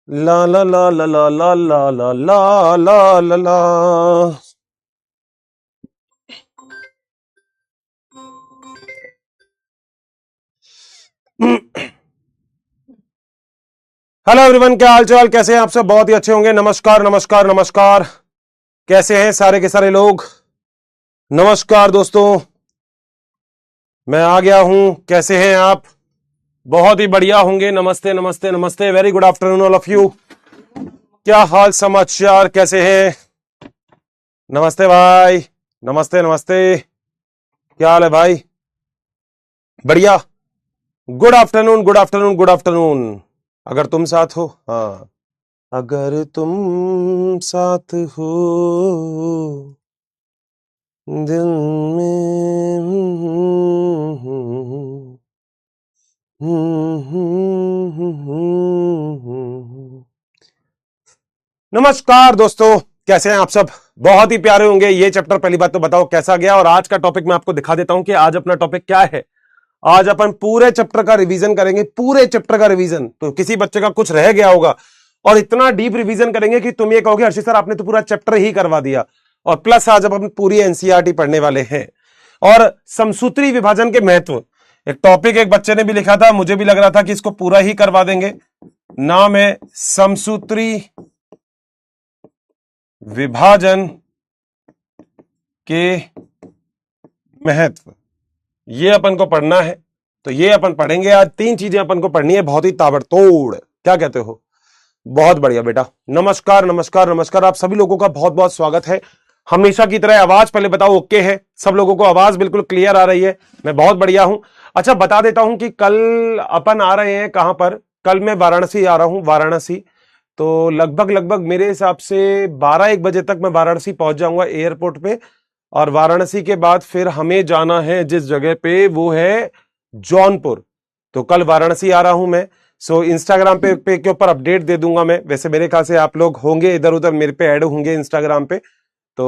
ला ला ला ला ला ला ला ला ला ला ला ला। Hello everyone, क्या हाल चाल, कैसे हैं आप सब? बहुत ही अच्छे होंगे। नमस्कार नमस्कार नमस्कार। कैसे हैं सारे के सारे लोग? नमस्कार दोस्तों, मैं आ गया हूं। कैसे हैं आप? बहुत ही बढ़िया होंगे। नमस्ते नमस्ते नमस्ते, very good afternoon all of you. क्या हाल समाचार, कैसे हैं? नमस्ते भाई, नमस्ते नमस्ते। क्या हाल है भाई? बढ़िया। Good afternoon good afternoon good afternoon. अगर तुम साथ हो, हाँ, अगर तुम साथ हो दिल में। नमस्कार दोस्तों, कैसे हैं आप सब? बहुत ही प्यारे होंगे। ये चैप्टर पहली बात तो बताओ कैसा गया, और आज का टॉपिक मैं आपको दिखा देता हूं कि आज अपना टॉपिक क्या है। आज अपन पूरे चैप्टर का रिवीजन करेंगे, पूरे चैप्टर का रिवीजन। तो किसी बच्चे का कुछ रह गया होगा, और इतना डीप रिवीजन करेंगे कि तुम ये कहोगे हर्षित सर आपने तो पूरा चैप्टर ही करवा दिया। और प्लस आज अपन पूरी एनसीईआरटी पढ़ने वाले हैं, और समसूत्री विभाजन के महत्व। एक टॉपिक एक बच्चे ने भी लिखा था, मुझे भी लग रहा था कि इसको पूरा ही करवा देंगे। नाम है समसूत्री विभाजन के महत्व। ये अपन को पढ़ना है, तो ये अपन पढ़ेंगे आज। 3 चीजें अपन को पढ़नी है, बहुत ही ताबड़तोड़। क्या कहते हो? बहुत बढ़िया बेटा। नमस्कार नमस्कार नमस्कार, आप सभी लोगों का बहुत बहुत स्वागत है। हमेशा की तरह आवाज पहले बताओ ओके है? सब लोगों को आवाज बिल्कुल क्लियर आ रही है? मैं बहुत बढ़िया हूं। अच्छा, बता देता हूं कि कल अपन आ रहे हैं कहां पर। कल मैं वाराणसी आ रहा हूं, वाराणसी। तो लगभग लगभग मेरे हिसाब से 12-1 बजे तक मैं वाराणसी पहुंच जाऊंगा एयरपोर्ट पे। और वाराणसी के बाद फिर हमें जाना है जिस जगह पे, वो है जौनपुर। तो कल वाराणसी आ रहा हूं मैं। सो इंस्टाग्राम पे के ऊपर अपडेट दे दूंगा मैं। वैसे मेरे ख्याल से आप लोग होंगे इधर उधर, मेरे पे ऐड होंगे इंस्टाग्राम पे, तो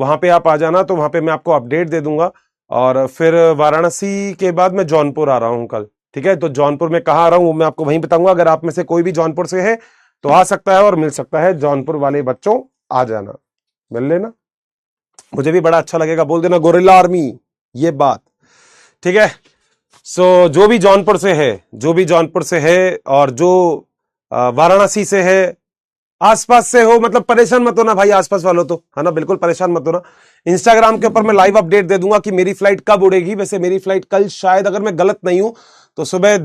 वहां पे आप आ जाना। तो वहां पे मैं आपको अपडेट दे दूंगा। और फिर वाराणसी के बाद मैं जौनपुर आ रहा हूं कल। ठीक है, तो जौनपुर में कहाँ आ रहा हूं वो मैं आपको वहीं बताऊंगा। अगर आप में से कोई भी जौनपुर से है तो आ सकता है और मिल सकता है। जौनपुर वाले बच्चों आ जाना, मिल लेना, मुझे भी बड़ा अच्छा लगेगा। बोल देना गोरिल्ला आर्मी, ये बात ठीक है। सो जो भी जौनपुर से है, जो भी जौनपुर से है, और जो वाराणसी से है, आसपास से हो, मतलब परेशान मत होना भाई, आसपास वालों तो है ना, बिल्कुल परेशान मत होना। इंस्टाग्राम के ऊपर मैं लाइव अपडेट दे दूंगा कि मेरी फ्लाइट कब उड़ेगी। वैसे मेरी फ्लाइट कल शायद, अगर मैं गलत नहीं हूं तो सुबह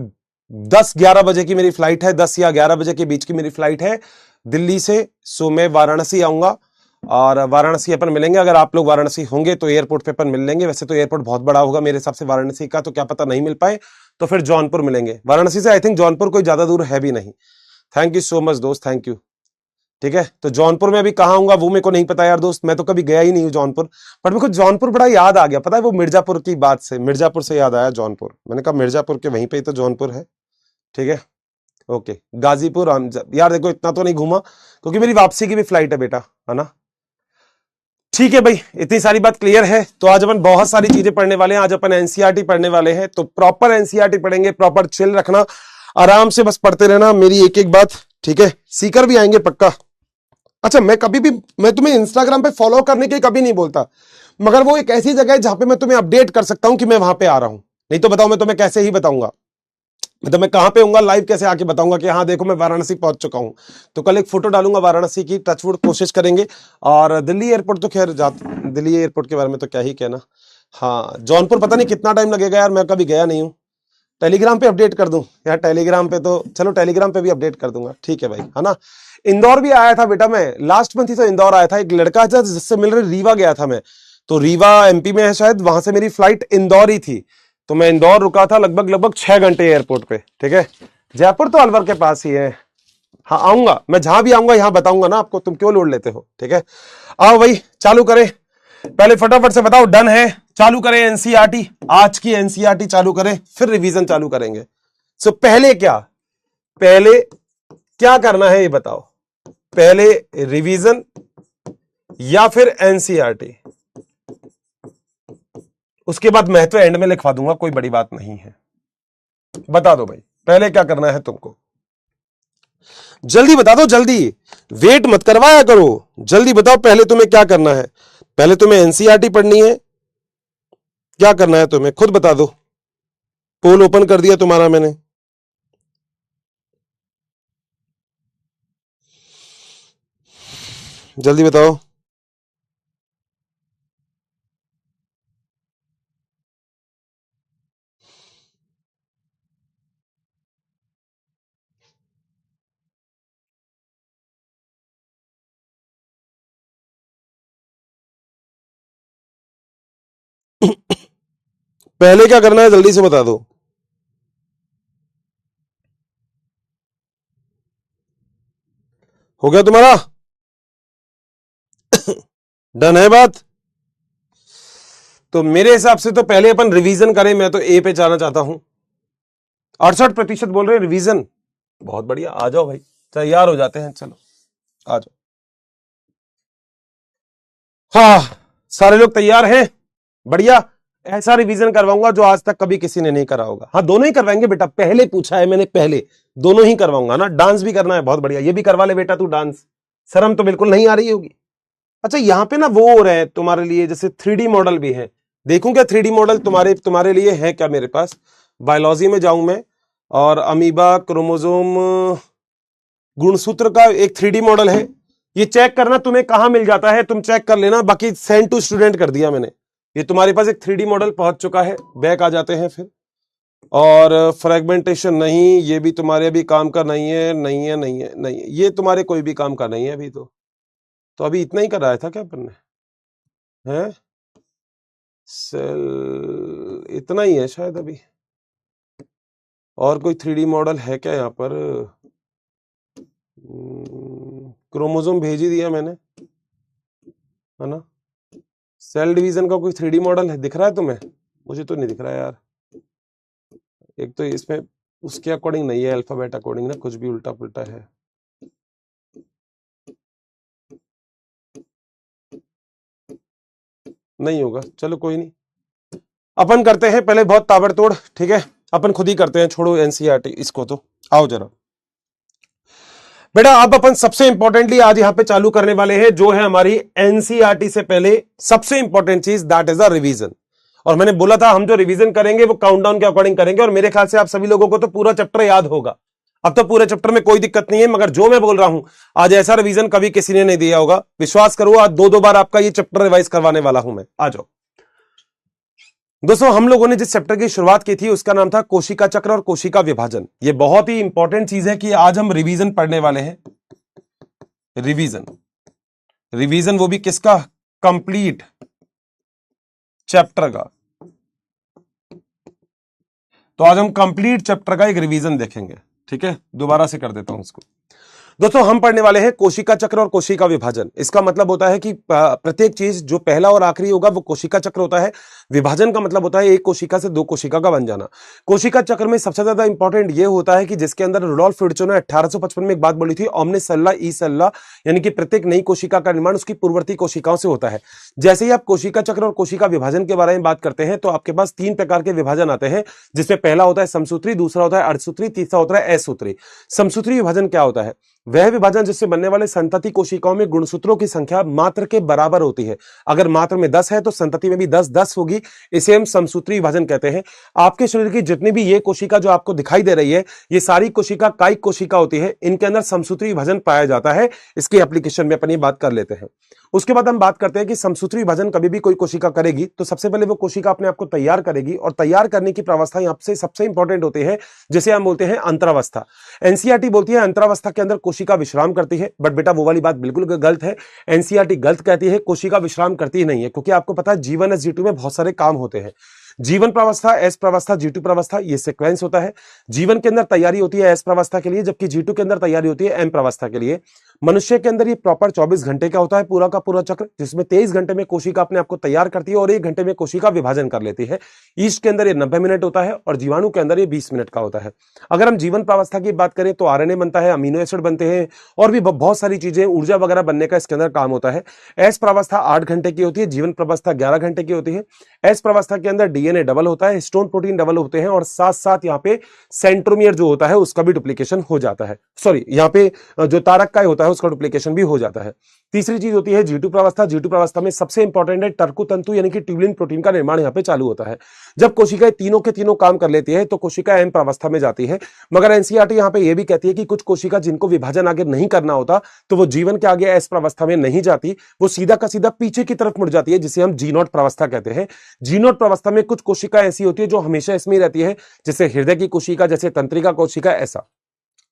10-11 बजे की मेरी फ्लाइट है। 10 या 11 बजे के बीच की मेरी फ्लाइट है दिल्ली से। सो मैं वाराणसी आऊंगा और वाराणसी अपन मिलेंगे। अगर आप लोग वाराणसी होंगे तो एयरपोर्ट पे अपन मिल लेंगे। वैसे तो एयरपोर्ट बहुत बड़ा होगा मेरे हिसाब से वाराणसी का, तो क्या पता नहीं मिल पाए, तो फिर जौनपुर मिलेंगे। वाराणसी से आई थिंक जौनपुर कोई ज्यादा दूर है भी नहीं। थैंक यू सो मच दोस्त, थैंक यू। ठीक है, तो जौनपुर में अभी कहाँ आऊंगा वो मेरे को नहीं पता यार दोस्त, मैं तो कभी गया ही नहीं हूँ जौनपुर। बट मेरे को जौनपुर बड़ा याद आ गया, पता है, वो मिर्जापुर की बात से, मिर्जापुर से याद आया जौनपुर। मैंने कहा मिर्जापुर के वहीं पे ही तो जौनपुर है। ठीक है, ओके। गाजीपुर यार देखो इतना तो नहीं घूमा, क्योंकि मेरी वापसी की भी फ्लाइट है बेटा, है ना। ठीक है भाई, इतनी सारी बात क्लियर है। तो आज अपन बहुत सारी चीजें पढ़ने वाले हैं। आज अपन एनसीईआरटी पढ़ने वाले हैं, तो प्रॉपर एनसीईआरटी पढ़ेंगे। प्रॉपर चिल रखना, आराम से बस पढ़ते रहना मेरी एक एक बात। ठीक है, सीकर भी आएंगे पक्का। अच्छा, मैं कभी भी, मैं तुम्हें इंस्टाग्राम पे फॉलो करने के कभी नहीं बोलता, मगर वो एक ऐसी जगह है जहां पे मैं तुम्हें अपडेट कर सकता हूं कि मैं वहां पे आ रहा हूं। नहीं तो बताओ मैं तुम्हें कैसे ही बताऊंगा, मतलब मैं कहां पे हूँ लाइव कैसे आके बताऊंगा कि हाँ देखो मैं वाराणसी पहुंच चुका हूं। तो कल एक फोटो डालूंगा वाराणसी की, टचवुड कोशिश करेंगे। और दिल्ली एयरपोर्ट तो खैर दिल्ली एयरपोर्ट के बारे में तो क्या ही कहना। हाँ, जौनपुर पता नहीं कितना टाइम लगेगा यार, मैं कभी गया नहीं हूँ। टेलीग्राम पे अपडेट कर दूं यार, टेलीग्राम पे तो चलो, टेलीग्राम पे भी अपडेट कर दूंगा। ठीक है भाई, है ना। इंदौर भी आया था बेटा, मैं लास्ट मंथ ही तो इंदौर आया था। एक लड़का था जिससे मिल रहे, रीवा गया था मैं। तो रीवा एमपी में है शायद, वहां से मेरी फ्लाइट इंदौर ही थी। तो मैं इंदौर रुका था लगभग लगभग 6 घंटे एयरपोर्ट पे। ठीक है, जयपुर तो अलवर के पास ही है। हाँ आऊंगा मैं, जहां भी आऊंगा यहां बताऊंगा ना आपको, तुम क्यों लोड लेते हो। ठीक है, आओ भाई चालू करें। पहले फटाफट से बताओ डन है? चालू करें एनसीईआरटी, आज की एनसीईआरटी चालू करें, फिर रिवीजन चालू करेंगे। सो पहले क्या करना है ये बताओ? पहले रिवीजन या फिर एनसीईआरटी? उसके बाद महत्व एंड में लिखवा दूंगा, कोई बड़ी बात नहीं है। बता दो भाई, पहले क्या करना है तुमको? जल्दी बता दो, जल्दी, वेट मत करवाया करो, जल्दी बताओ पहले तुम्हें क्या करना है। पहले तुम्हें एनसीईआरटी पढ़नी है, क्या करना है तुम्हें खुद बता दो। पोल ओपन कर दिया तुम्हारा मैंने। जल्दी बताओ। पहले क्या करना है जल्दी से बता दो। हो गया तुम्हारा? डन है बात? तो मेरे हिसाब से तो पहले अपन रिवीजन करें। मैं तो ए पे जाना चाहता हूं। 68% बोल रहे हैं रिवीजन। बहुत बढ़िया, आ जाओ भाई, तैयार हो जाते हैं, चलो आ जाओ। हाँ, सारे लोग तैयार हैं? बढ़िया। ऐसा रिवीजन करवाऊंगा जो आज तक कभी किसी ने नहीं करा होगा। हाँ, दोनों ही करवाएंगे बेटा, पहले पूछा है मैंने, पहले दोनों ही करवाऊंगा ना। डांस भी करना है, बहुत बढ़िया, ये भी करवा ले बेटा तू डांस। शर्म तो बिल्कुल नहीं आ रही होगी। अच्छा, यहाँ पे ना वो हो रहे हैं तुम्हारे लिए, जैसे 3D मॉडल भी है। देखूं क्या 3D मॉडल तुम्हारे लिए है क्या मेरे पास? बायोलॉजी में जाऊं मैं, और अमीबा, क्रोमोसोम, गुणसूत्र का एक 3D मॉडल है। ये चेक करना तुम्हें कहां मिल जाता है, तुम चेक कर लेना। बाकी सेंड टू स्टूडेंट कर दिया मैंने। ये तुम्हारे पास एक 3D मॉडल पहुंच चुका है। बैक आ जाते हैं फिर। और फ्रेगमेंटेशन नहीं, ये भी तुम्हारे अभी काम का नहीं है, नहीं है, नहीं है, नहीं है, ये तुम्हारे कोई भी काम का नहीं है अभी। तो अभी इतना ही कराया था क्या अपन ने? है सेल इतना ही है शायद अभी। और कोई 3D मॉडल है क्या यहाँ पर? क्रोमोसोम भेज ही दिया मैंने, है ना। सेल डिवीजन का कोई 3D मॉडल है, दिख रहा है तुम्हें? मुझे तो नहीं दिख रहा है यार। एक तो इसमें उसके अकॉर्डिंग नहीं है, अल्फाबेट अकॉर्डिंग ना, कुछ भी उल्टा पुल्टा है। नहीं होगा, चलो कोई नहीं। अपन करते हैं पहले बहुत ताबड़तोड़, ठीक है। अपन खुद ही करते हैं, छोड़ो एनसीईआरटी इसको। तो आओ जरा बेटा, अब अपन सबसे इंपॉर्टेंटली आज यहां पे चालू करने वाले हैं, जो है हमारी एनसीईआरटी से पहले सबसे इंपॉर्टेंट चीज, दैट इज अ रिवीजन। और मैंने बोला था हम जो रिवीजन करेंगे वो काउंटडाउन के अकॉर्डिंग करेंगे, और मेरे ख्याल से आप सभी लोगों को तो पूरा चैप्टर याद होगा। अब तो पूरे चैप्टर में कोई दिक्कत नहीं है, मगर जो मैं बोल रहा हूं, आज ऐसा रिवीजन कभी किसी ने नहीं दिया होगा। विश्वास करो, आज दो बार आपका ये चैप्टर रिवाइज करवाने वाला हूं मैं। आ जाओ दोस्तों, हम लोगों ने जिस चैप्टर की शुरुआत की थी उसका नाम था कोशिका चक्र और कोशिका विभाजन। ये बहुत ही इंपॉर्टेंट चीज है कि आज हम रिवीजन पढ़ने वाले हैं। रिवीजन, रिवीजन वो भी किसका? कंप्लीट चैप्टर का। तो आज हम कंप्लीट चैप्टर का एक रिवीजन देखेंगे, ठीक है। दोबारा से कर देता हूं उसको। दोस्तों, हम पढ़ने वाले हैं कोशिका चक्र और कोशिका विभाजन। इसका मतलब होता है कि प्रत्येक चीज जो पहला और आखिरी होगा वो कोशिका चक्र होता है। विभाजन का मतलब होता है एक कोशिका से दो कोशिका का बन जाना। कोशिका चक्र में सबसे ज्यादा इंपॉर्टेंट ये होता है कि जिसके अंदर रुडोल्फ विर्चो ने 1855 में एक बात बोली थी, ओमने सेल्ला ई सेल्ला, यानी कि प्रत्येक नई कोशिका का निर्माण उसकी पूर्ववर्ती कोशिकाओं से होता है। जैसे ही आप कोशिका चक्र और कोशिका विभाजन के बारे में बात करते हैं तो आपके पास 3 प्रकार के विभाजन आते हैं, जिसमें पहला होता है समसूत्री, दूसरा होता है अर्धसूत्री, तीसरा होता है असूत्री। समसूत्री विभाजन क्या होता है? वह विभाजन जिससे बनने वाले संतति कोशिकाओं में गुणसूत्रों की संख्या मात्र के बराबर होती है। अगर मात्र में 10 है तो संतति में भी 10 होगी। इसे हम समसूत्री विभाजन कहते हैं। आपके शरीर की जितनी भी ये कोशिका जो आपको दिखाई दे रही है, ये सारी कोशिका कायिक कोशिका होती है। इनके अंदर समसूत्री विभाजन पाया जाता है। इसकी एप्लीकेशन में अपन ये बात कर लेते हैं। उसके बाद हम बात करते हैं कि समसूत्री विभाजन कभी भी कोई कोशिका करेगी तो सबसे पहले वो कोशिका अपने आप को तैयार करेगी, और तैयार करने की प्रावस्था यहाँ से सबसे इंपॉर्टेंट होती है, जिसे हम बोलते हैं अंतरावस्था। एनसीईआरटी बोलती है अंतरावस्था के अंदर कोशिका विश्राम करती है, बट बेटा वो वाली बात बिल्कुल गलत है। एनसीईआरटी गलत कहती है, कोशिका विश्राम करती ही नहीं है, क्योंकि आपको पता है G1 और G2 में बहुत सारे काम होते हैं। जीवन प्रावस्था, एस प्रावस्था, G2 प्रावस्था, ये सीक्वेंस होता है। जीवन के अंदर तैयारी होती है एस प्रावस्था के लिए, जबकि G2 के अंदर तैयारी होती है एम प्रावस्था के लिए। मनुष्य के अंदर ये प्रॉपर 24 घंटे का होता है पूरा का पूरा चक्र, जिसमें 23 घंटे में कोशिका अपने आप को तैयार करती है और 1 घंटे में कोशिका विभाजन कर लेती है। ईस्ट के अंदर ये 90 मिनट होता है और जीवाणु के अंदर ये 20 मिनट का होता है। अगर हम जीवन प्रावस्था की बात करें तो आरएनए बनता है, अमीनो एसिड बनते हैं, और भी बहुत सारी चीजें, ऊर्जा वगैरह बनने का इसके अंदर काम होता है। एस प्रावस्था 8 घंटे की होती है, जीवन प्रावस्था 11 घंटे की होती है। एस प्रावस्था के अंदर डीएनए डीएनए डबल होता है, हिस्टोन प्रोटीन डबल होते हैं और साथ साथ यहाँ पे सेंट्रोमियर जो होता है उसका भी डुप्लीकेशन हो जाता है। सॉरी, यहाँ पे जो तारक काय होता है उसका डुप्लीकेशन भी हो जाता है। तीसरी चीज होती है G2 प्रावस्था। G2 प्रावस्था में सबसे इंपॉर्टेंट है टर्कु तंतु यानी कि ट्यूबुलिन प्रोटीन का निर्माण यहाँ पे चालू होता है। जब कोशिकाएं तीनों के तीनों काम कर लेती है तो कोशिका एम प्रावस्था में जाती है। मगर एनसीईआरटी यहाँ पे ये भी कहती है कि कुछ कोशिका जिनको विभाजन आगे नहीं करना होता तो वो जीवन के आगे एस प्रावस्था में नहीं जाती, वो सीधा का सीधा पीछे की तरफ मुड़ जाती है, जिसे हम G0 प्रावस्था कहते हैं। G0 प्रावस्था में कुछ कोशिका ऐसी होती है जो हमेशा इसमें ही रहती है, जैसे हृदय की कोशिका, जैसे तंत्रिका कोशिका, ऐसा।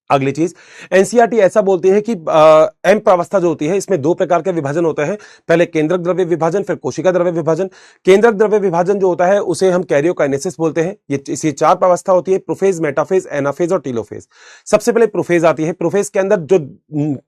अगली चीज, एनसीईआरटी ऐसा बोलती है कि एम प्रावस्था जो होती है इसमें दो प्रकार के विभाजन होते हैं, पहले केंद्रक द्रव्य विभाजन, फिर कोशिका द्रव्य विभाजन। केंद्रक द्रव्य विभाजन जो होता है उसे हम कैरियोकाइनेसिस बोलते हैं। ये इसी चार प्रावस्था होती है, प्रोफेज, मेटाफेज, एनाफेज और टीलोफेज। सबसे पहले प्रोफेज आती है। प्रोफेज के अंदर जो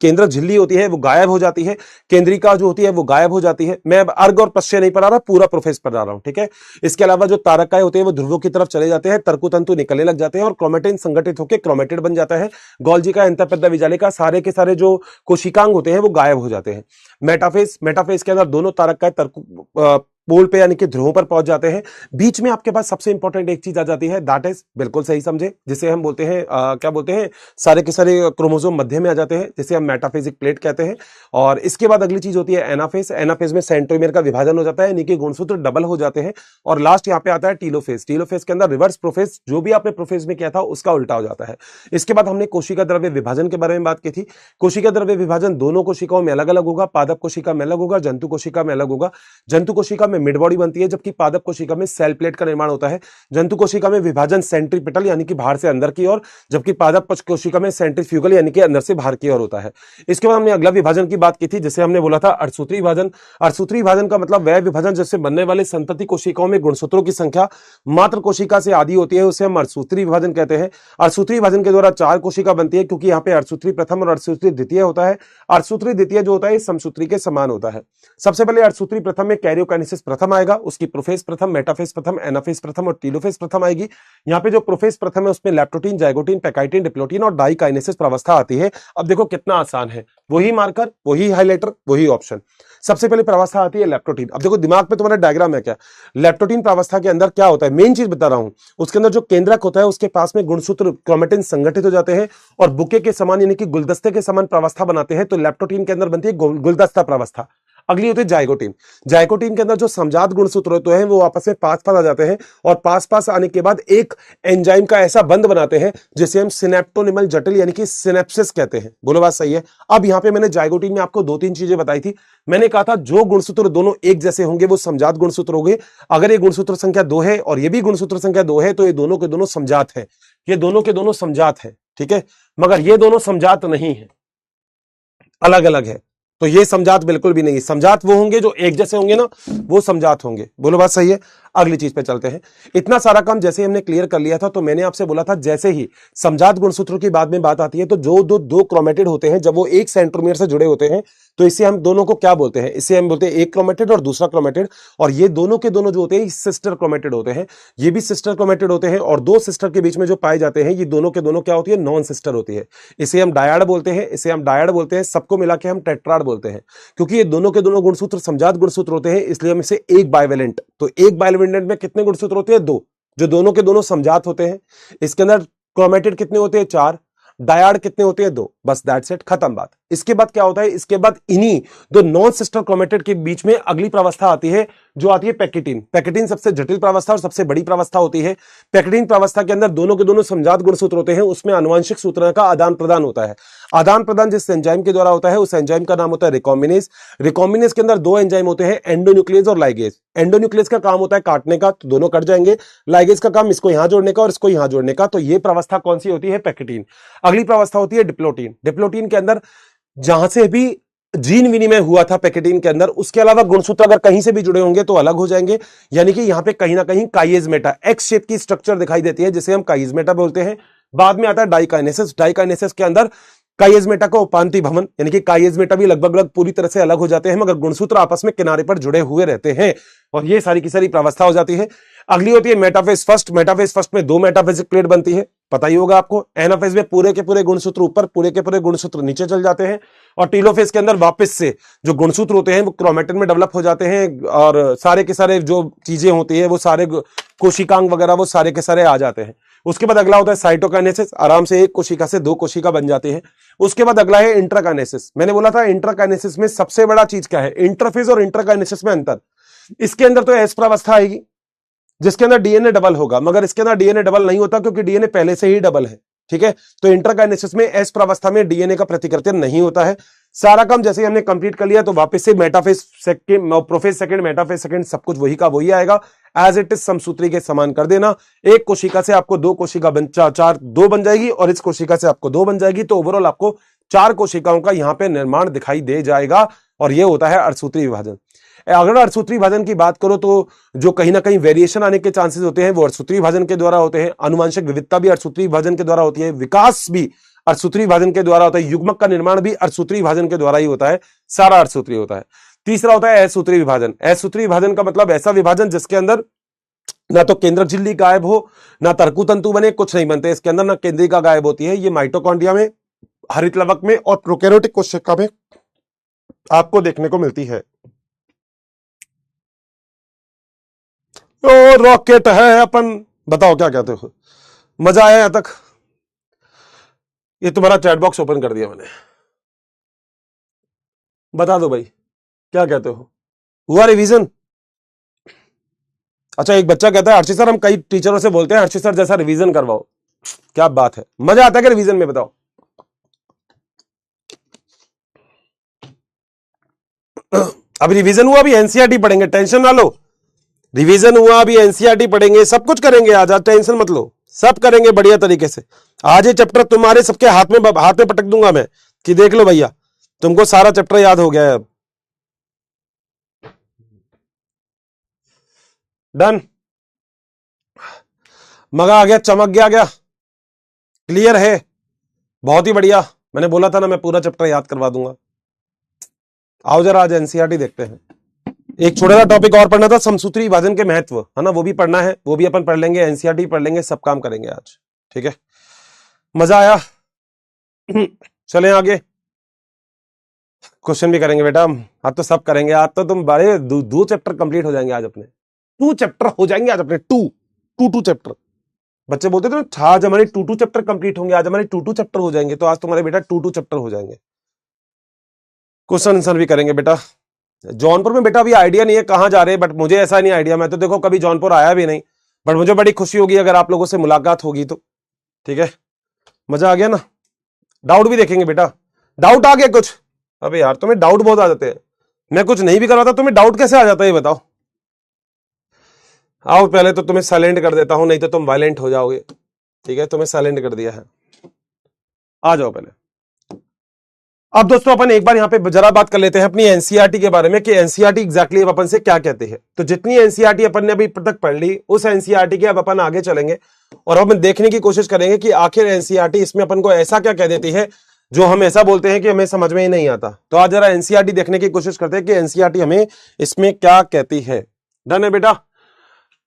केंद्रक झिल्ली होती है वो गायब हो जाती है, केंद्रिका जो होती है वो गायब हो जाती है। मैं अब अर्घ और पश्चय नहीं पढ़ा रहा, पूरा प्रोफेज पढ़ा रहा हूं, ठीक है। इसके अलावा जो तारकाएं होते हैं वो ध्रुवों की तरफ चले जाते हैं, तर्कुतंतु निकलने लग जाते हैं और क्रोमेटिन संगठित होकर क्रोमेटिड बन जाता है। गोल्जी का, अंतःपद्य विजालिका, सारे के सारे जो कोशिकांग होते हैं वो गायब हो जाते हैं। मेटाफेज के अंदर दोनों तारकाएं पोल पे यानी कि ध्रुवों पर पहुंच जाते हैं। बीच में आपके पास सबसे इंपॉर्टेंट एक चीज आ जाती है, दैट इज, बिल्कुल सही समझे, जिसे हम बोलते हैं क्या बोलते हैं, सारे के सारे क्रोमोसोम मध्य में आ जाते हैं, जिसे हम मेटाफेजिक प्लेट कहते हैं। और इसके बाद अगली चीज होती है एनाफेज। एनाफेज में सेंट्रोमियर का विभाजन हो जाता है, यानी कि गुणसूत्र डबल हो जाते हैं। और लास्ट यहाँ पे आता है टीलोफेज। टीलोफेज के अंदर रिवर्स प्रोफेज, जो भी आपने प्रोफेज में किया था उसका उल्टा हो जाता है। इसके बाद हमने कोशिका द्रव्य विभाजन के बारे में बात की थी। कोशिका द्रव्य विभाजन दोनों कोशिकाओं में अलग अलग होगा, पादप कोशिका में अलग होगा, जंतु कोशिका में अलग होगा। जंतु कोशिका में मिड बॉडी बनती है, जबकि पादप कोशिका में सेल प्लेट का निर्माण होता है। जंतु कोशिका में विभाजन सेंट्रीपिटल यानी कि बाहर से अंदर की ओर, जबकि पादप कोशिका में सेंट्रीफ्यूगल यानी कि अंदर से बाहर की ओर होता है। इसके बाद हमने अगला विभाजन की बात की थी, जिसे हमने बोला था अर्धसूत्री विभाजन। अर्धसूत्री विभाजन का मतलब वह विभाजन जिससे बनने वाले संतति कोशिकाओं में गुणसूत्रों की संख्या मात्र कोशिका से आधी होती है, उसे हम अर्धसूत्री विभाजन कहते हैं। अर्धसूत्री विभाजन के द्वारा 4 कोशिका बनती है, क्योंकि यहाँ पे अर्धसूत्री प्रथम और अर्धसूत्री द्वितीय होता है। अर्धसूत्री द्वितीय जो होता है समसूत्री के समान होता है। सबसे पहले अर्धसूत्री प्रथम में कैरियोकाइनेसिस प्रथम आएगा, उसकी प्रोफेज प्रथम, मेटाफेज प्रथम, एनाफेज प्रथम और टीलोफेज प्रथम आएगी। यहाँ पे जो प्रोफेज प्रथम है उसमें लेप्टोटीन, जाइगोटीन, पैकाइटिन, डिप्लोटीन और डाइकाइनेसिस प्रावस्था आती है। अब देखो कितना आसान है, वही मार्कर, वही हाइलाइटर, वही ऑप्शन। सबसे पहले प्रावस्था आती है लेप्टोटीन। अब देखो दिमाग पे तुम्हारा डायग्राम है क्या, लेप्टोटीन प्रावस्था के अंदर क्या होता है, मेन चीज बता रहा हूं। उसके अंदर जो केंद्रक होता है उसके पास में गुणसूत्र क्रोमेटिन संगठित हो जाते हैं और बुके के समान यानी कि गुलदस्ते के समान प्रावस्था बनाते हैं, तो लेप्टोटीन के अंदर बनती है गुलदस्ता प्रावस्था। अगली होती है जाइगोटीन। जाइगोटीन के अंदर जो समजात गुणसूत्र होते हैं वो आपस में पास पास आ जाते हैं और पास पास आने के बाद एक एंजाइम का ऐसा बंध बनाते हैं जिसे हम सिनेप्टोनिमल जटिल यानी कि सिनेप्सिस कहते हैं। बोलो बात सही है। अब यहां पे मैंने जाइगोटीन में आपको 2-3 चीजें बताई थी। मैंने कहा था जो गुणसूत्र दोनों एक जैसे होंगे वो समजात गुणसूत्र होंगे। अगर ये गुणसूत्र संख्या 2 है और ये भी गुणसूत्र संख्या 2 है तो ये दोनों के दोनों समजात है, ये दोनों के दोनों समजात है, ठीक है। मगर ये दोनों समजात नहीं है, अलग अलग है, तो ये समजात बिल्कुल भी नहीं है। समजात वो होंगे जो एक जैसे होंगे ना, वो समजात होंगे। बोलो बात सही है। अगली चीज पे चलते हैं। इतना सारा काम जैसे हमने क्लियर कर लिया था, तो मैंने आपसे बोला था जैसे ही समजात गुणसूत्रों की बाद में बात आती है तो जो दो क्रोमेटिड होते हैं जब वो एक सेंट्रोमियर से जुड़े होते हैं तो इसे हम दोनों को क्या बोलते हैं, इसे हम बोलते हैं एक क्रोमेटिड और दूसरा क्रोमेटिड। और ये दोनों के दोनों जो होते हैं सिस्टर क्रोमेटिड होते हैं, ये भी सिस्टर क्रोमेटिड होते हैं। और 2 सिस्टर के बीच में जो पाए जाते हैं ये दोनों के दोनों क्या होती है, नॉन सिस्टर होती है। इसे हम डायड बोलते हैं, इसे हम डायड बोलते हैं, सबको मिला के हम टेट्राड बोलते हैं। क्योंकि ये दोनों के दोनों गुणसूत्र समजात गुणसूत्र होते हैं इसलिए हम इसे एक बाइवेलेंट, तो एक बाइवेलेंट में कितने गुणसूत्र होते हैं, 2, जो दोनों के दोनों समजात होते हैं। इसके अंदर क्रोमेटिड कितने होते हैं, 4, डायड कितने होते हैं, 2, बस दैट्स इट, खत्म बात। इसके बाद क्या होता है, इसके बाद इन्हीं दो नॉन सिस्टर क्रोमेटिड के बीच में अगली प्रावस्था आती है जो आती है पैकेटिन। पैकेटिन सबसे जटिल प्रावस्था और सबसे बड़ी प्रावस्था होती है। पैकेटिन प्रावस्था के अंदर दोनों के दोनों समजात गुणसूत्र होते हैं, उसमें आनुवंशिक सूचना का आदान प्रदान होता है। आदान प्रदान जिस एंजाइम के द्वारा होता है उस एंजाइम का नाम होता है रिकॉम्बिनेज। रिकॉम्बिनेज के अंदर 2 एंजाइम होते हैं, एंडोन्यूक्लियस और लाइगेज। एंडोन्यूक्लियस का काम होता है काटने का, तो दोनों कट जाएंगे। लाइगेज का काम इसको यहां जोड़ने का और इसको यहां जोड़ने का, तो ये प्रावस्था कौन सी होती है, पैकेटिन। अगली प्रावस्था होती है डिप्लोटीन। डिप्लोटीन के अंदर जहां से भी जीन विनिमय हुआ था पैकेटिन के अंदर, उसके अलावा गुणसूत्र अगर कहीं से भी जुड़े होंगे तो अलग हो जाएंगे। यानी कि यहां पे कहीं ना कहीं काइएजमेटा, एक्स शेप की स्ट्रक्चर दिखाई देती है जिसे हम काइएजमेटा बोलते हैं। बाद में आता है डाइकाइनेसिस। डाइकाइनेसिस के अंदर काइएजमेटा का उपांति भवन यानी कि काइएजमेटा भी लगभग पूरी तरह से अलग हो जाते हैं, मगर गुणसूत्र आपस में किनारे पर जुड़े हुए रहते हैं और ये सारी की सारी प्रावस्था हो जाती है। अगली होती है मेटाफेज फर्स्ट। मेटाफेज फर्स्ट में 2 मेटाफेजिक प्लेट बनती है। पता ही होगा आपको। एनाफेज में पूरे के पूरे गुणसूत्र ऊपर, पूरे के पूरे गुणसूत्र नीचे चल जाते हैं, और टीलोफेज के अंदर वापस से जो गुणसूत्र होते हैं वो क्रोमेटिन में डेवलप हो जाते हैं, और सारे के सारे जो चीजें होती है वो सारे कोशिकांग वगैरह वो सारे के सारे आ जाते हैं। उसके बाद अगला होता है साइटोकाइनेसिस, आराम से एक कोशिका से दो कोशिका बन जाती है। उसके बाद अगला है इंट्राकाइनेसिस। मैंने बोला था इंट्राकाइनेसिस में सबसे बड़ा चीज क्या है, इंटरफेज और इंट्राकाइनेसिस में अंतर। इसके अंदर तो एस प्रावस्था आएगी जिसके अंदर डीएनए डबल होगा, मगर इसके अंदर डीएनए डबल नहीं होता क्योंकि डीएनए पहले से ही डबल है, ठीक है। तो इंट्राकाइनेसिस में एस प्रावस्था में डीएनए का प्रतिकृति नहीं होता है। सारा काम जैसे ही हमने कंप्लीट कर लिया तो वापस से metaphase second, prophase second, metaphase second, सब कुछ वही का वही आएगा। एज इट इज समसूत्री के समान कर देना। एक कोशिका से आपको दो कोशिका दो बन जाएगी, और इस कोशिका से आपको दो बन जाएगी, तो ओवरऑल आपको 4 कोशिकाओं का यहां पे निर्माण दिखाई दे जाएगा, और ये होता है अर्धसूत्री विभाजन। अगर अर्धसूत्री विभाजन की बात करो तो जो कहीं ना कहीं वेरिएशन आने के चांसेस होते हैं वो अर्धसूत्री विभाजन के द्वारा होते हैं। आनुवंशिक विविधता भी अर्धसूत्री विभाजन के द्वारा होती है, विकास भी अर्धसूत्री विभाजन के द्वारा होता है, युग्मक का निर्माण भी अर्धसूत्री विभाजन के द्वारा ही होता है, सारा अर्धसूत्री होता है। तीसरा होता है असूत्री विभाजन। असूत्री विभाजन का मतलब ऐसा विभाजन जिसके अंदर ना तो केंद्रक झिल्ली गायब हो, ना तरकु तंतु बने, कुछ नहीं बनते इसके अंदर, ना केंद्रिका गायब होती है। ये माइटोकॉन्ड्रिया में, हरित लवक में और प्रोकैरियोटिक कोशिका में आपको देखने को मिलती है। ओ रॉकेट है अपन, बताओ क्या कहते हो, मजा आया यहां तक? ये तुम्हारा चैट बॉक्स ओपन कर दिया मैंने, बता दो भाई क्या कहते हो, हुआ रिवीजन? अच्छा एक बच्चा कहता है हर्षित सर, हम कई टीचरों से बोलते हैं हर्षित सर जैसा रिवीजन करवाओ। क्या बात है, मजा आता है क्या रिवीजन में, बताओ? अब रिवीजन हुआ, अभी एनसीईआरटी पढ़ेंगे, टेंशन ना लो। रिवीजन हुआ, अभी एनसीईआरटी पढ़ेंगे, सब कुछ करेंगे आज टेंशन मत लो, सब करेंगे बढ़िया तरीके से। आज ये चैप्टर तुम्हारे सबके हाथ में पटक दूंगा मैं कि देख लो भैया तुमको सारा चैप्टर याद हो गया है अब। डन, मगा आ गया, चमक गया, क्लियर है, बहुत ही बढ़िया। मैंने बोला था ना मैं पूरा चैप्टर याद करवा दूंगा। आओ जरा आज एनसीईआरटी देखते हैं। एक छोटा सा टॉपिक और पढ़ना था, समसूत्री विभाजन के महत्व, है ना, वो भी पढ़ना है, वो भी अपन पढ़ लेंगे, एनसीईआरटी पढ़ लेंगे, सब काम करेंगे आज, ठीक है। मजा आया? चलें आगे, क्वेश्चन भी करेंगे बेटा, आज तो सब करेंगे। आज तो तुम बड़े दो चैप्टर कंप्लीट हो जाएंगे आज अपने, 2 चैप्टर हो जाएंगे आज अपने, टू चैप्टर। बच्चे बोलते थे ना आज हमारे 2 चैप्टर कंप्लीट होंगे, आज हमारे 2 चैप्टर हो जाएंगे, तो आज तुम्हारे बेटा 2 चैप्टर हो जाएंगे। क्वेश्चन आंसर भी करेंगे बेटा। जौनपुर में बेटा अभी आइडिया नहीं है कहां जा रहे हैं, बट मुझे ऐसा नहीं आइडिया, मैं तो देखो कभी जौनपुर आया भी नहीं, बट मुझे बड़ी खुशी होगी अगर आप लोगों से मुलाकात होगी तो, ठीक है। मजा आ गया ना? डाउट भी देखेंगे बेटा, डाउट आ गया कुछ? अबे यार तुम्हें डाउट बहुत आ जाते हैं, मैं कुछ नहीं भी करवाता तुम्हें डाउट कैसे आ जाता है ये बताओ। आओ पहले तो तुम्हें साइलेंट कर देता हूं, नहीं तो तुम वायलेंट हो जाओगे, ठीक है। तुम्हें साइलेंट कर दिया है, आ जाओ पहले। अब दोस्तों अपन एक बार यहां पे जरा बात कर लेते हैं अपनी एनसीईआरटी के बारे में कि एनसीईआरटी एग्जैक्टली अपन से क्या कहते हैं। तो जितनी एनसीईआरटी अपन ने अभी तक पढ़ ली, उस एनसीईआरटी के अब अपन आगे चलेंगे और अपन देखने की कोशिश करेंगे कि आखिर एनसीईआरटी इसमें अपन को ऐसा क्या कह देती है जो हम ऐसा बोलते हैं कि हमें समझ में ही नहीं आता। तो आज जरा एनसीईआरटी देखने की कोशिश करते हैं कि एनसीईआरटी हमें इसमें क्या कहती है। डन है बेटा?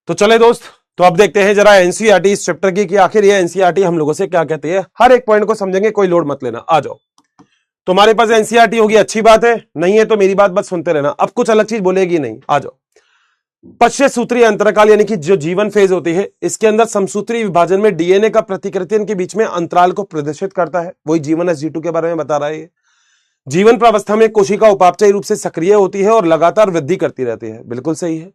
तो चले दोस्त, तो अब देखते हैं जरा एनसीईआरटी इस चैप्टर की कि आखिर ये एनसीईआरटी हम लोगों से क्या कहती है। हर एक पॉइंट को समझेंगे, कोई लोड मत लेना। आ जाओ, तुम्हारे पास एनसीईआरटी होगी, अच्छी बात है, नहीं है तो मेरी बात बस सुनते रहना, अब कुछ अलग चीज बोलेगी नहीं। आ जाओ। 25 सूत्रीय अंतराल यानी कि जो जीवन फेज होती है, इसके अंदर समसूत्री विभाजन में डीएनए का प्रतिकृतियन के बीच में अंतराल को प्रदर्शित करता है। वही जीवन G2 के बारे में बता रहा है। जीवन प्रावस्था में कोशिका उपापचयी रूप से सक्रिय होती है और लगातार वृद्धि करती रहती है, बिल्कुल सही है,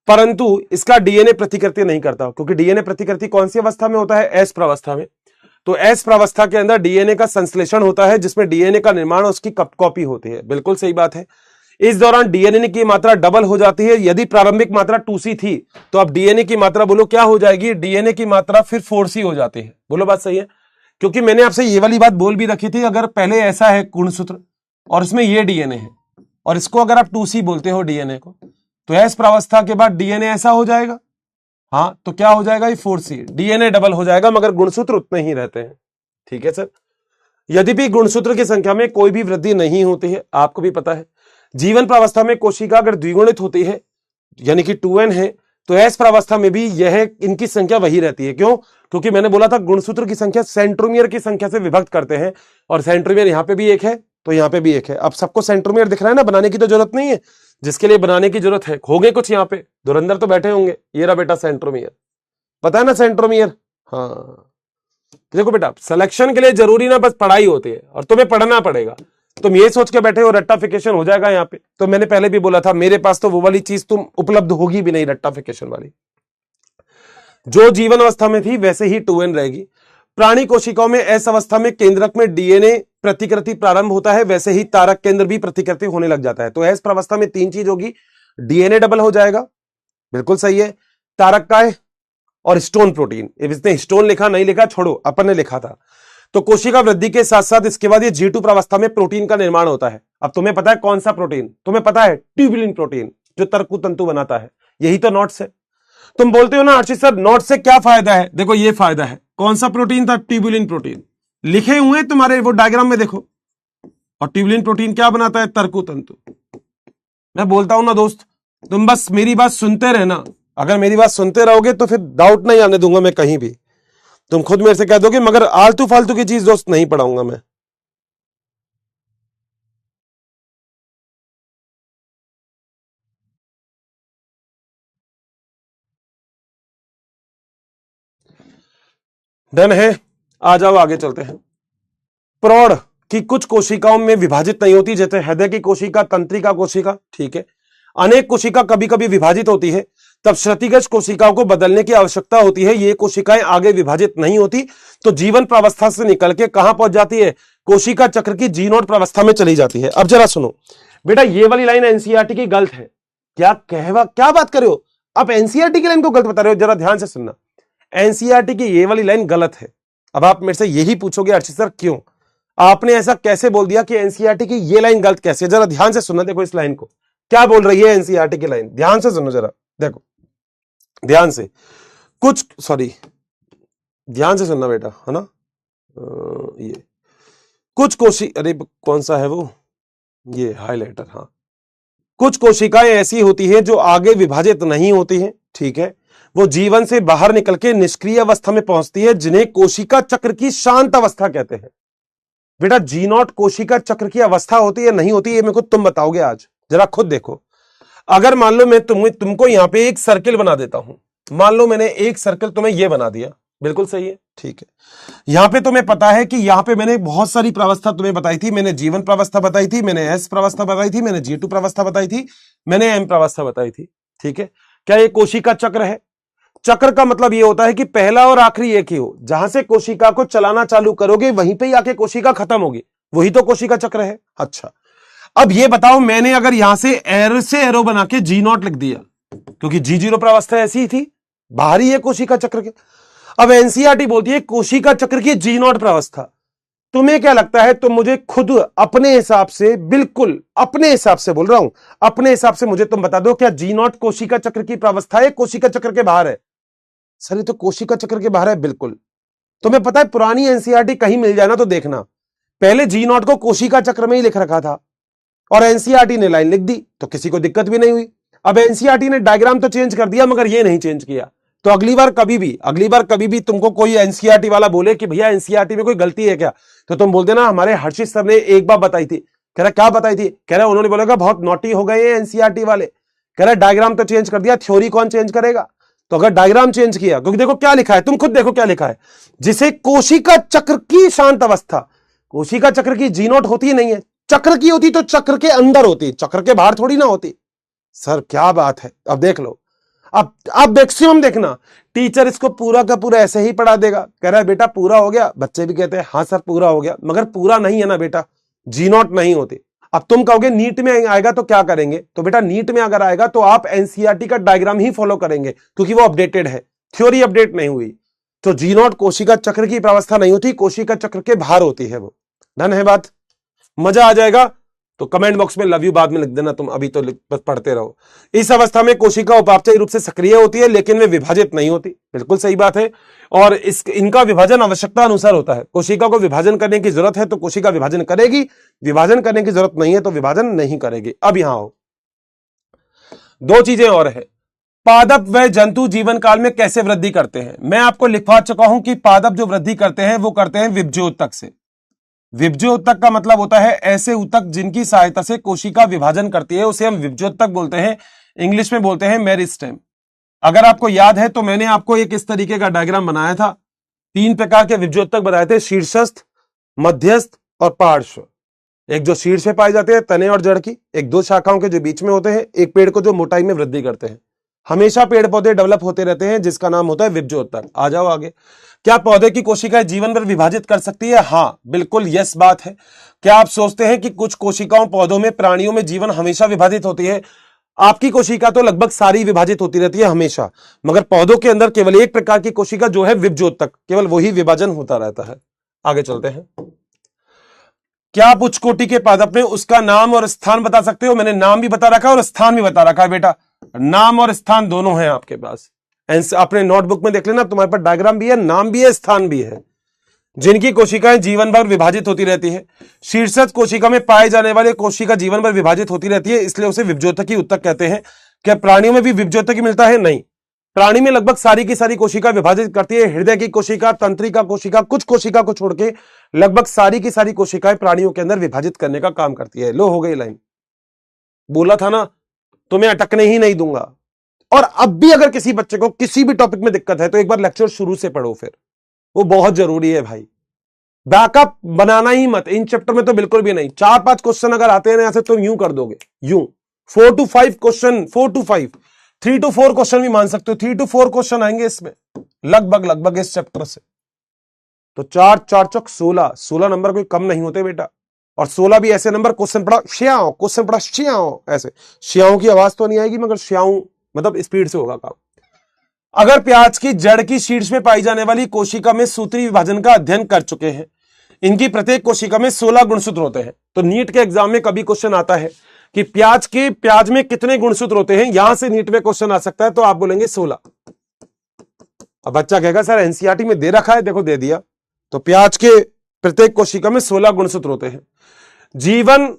परंतु इसका डीएनए प्रतिकृति नहीं करता, क्योंकि डीएनए प्रतिकृति कौन सी अवस्था में होता है? एस प्रावस्था में। तो एस प्रावस्था के अंदर डीएनए का संश्लेषण होता है, जिसमें डीएनए का निर्माण और उसकी कॉपी होती है, बिल्कुल सही बात है। इस दौरान डीएनए की मात्रा डबल हो जाती है। यदि प्रारंभिक मात्रा 2C थी तो अब डीएनए की मात्रा बोलो क्या हो जाएगी? डीएनए की मात्रा फिर 4C हो जाती है। बोलो बात सही है? क्योंकि मैंने आपसे ये वाली बात बोल भी रखी थी, अगर पहले ऐसा है गुणसूत्र और इसमें ये डीएनए है और इसको अगर आप 2C बोलते हो डीएनए को, तो एस प्रावस्था के बाद डीएनए ऐसा हो जाएगा, हाँ, तो क्या हो जाएगा? ये 4C, डीएनए डबल हो जाएगा, मगर गुणसूत्र उतने ही रहते हैं, ठीक है सर। यदि भी गुणसूत्र की संख्या में कोई भी वृद्धि नहीं होती है, आपको भी पता है, जीवन प्रावस्था में कोशिका अगर द्विगुणित होती है यानी कि 2n है, तो एस प्रावस्था में भी यह इनकी संख्या वही रहती है। क्यों? क्योंकि मैंने बोला था गुणसूत्र की संख्या सेंट्रोमियर की संख्या से विभक्त करते हैं, और सेंट्रोमियर यहां पे भी एक है तो यहां पे भी एक है। अब सबको सेंट्रोमियर दिख रहा है ना, बनाने की तो जरूरत नहीं है, जिसके लिए बनाने की जरूरत है होंगे कुछ यहाँ पे धुरंधर तो बैठे होंगे। ये रहा बेटा सेंट्रोमियर, पता है ना सेंट्रोमियर। हाँ देखो बेटा, सिलेक्शन के लिए जरूरी ना बस पढ़ाई होती है, और तुम्हें पढ़ना पड़ेगा। तुम ये सोच के बैठे हो रट्टाफिकेशन हो जाएगा यहाँ पे, तो मैंने पहले भी बोला था मेरे पास तो वो वाली चीज तुम उपलब्ध होगी भी नहीं, रट्टाफिकेशन वाली। जो जीवन अवस्था में थी वैसे ही 2n रहेगी। प्राणी कोशिकाओं में एस अवस्था में केंद्रक में डीएनए प्रतिकृति प्रारंभ होता है, वैसे ही तारक केंद्र भी प्रतिकृति होने लग जाता है। तो एस अवस्था में 3 चीज होगी, डीएनए डबल हो जाएगा, बिल्कुल सही है, तारक काय और स्टोन प्रोटीन। इसने स्टोन लिखा नहीं लिखा छोड़ो, अपन ने लिखा था। तो कोशिका वृद्धि के साथ साथ इसके बाद ये G2 प्रावस्था में प्रोटीन का निर्माण होता है। अब तुम्हें पता है कौन सा प्रोटीन, तुम्हें पता है ट्यूबुलिन प्रोटीन, जो तर्कु तंतु बनाता है, यही तो नॉट से। तुम बोलते हो ना अर्चित सर नॉट से क्या फायदा है, देखो ये फायदा है। कौन सा प्रोटीन था, ट्यूबुलिन प्रोटीन, लिखे हुए तुम्हारे वो डायग्राम में देखो। और ट्यूबुलिन प्रोटीन क्या बनाता है, तर्कु तंतु। मैं बोलता हूं ना दोस्त, तुम बस मेरी बात सुनते रहना, अगर मेरी बात सुनते रहोगे तो फिर डाउट नहीं आने दूंगा मैं कहीं भी। तुम खुद मेरे से कह दोगे मगर आलतू फालतू की चीज दोस्त नहीं पढ़ाऊंगा मैं। डन है, आ जाओ आगे चलते हैं। प्रौढ़ की कुछ कोशिकाओं में विभाजित नहीं होती, जैसे हृदय की कोशिका, तंत्रिका कोशिका, ठीक है। अनेक कोशिका कभी कभी विभाजित होती है, तब क्षतिग्रस्त कोशिकाओं को बदलने की आवश्यकता होती है। ये कोशिकाएं आगे विभाजित नहीं होती तो जीवन प्रावस्था से निकल के कहां पहुंच जाती है, कोशिका चक्र की G0 प्रावस्था में चली जाती है। अब जरा सुनो बेटा, ये वाली लाइन एनसीईआरटी की गलत है। क्या बात कर रहे हो, आप एनसीईआरटी की लाइन को गलत बता रहे हो, जरा ध्यान से सुनना। एनसीईआरटी की ये वाली लाइन गलत है। अब आप मेरे से यही पूछोगे अर्चित सर क्यों, आपने ऐसा कैसे बोल दिया कि एनसीईआरटी की ये लाइन गलत कैसे, जरा ध्यान से सुनना। देखो इस लाइन को क्या बोल रही है एनसीईआरटी की लाइन, ध्यान से सुनो जरा, देखो ध्यान से, ध्यान से सुनना बेटा, है ना। ये कुछ अरे कौन सा है वो, ये हाइलाइटर, हाँ। कुछ कोशिकाएं ऐसी होती हैं जो आगे विभाजित नहीं होती हैं, ठीक है, वो जीवन से बाहर निकल के निष्क्रिय अवस्था में पहुंचती है, जिन्हें कोशिका चक्र की शांत अवस्था कहते हैं। बेटा G0 कोशिका चक्र की अवस्था होती है नहीं होती, ये मेरे को तुम बताओगे आज, जरा खुद देखो। अगर मान लो मैं तुमको यहां पे एक सर्किल बना देता हूं, मान लो मैंने एक सर्कल तुम्हें ये बना दिया, बिल्कुल सही है, ठीक है। यहां पे तुम्हें पता है कि यहां पे मैंने बहुत सारी प्रावस्था तुम्हें बताई थी, मैंने जीवन प्रावस्था बताई थी, मैंने एस प्रावस्था बताई थी, मैंने G2 प्रावस्था बताई थी, मैंने एम प्रावस्था बताई थी, ठीक है। क्या ये कोशिका चक्र है? चक्र का मतलब ये होता है कि पहला और आखिरी एक ही हो, जहां से कोशिका को चलाना चालू करोगे वहीं पे ही आके कोशिका खत्म होगी, वही तो कोशिका चक्र है। अच्छा अब ये बताओ, मैंने अगर यहां से एरो बना के G0 लिख दिया, क्योंकि G0 प्रावस्था ऐसी ही थी, बाहरी है कोशिका चक्र के। अब एनसीईआरटी बोलती है कोशिका चक्र की G0 प्रावस्था। तुम्हें क्या लगता है, तुम मुझे खुद अपने हिसाब से, बिल्कुल अपने हिसाब से बोल रहा हूं, अपने हिसाब से मुझे तुम बता दो, क्या G0 कोशिका चक्र की प्रावस्था है, कोशिका चक्र के बाहर है? सर ये तो कोशिका चक्र के बाहर है, बिल्कुल। तुम्हें पता है पुरानी एनसीईआरटी कहीं मिल जाए ना तो देखना, पहले G0 को कोशिका चक्र में ही लिख रखा था और एनसीईआरटी ने लाइन लिख दी, तो किसी को दिक्कत भी नहीं हुई। अब एनसीईआरटी ने डायग्राम तो चेंज कर दिया मगर ये नहीं चेंज किया। तो अगली बार कभी भी तुमको कोई एनसीईआरटी वाला बोले कि भैया एनसीईआरटी में कोई गलती है क्या, तो तुम बोल देना हमारे हर्षित सर ने एक बार बताई थी। कह रहा क्या बताई थी? कह रहा उन्होंने बोलेगा बहुत नोटी हो गए एनसीईआरटी वाले। कह रहा डायग्राम तो चेंज कर दिया, थ्योरी कौन चेंज करेगा? तो अगर डायग्राम चेंज किया, क्योंकि देखो क्या लिखा है, तुम खुद देखो क्या लिखा है, जिसे कोशिका चक्र की शांत अवस्था, कोशिका चक्र की G0 होती नहीं है, चक्र की होती तो चक्र के अंदर होती, चक्र के बाहर थोड़ी ना होती। सर क्या बात है, अब देख लो, अब मैक्सिमम देखना, टीचर इसको पूरा का पूरा ऐसे ही पढ़ा देगा। कह रहा है बेटा पूरा हो गया, बच्चे भी कहते हैं हाँ सर पूरा हो गया, मगर पूरा नहीं है ना बेटा, G0 नहीं होती। अब तुम कहोगे नीट में आएगा तो क्या करेंगे, तो बेटा नीट में अगर आएगा तो आप एनसीईआरटी का डायग्राम ही फॉलो करेंगे, क्योंकि वो अपडेटेड है, थ्योरी अपडेट नहीं हुई। तो G0 कोशिका चक्र की प्रावस्था नहीं होती, कोशिका चक्र के बाहर होती है वो। डन है बात, मजा आ जाएगा। तो कमेंट बॉक्स में लव यू बाद में लिख देना, तुम अभी तो बस पढ़ते रहो। इस अवस्था में कोशिका उपापचयी रूप से सक्रिय होती है, लेकिन वे विभाजित नहीं होती, बिल्कुल सही बात है। और इनका विभाजन आवश्यकता अनुसार होता है। कोशिका को विभाजन करने की जरूरत है तो कोशिका विभाजन करेगी, विभाजन करने की जरूरत नहीं है तो विभाजन नहीं करेगी। अब यहां हो, दो चीजें और है। पादप व जंतु जीवन काल में कैसे वृद्धि करते हैं? मैं आपको लिखवा चुका हूं कि पादप जो वृद्धि करते हैं वो करते हैं विभज्योतक से। विभज्योतक का मतलब होता है ऐसे ऊतक जिनकी सहायता से कोशिका विभाजन करती है, उसे हम विभज्योतक बोलते हैं, इंग्लिश में बोलते हैं मेरिस्टेम। अगर आपको याद है तो मैंने आपको एक इस तरीके का डायग्राम बनाया था। 3 प्रकार के विभज्योतक बताए थे, शीर्षस्थ, मध्यस्थ और पार्श्व। एक जो शीर्ष में पाए जाते हैं तने और जड़ की, एक 2 शाखाओं के जो बीच में होते हैं, एक पेड़ को जो मोटाई में वृद्धि करते हैं। हमेशा पेड़ पौधे डेवलप होते रहते हैं जिसका नाम होता है विभज्योतक। आ जाओ आगे। क्या पौधे की कोशिकाएं जीवन भर विभाजित कर सकती है? हाँ बिल्कुल, यस बात है। क्या आप सोचते हैं कि कुछ कोशिकाओं, पौधों में, प्राणियों में जीवन हमेशा विभाजित होती है? आपकी कोशिका तो लगभग सारी विभाजित होती रहती है हमेशा, मगर पौधों के अंदर केवल एक प्रकार की कोशिका जो है विभज्योतक, केवल वही विभाजन होता रहता है। आगे चलते हैं। क्या आप उच्च कोटि के पादप में उसका नाम और स्थान बता सकते हो? मैंने नाम भी बता रखा है और स्थान भी बता रखा है बेटा। नाम और स्थान दोनों हैं आपके पास। अपने नोटबुक में देख लेना, तुम्हारे पास डायग्राम भी है, नाम भी है, स्थान भी है। जिनकी कोशिकाएं जीवन भर विभाजित होती रहती है। शीर्षस्थ कोशिका में पाए जाने वाले कोशिका जीवन भर विभाजित होती रहती है, इसलिए उसे विभज्योतकी ऊतक कहते हैं। क्या प्राणियों में भी विभज्योतकी मिलता है? नहीं, प्राणी में लगभग सारी की सारी कोशिका विभाजित करती है। हृदय की कोशिका, तंत्रिका कोशिका, कुछ कोशिका को छोड़ के लगभग सारी की सारी कोशिकाएं प्राणियों के अंदर विभाजित करने का काम करती है। लो, हो गई लाइन। बोला था ना, तुम्हें अटकने ही नहीं दूंगा। और अब भी अगर किसी बच्चे को किसी भी टॉपिक में दिक्कत है तो एक बार लेक्चर शुरू से पढ़ो, फिर वो बहुत जरूरी है भाई। बैकअप बनाना ही मत इन चैप्टर में तो बिल्कुल भी नहीं। 4-5 क्वेश्चन अगर आते हैं ना ऐसे, तुम यूं कर दोगे, यूं 4 to 5 question, 4 to 5, 3 to 4 question भी मान सकते हो। 3 to 4 क्वेश्चन आएंगे इसमें लगभग इस चैप्टर से। तो 4 4 चौक 16 नंबर कोई कम नहीं होते बेटा। और 16 भी ऐसे नंबर, क्वेश्चन पढ़ा श्याओ, क्वेश्चन पढ़ा श्याओ, ऐसे श्याओं की आवाज तो नहीं आएगी मगर श्याओ मतलब स्पीड से होगा काम। अगर प्याज की जड़ की शीर्ष में पाई जाने वाली कोशिका में सूत्री विभाजन का अध्ययन कर चुके हैं, इनकी प्रत्येक कोशिका में 16 गुणसूत्र होते हैं। तो नीट के एग्जाम में कभी क्वेश्चन आता है कि प्याज में कितने गुणसूत्र होते हैं, यहां से नीट में क्वेश्चन आ सकता है, तो आप बोलेंगे 16। अब बच्चा कहेगा सर एनसीईआरटी में दे रखा है, देखो दे दिया। तो प्याज के प्रत्येक कोशिका में 16 गुणसूत्र होते हैं। जीवन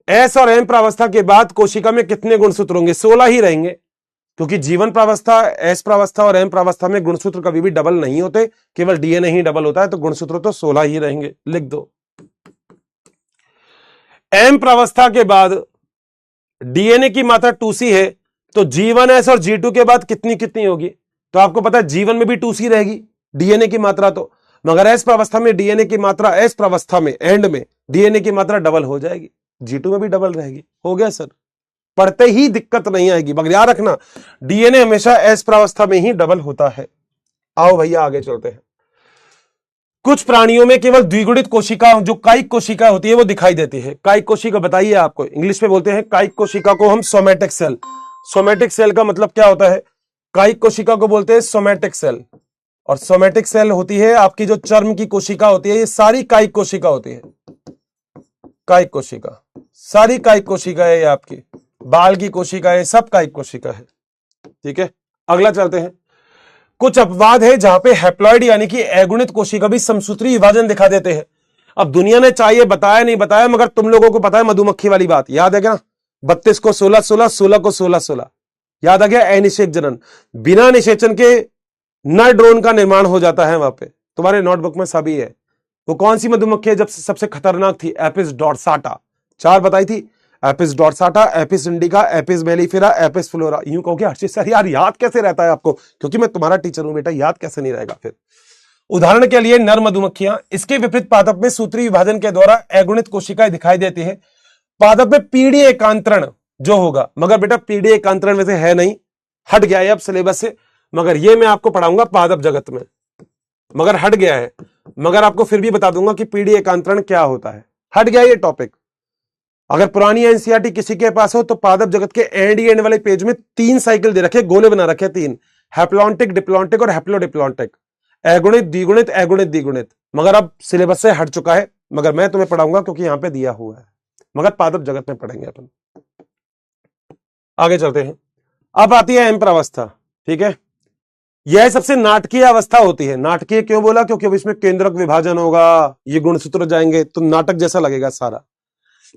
एस और एम प्रावस्था के बाद कोशिका में कितने गुणसूत्र होंगे? 16 ही रहेंगे, क्योंकि जीवन प्रावस्था, एस प्रावस्था और एम प्रावस्था में गुणसूत्र कभी भी डबल नहीं होते, केवल डीएनए ही डबल होता है, तो गुणसूत्र तो 16 ही रहेंगे। लिख दो। एम प्रावस्था के बाद डीएनए की मात्रा 2C है, तो जीवन एस और G2 के बाद कितनी होगी? तो आपको पता है जीवन में भी 2C रहेगी डीएनए की मात्रा, तो मगर एस प्रावस्था में डीएनए की मात्रा, एस प्रावस्था में एंड में डीएनए की मात्रा डबल हो जाएगी, G2 में भी डबल रहेगी। हो गया सर, पढ़ते ही दिक्कत नहीं आएगी, मगर याद रखना डीएनए हमेशा एस प्रावस्था में ही डबल होता है। आओ भैया आगे चलते हैं। कुछ प्राणियों में केवल द्विगुणित कोशिका, जो कायिक कोशिका होती है, वो दिखाई देती है। कायिक कोशिका बताइए आपको, इंग्लिश में बोलते हैं कायिक कोशिका को हम सोमैटिक सेल। सोमैटिक सेल का मतलब क्या होता है? कायिक कोशिका को बोलते हैं सोमैटिक सेल। और सोमैटिक सेल होती है आपकी जो चर्म की कोशिका होती है, ये सारी कायिक कोशिका होती है। कायिक कोशिका, सारी कायिक कोशिका है, ये आपकी बाल की कोशिका है, सब कायिक कोशिका है। ठीक है, अगला चलते हैं। कुछ अपवाद है जहां पे हैप्लॉइड यानी कि अगुणित कोशिका भी समसूत्री विभाजन दिखा देते हैं। अब दुनिया ने चाहिए बताया नहीं बताया, मगर तुम लोगों को पता है मधुमक्खी वाली बात, याद है क्या? 32 को 16 16, 16 को 16 16, याद आ गया? अनिषेक जनन, बिना निषेचन के नर ड्रोन का निर्माण हो जाता है वहां पे। तुम्हारे नोटबुक में सभी है। वो कौन सी मधुमक्खी है जब सबसे खतरनाक थी? एपिस डॉर्साटा। 4 बताई थी, Apis dorsata, Apis indica, Apis mellifera, Apis florea. यूं कहोगे हर्षित सर यार याद कैसे रहता है आपको? क्योंकि मैं तुम्हारा टीचर हूं बेटा, याद कैसे नहीं रहेगा फिर? उदाहरण के लिए नर मधुमक्खियां, इसके विपरीत पादप में सूत्री विभाजन के द्वारा अगुणित कोशिकाएं दिखाई देती है। पादप में पीढ़ी एकांतरण जो होगा, मगर बेटा पीढ़ी एकांतरण वैसे है नहीं, हट गया है अब सिलेबस से, मगर ये मैं आपको पढ़ाऊंगा पादप जगत में, मगर हट गया है। मगर आपको फिर भी बता दूंगा कि पीढ़ी एकांतरण क्या होता है, हट गया ये टॉपिक। अगर पुरानी एनसीईआरटी किसी के पास हो तो पादप जगत के एंड वाले पेज में 3 साइकिल दे रखे, गोले बना रखे 3, हैप्लॉन्टिक, डिप्लॉन्टिक और हैप्लोडिप्लॉन्टिक, अगुणित, द्विगुणित, अगुणित, द्विगुणित। मगर अब सिलेबस से हट चुका है, मगर मैं तुम्हें पढ़ाऊंगा क्योंकि यहां पे दिया हुआ है, मगर पादप जगत में पढ़ेंगे अपन। आगे चलते हैं। अब आती है एम प्रावस्था। ठीक है, यह सबसे नाटकीय अवस्था होती है। नाटकीय क्यों बोला? क्योंकि अब इसमें केंद्रक विभाजन होगा, ये गुणसूत्र जाएंगे तो नाटक जैसा लगेगा सारा,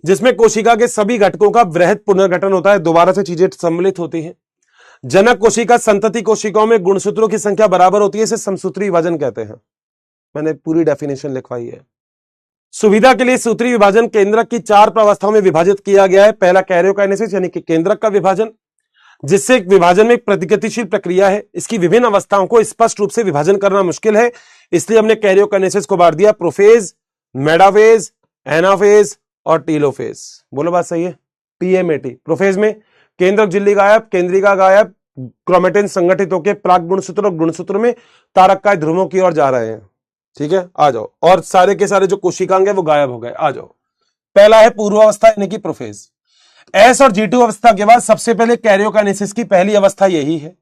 जिसमें कोशिका के सभी घटकों का वृहद पुनर्गठन होता है, दोबारा से चीजें सम्मिलित होती हैं। जनक कोशिका संतति कोशिकाओं में गुणसूत्रों की संख्या बराबर होती है, इसे समसूत्री विभाजन कहते हैं। मैंने पूरी डेफिनेशन लिखवाई है। सुविधा के लिए सूत्री विभाजन केंद्रक की 4 प्रावस्थाओं में विभाजित किया गया है। पहला कैरियोकाइनेसिस यानी कि केंद्रक का विभाजन, जिससे विभाजन में एक प्रतिगतिशील प्रक्रिया है। इसकी विभिन्न अवस्थाओं को स्पष्ट रूप से विभाजन करना मुश्किल है, इसलिए हमने कैरियोकाइनेसिस को बांट दिया प्रोफेज, मेटाफेज, एनाफेज और टीलोफेज। बोलो बात सही है। पीएमएटी प्रोफेज में केंद्रक झिल्ली गायब, केंद्रिका गायब, क्रोमेटिन संगठित होकर प्राक गुणसूत्र और गुणसूत्र में तारककाय ध्रुवों की ओर जा रहे हैं। ठीक है, आ जाओ। और सारे के सारे जो कोशिकांग है वो गायब हो गए। आ जाओ। पहला है पूर्वावस्था यानी कि प्रोफेज। एस और G2 अवस्था के बाद सबसे पहले कैरियोकाइनेसिस की पहली अवस्था यही है।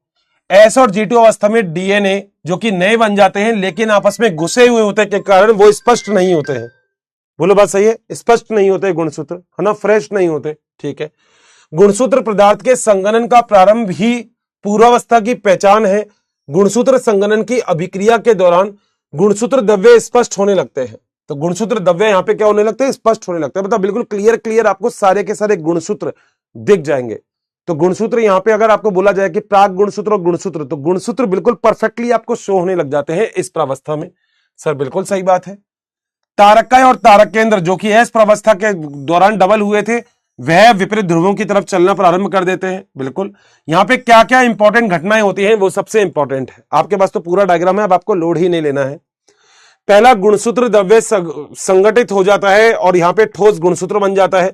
एस और G2 अवस्था में डीएनए जो कि नए बन जाते हैं लेकिन आपस में घुसे हुए होते के कारण वो स्पष्ट नहीं होते हैं। बोलो बात सही है, स्पष्ट नहीं होते गुणसूत्र, है ना, फ्रेश नहीं होते। ठीक है, गुणसूत्र पदार्थ के संगठन का प्रारंभ ही पूर्वावस्था की पहचान है। गुणसूत्र संगठन की अभिक्रिया के दौरान गुणसूत्र द्रव्य स्पष्ट होने लगते हैं। तो गुणसूत्र द्रव्य यहां पे क्या होने लगते हैं? स्पष्ट होने लगते हैं। मतलब बिल्कुल क्लियर आपको सारे के सारे गुणसूत्र दिख जाएंगे। तो गुणसूत्र यहां पे अगर आपको बोला जाए कि प्राक गुणसूत्र और गुणसूत्र, तो गुणसूत्र बिल्कुल परफेक्टली आपको शो होने लग जाते हैं इस प्रावस्था में। सर बिल्कुल सही बात है। तारककाय और तारक केंद्र जो कि एस प्रावस्था के दौरान डबल हुए थे, वह विपरीत ध्रुवों की तरफ चलना प्रारंभ कर देते हैं। बिल्कुल, यहां पे क्या क्या इंपॉर्टेंट घटनाएं होती हैं वो सबसे इंपॉर्टेंट है। आपके पास तो पूरा डायग्राम है, अब आपको लोड ही नहीं लेना है। पहला, गुणसूत्र द्रव्य संगठित हो जाता है और यहां पे ठोस गुणसूत्र बन जाता है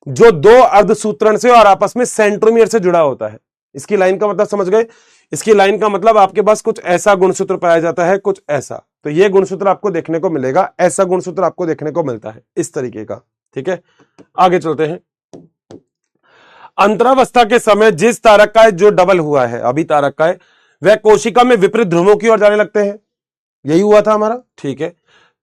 जो 2 अर्धसूत्रण से और आपस में सेंट्रोमियर से जुड़ा होता है। इसकी लाइन का मतलब समझ गए? इसकी लाइन का मतलब आपके पास कुछ ऐसा गुणसूत्र पाया जाता है, कुछ ऐसा। तो यह गुणसूत्र आपको देखने को मिलेगा, ऐसा गुणसूत्र आपको देखने को मिलता है इस तरीके का। ठीक है, आगे चलते हैं। अंतरावस्था के समय जिस तारककाय जो डबल हुआ है अभी तारककाय, वह कोशिका में विपरीत ध्रुवों की ओर जाने लगते हैं। यही हुआ था हमारा। ठीक है,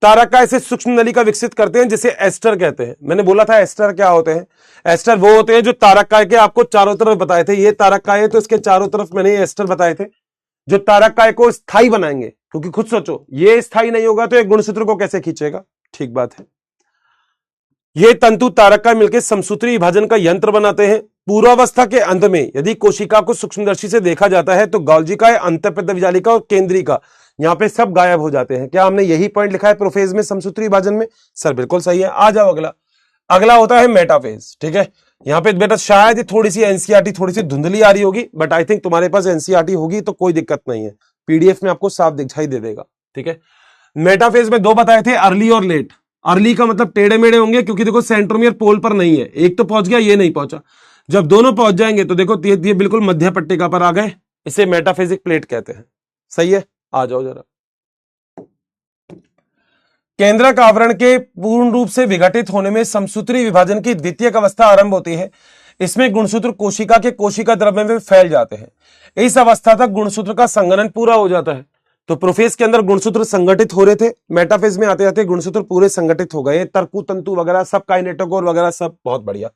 तारककाय से सूक्ष्म नलिका विकसित करते हैं जिसे एस्टर कहते हैं। मैंने बोला था एस्टर क्या होते हैं? एस्टर वो होते हैं जो तारककाय के आपको चारों तरफ बताए थे। ये तारककाय है तो इसके चारों तरफ मैंने एस्टर बताए थे जो तारककाय को स्थायी बनाएंगे। क्योंकि खुद सोचो, ये स्थायी नहीं होगा तो एक गुणसूत्र को कैसे खींचेगा? ठीक बात है। ये तंतु तारककाय मिलकर समसूत्री विभाजन का यंत्र बनाते हैं। पूर्वावस्था के अंत में यदि कोशिका को सूक्ष्मदर्शी से देखा जाता है तो गोल्जिकाय, अंतःपित्तविजालिका और केंद्रिका यहां पे सब गायब हो जाते हैं। क्या हमने यही पॉइंट लिखा है प्रोफेज में, समसूत्री विभाजन में? सर बिल्कुल सही है। आ जाओ अगला। अगला होता है मेटाफेज। ठीक है, यहां पे बेटा शायद थोड़ी सी एनसीईआरटी थोड़ी सी धुंधली आ रही होगी, बट आई थिंक तुम्हारे पास एनसीईआरटी होगी तो कोई दिक्कत नहीं है, पीडीएफ में आपको साफ दिखाई दे देगा। ठीक है, मेटाफेज में 2 बताए थे, अर्ली और लेट। अर्ली का मतलब टेढ़े मेढ़े होंगे क्योंकि देखो सेंट्रोमियर पोल पर नहीं है, एक तो पहुंच गया, ये नहीं पहुंचा। जब दोनों पहुंच जाएंगे तो देखो ये बिल्कुल मध्य पट्टिका पर आ गए, इसे मेटाफेजिक प्लेट कहते हैं। सही है, आ जाओ जरा। केंद्रक आवरण के पूर्ण रूप से विघटित होने में समसूत्री विभाजन की द्वितीयक अवस्था आरंभ होती है। इसमें गुणसूत्र कोशिका के कोशिका द्रव्य में फैल जाते हैं। इस अवस्था तक गुणसूत्र का संघनन पूरा हो जाता है। तो प्रोफेज के अंदर गुणसूत्र संगठित हो रहे थे, मेटाफेज में आते आते गुणसूत्र पूरे संगठित हो गए, तर्कु तंतु वगैरह सब, काइनेटोकोर वगैरह सब, बहुत बढ़िया।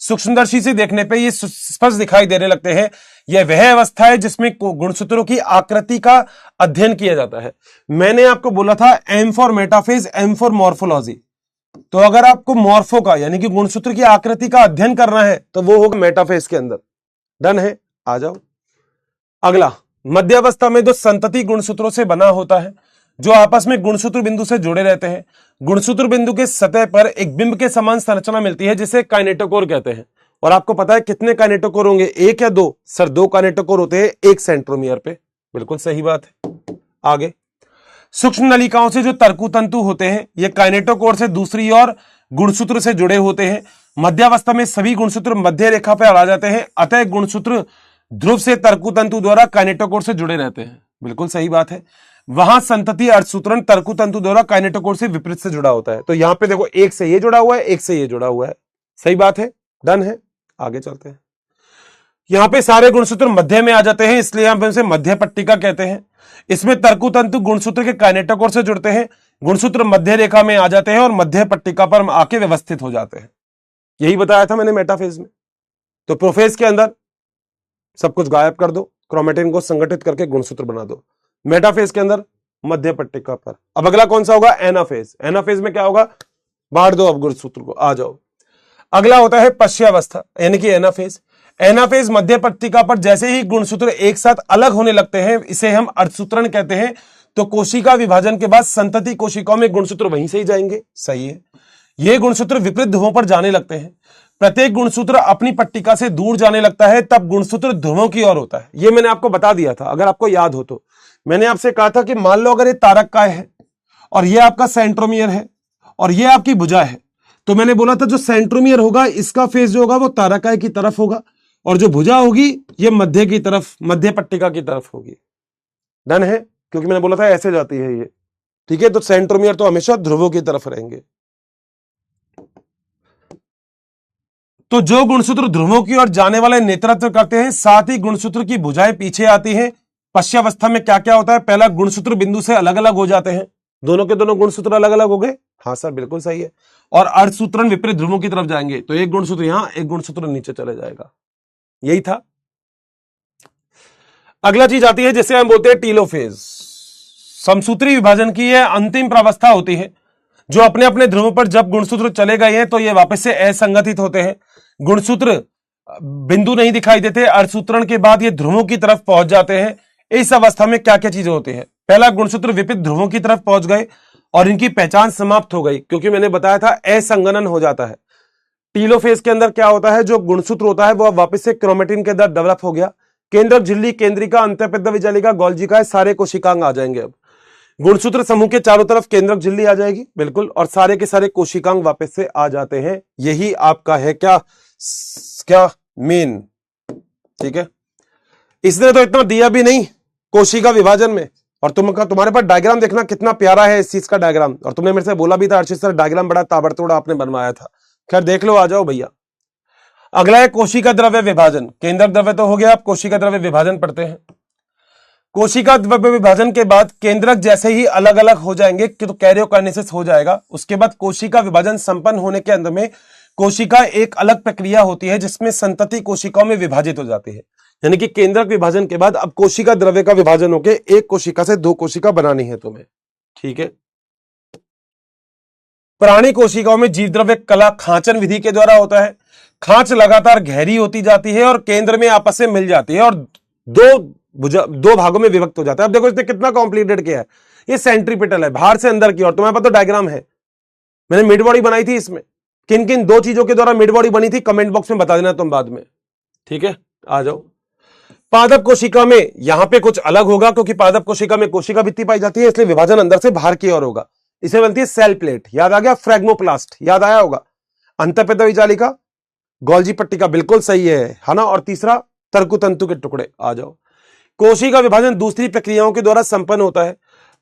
सूक्ष्मदर्शी से देखने पे ये स्पष्ट दिखाई देने लगते हैं। यह वह अवस्था है जिसमें गुणसूत्रों की आकृति का अध्ययन किया जाता है। मैंने आपको बोला था M for metaphase, M for morphology. तो अगर आपको मॉर्फो का यानी कि गुणसूत्र की आकृति का अध्ययन करना है तो वो होगा मेटाफेज के अंदर। डन है, आ जाओ अगला। मध्यावस्था में जो संतति गुणसूत्रों से बना होता है जो आपस में गुणसूत्र बिंदु से जुड़े रहते हैं। गुणसूत्र बिंदु के सतह पर एक बिंब के समान संरचना मिलती है जिसे काइनेटोकोर कहते हैं। और आपको पता है कितने काइनेटोकोर होंगे? 1 या 2? सर 2 काइनेटोकोर होते हैं एक सेंट्रोमियर पे। बिल्कुल सही बात है। आगे, सूक्ष्म नलिकाओं से जो तर्कु तंतु होते हैं ये काइनेटोकोर से दूसरी ओर गुणसूत्र से जुड़े होते हैं। मध्यावस्था में सभी गुणसूत्र मध्य रेखा पर आ जाते हैं, अतः गुणसूत्र ध्रुव से तर्कु तंतु द्वारा काइनेटोकोर से जुड़े रहते हैं। बिल्कुल सही बात है। वहां संतति अर्धसूत्रण तर्कु तंतु द्वारा काइनेटोकोर से विपरीत से जुड़ा होता है। तो यहां पे देखो, एक से ये जुड़ा हुआ है, एक से ये जुड़ा हुआ है। सही बात है, डन है। आगे चलते हैं। यहां पे सारे गुणसूत्र मध्य में आ जाते हैं, इसलिए हम इसे मध्य पट्टिका कहते हैं। इसमें तर्कु तंतु गुणसूत्र के काइनेटोकोर से जुड़ते हैं, गुणसूत्र मध्य रेखा में आ जाते हैं और मध्य पट्टिका पर आके व्यवस्थित हो जाते हैं। यही बताया था मैंने मेटाफेज में। तो प्रोफेज के अंदर सब कुछ गायब कर दो, क्रोमेटिन को संगठित करके गुणसूत्र बना दो। मेटाफेज के अंदर मध्य पट्टिका पर। अब अगला कौन सा होगा? एनाफेज। एनाफेज में क्या होगा? बांट दो अब गुणसूत्र को। आ जाओ। अगला होता है पश्यावस्था यानी कि एनाफेज। एनाफेज मध्य पट्टिका पर जैसे ही गुणसूत्र एक साथ अलग होने लगते हैं, इसे हम अर्धसूत्रण कहते हैं। तो कोशिका विभाजन के बाद संतति कोशिकाओं में गुणसूत्र वहीं से ही जाएंगे। सही है। ये गुणसूत्र विपरीत ध्रुवों पर जाने लगते हैं। प्रत्येक गुणसूत्र अपनी पट्टिका से दूर जाने लगता है, तब गुणसूत्र ध्रुवों की ओर होता है। ये मैंने आपको बता दिया था, अगर आपको याद हो तो। मैंने आपसे कहा था कि मान लो अगर ये तारककाय है और ये आपका सेंट्रोमियर है और ये आपकी भुजा है, तो मैंने बोला था जो सेंट्रोमियर होगा इसका फेस जो होगा वो तारककाय की तरफ होगा, और जो भुजा होगी ये मध्य की तरफ, मध्य पट्टिका की तरफ होगी। डन है, क्योंकि मैंने बोला था ऐसे जाती है ये। ठीक है, तो सेंट्रोमियर तो हमेशा ध्रुवों की तरफ रहेंगे। तो जो गुणसूत्र ध्रुवों की ओर जाने वाले नेतृत्व करते हैं, साथ ही गुणसूत्र की भुजाएं पीछे आती हैं। पश्चावस्था में क्या क्या होता है? पहला, गुणसूत्र बिंदु से अलग अलग हो जाते हैं। दोनों के दोनों गुणसूत्र अलग अलग हो गए। हाँ सर, बिल्कुल सही है। और अर्धसूत्रण विपरीत ध्रुवों की तरफ जाएंगे, तो एक गुणसूत्र यहां, एक गुणसूत्र नीचे चले जाएगा। यही था। अगला चीज आती है जिसे हम बोलते हैं टीलोफेज। समसूत्री विभाजन की यह अंतिम प्रावस्था होती है, जो अपने अपने ध्रुवों पर जब गुणसूत्र चले गए हैं तो ये वापस से असंगठित होते हैं। गुणसूत्र बिंदु नहीं दिखाई देते। अर्धसूत्रण के बाद ये ध्रुवों की तरफ पहुंच जाते हैं। इस अवस्था में क्या क्या चीजें होती है? पहला, गुणसूत्र विपरीत ध्रुवों की तरफ पहुंच गए और इनकी पहचान समाप्त हो गई, क्योंकि मैंने बताया था असंगनन हो जाता है। टीलोफेज के अंदर क्या होता है? जो गुणसूत्र होता है वो अब वापस से क्रोमेटिन के अंदर डेवलप हो गया। केंद्रक झिल्ली, केंद्रिका, अंतःपिंड विजालिका, गोल्जिका, सारे कोशिकांग आ जाएंगे। अब गुणसूत्र समूह के चारों तरफ केंद्रक झिल्ली आ जाएगी, बिल्कुल, और सारे के सारे कोशिकांग वापस से आ जाते हैं। यही आपका है क्या क्या मेन। ठीक है, इसने तो इतना दिया भी नहीं कोशिका विभाजन में, और तुम्हारे पास डायग्राम देखना कितना प्यारा है इस चीज का डायग्राम। और तुमने मेरे से बोला भी था अर्चित सर डायग्राम बड़ा ताबड़तोड़ आपने बनवाया था। खैर देख लो, आ जाओ भैया। अगला है कोशिका द्रव्य विभाजन। केंद्रक द्रव्य तो हो गया, आप कोशिका द्रव्य विभाजन पढ़ते हैं। कोशिका द्रव्य विभाजन के बाद केंद्रक जैसे ही अलग अलग हो जाएंगे तो कैरियोकाइनेसिस हो जाएगा। उसके बाद कोशिका विभाजन संपन्न होने के अंत में कोशिका एक अलग प्रक्रिया होती है जिसमें संतति कोशिकाओं में विभाजित हो जाती है। यानी कि केंद्रक विभाजन के बाद अब कोशिका द्रव्य का विभाजन होकर एक कोशिका से दो कोशिका बनानी है तुम्हें। ठीक है, प्राणी कोशिकाओं में जीव द्रव्य कला खांचन विधि के द्वारा होता है। खांच लगातार गहरी होती जाती है और केंद्र में आपस में मिल जाती है और दो भागों में विभक्त हो जाता है। अब देखो इसने कितना कॉम्प्लीटेड किया है। ये सेंट्रीपिटल है, बाहर से अंदर की ओर। तुम्हारे पास तो डायग्राम है, मैंने मिड बॉडी बनाई थी। इसमें किन किन दो चीजों के द्वारा मिड बॉडी बनी थी कमेंट बॉक्स में बता देना तुम बाद में। ठीक है, आ जाओ। पादप कोशिका में यहां पे कुछ अलग होगा, क्योंकि पादप कोशिका में कोशिका भित्ति पाई जाती है, इसलिए विभाजन अंदर से बाहर की ओर होगा। इसे बनती है सेल प्लेट। याद आ गया? फ्रेगमोप्लास्ट याद आया होगा। अंतःपिंड विजालिका, गोल्जी पट्टिका, बिल्कुल सही है ना। और तीसरा तर्कुतंतु के टुकड़े। आ जाओ। कोशिका विभाजन दूसरी प्रक्रियाओं के द्वारा संपन्न होता है।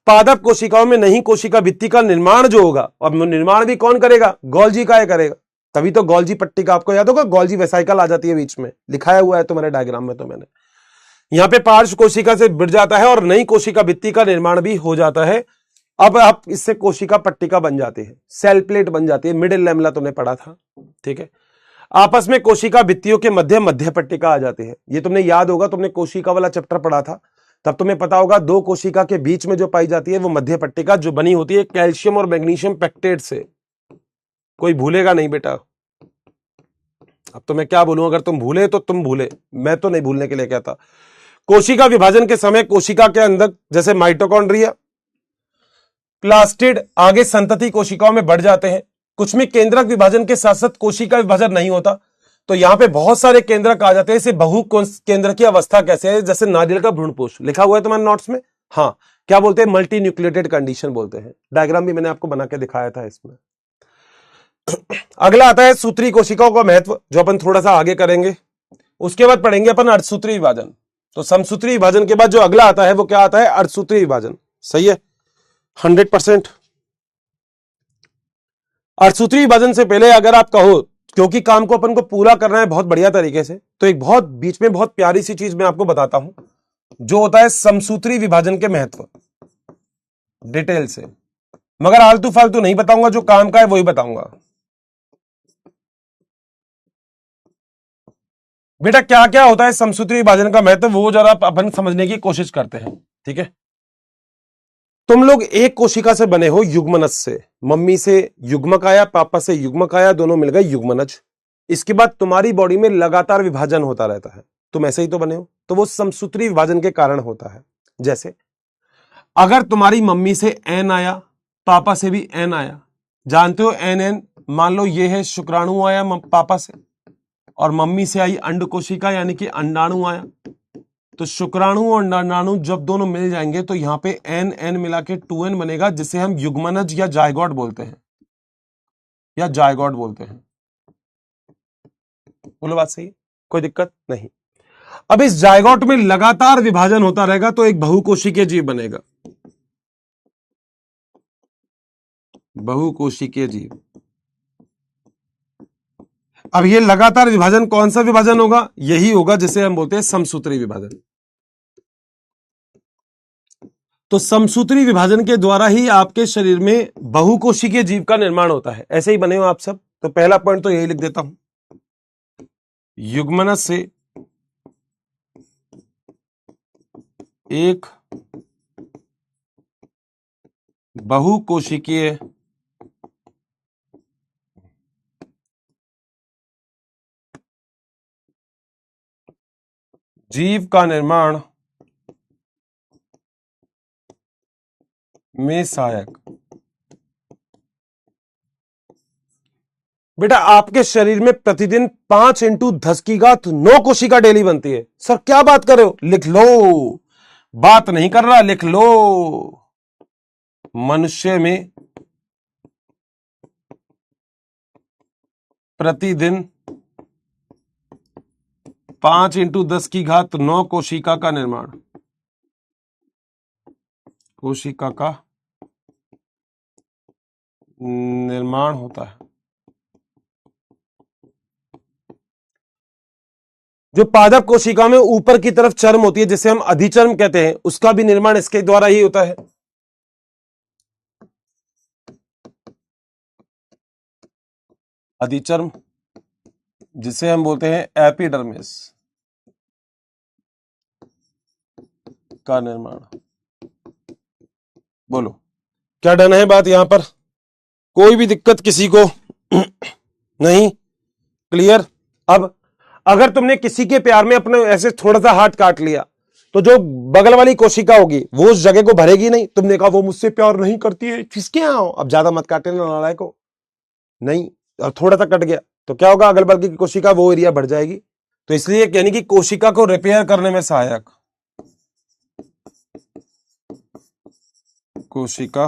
पादप कोशिकाओं में नई कोशिका भित्ति का निर्माण जो होगा, और निर्माण भी कौन करेगा? गोल्जी का करेगा। तभी तो गोल्जी पट्टिका आपको याद होगा, गोल्जी वेसाइकल आ जाती है बीच में, लिखाया हुआ है तुम्हारे डायग्राम में। तो मैंने यहां पे पार्श्व कोशिका से बिड़ जाता है और नई कोशिका भित्ति का निर्माण भी हो जाता है। अब आप इससे कोशिका पट्टिका बन जाती है, सेल प्लेट बन जाती है। मिडिल लैमेला तुमने पढ़ा था। ठीक है, आपस में कोशिका भित्तियों के मध्य पट्टिका आ जाती है। ये तुमने याद होगा, तुमने कोशिका वाला चैप्टर पढ़ा था, तब तुम्हें पता होगा दो कोशिका के बीच में जो पाई जाती है वो मध्य पट्टिका, जो बनी होती है कैल्शियम और मैग्नीशियम पेक्टेट से। कोई भूलेगा नहीं बेटा। अब तो मैं क्या बोलूं, अगर तुम भूले तो तुम भूले, मैं तो नहीं भूलने के लिए कहता। कोशिका विभाजन के समय कोशिका के अंदर जैसे माइटोकॉन्ड्रिया, प्लास्टिड आगे संतति कोशिकाओं में बढ़ जाते हैं। कुछ में केंद्रक विभाजन के साथ साथ कोशिका विभाजन नहीं होता, तो यहां पे बहुत सारे केंद्रक आ जाते हैं। इसे बहु केंद्र की अवस्था कैसे है? जैसे नारियल का भ्रूणपोष लिखा हुआ है तुम्हारे नोट्स में। हाँ, क्या बोलते हैं? मल्टी न्यूक्लिएटेड कंडीशन बोलते हैं। डायग्राम भी मैंने आपको बना के दिखाया था इसमें। अगला आता है सूत्री कोशिकाओं का महत्व, जो अपन थोड़ा सा आगे करेंगे। उसके बाद पढ़ेंगे अपन अर्धसूत्री विभाजन। तो समसूत्री विभाजन के बाद जो अगला आता है वो क्या आता है? अर्धसूत्री विभाजन। सही है, 100%। अर्धसूत्री विभाजन से पहले अगर आप कहो, क्योंकि काम को अपन को पूरा करना है बहुत बढ़िया तरीके से, तो एक बहुत बीच में बहुत प्यारी सी चीज मैं आपको बताता हूं, जो होता है समसूत्री विभाजन के महत्व, डिटेल से। मगर आलतू फालतू नहीं बताऊंगा, जो काम का है वही बताऊंगा। बेटा क्या क्या होता है समसूत्री विभाजन का महत्व, वो जरा अपन समझने की कोशिश करते हैं। ठीक है, तुम लोग एक कोशिका से बने हो युग्मनज से। मम्मी से युग्मक आया, पापा से युग्मक आया, दोनों मिल गए युग्मनज। इसके बाद तुम्हारी बॉडी में लगातार विभाजन होता रहता है, तुम ऐसे ही तो बने हो, तो वो समसूत्री विभाजन के कारण होता है। जैसे अगर तुम्हारी मम्मी से एन आया, पापा से भी एन आया, जानते हो एन एन, मान लो ये है शुक्राणु आया पापा से, और मम्मी से आई अंड कोशिका यानी कि अंडाणु आया, तो शुक्राणु और अंडाणु जब दोनों मिल जाएंगे तो यहां पे एन एन मिला के 2n बनेगा, जिसे हम युग्मनज या जायगोट बोलते हैं, या जायगोट बोलते हैं। बोलो बात सही है, कोई दिक्कत नहीं। अब इस जायगोट में लगातार विभाजन होता रहेगा तो एक बहुकोशिकीय जीव बनेगा, बहुकोशिकीय जीव। अब ये लगातार विभाजन कौन सा विभाजन होगा? यही होगा जिसे हम बोलते हैं समसूत्री विभाजन। तो समसूत्री विभाजन के द्वारा ही आपके शरीर में बहुकोशिकीय जीव का निर्माण होता है। ऐसे ही बने हो आप सब। तो पहला पॉइंट तो यही लिख देता हूं, युग्मनज से एक बहुकोशिकीय जीव का निर्माण में सहायक। बेटा आपके शरीर में प्रतिदिन 5 × 10⁻9 कोशिका डेली बनती है। सर क्या बात कर रहे हो? लिख लो, बात नहीं कर रहा, लिख लो। मनुष्य में प्रतिदिन 5 × 10⁻9 कोशिका का निर्माण, कोशिका का निर्माण होता है। जो पादप कोशिका में ऊपर की तरफ चर्म होती है, जिसे हम अधिचर्म कहते हैं, उसका भी निर्माण इसके द्वारा ही होता है। अधिचर्म जिसे हम बोलते हैं एपिडर्मिस का निर्माण। बोलो क्या डन है बात यहां पर? कोई भी दिक्कत किसी को नहीं? क्लियर? अब अगर तुमने किसी के प्यार में अपने ऐसे थोड़ा सा हाथ काट लिया तो जो बगल वाली कोशिका होगी वो उस जगह को भरेगी नहीं। तुमने कहा वो मुझसे प्यार नहीं करती है, किसके यहां हो? अब ज्यादा मत काटे ना नालायक को, नहीं। और थोड़ा सा कट गया तो क्या होगा? अगल बगल की कोशिका वो एरिया बढ़ जाएगी। तो इसलिए यानी कि कोशिका को रिपेयर करने में सहायक, कोशिका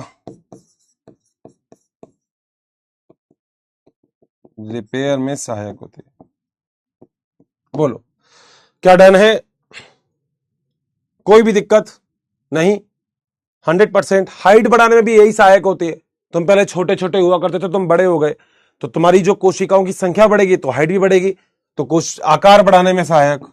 रिपेयर में सहायक होती है। बोलो क्या डन है? कोई भी दिक्कत नहीं? 100%। हाइट बढ़ाने में भी यही सहायक होती है। तुम पहले छोटे छोटे हुआ करते थे, तुम बड़े हो गए, तो तुम्हारी जो कोशिकाओं की संख्या बढ़ेगी तो हाइट भी बढ़ेगी, तो कोश आकार बढ़ाने में सहायक।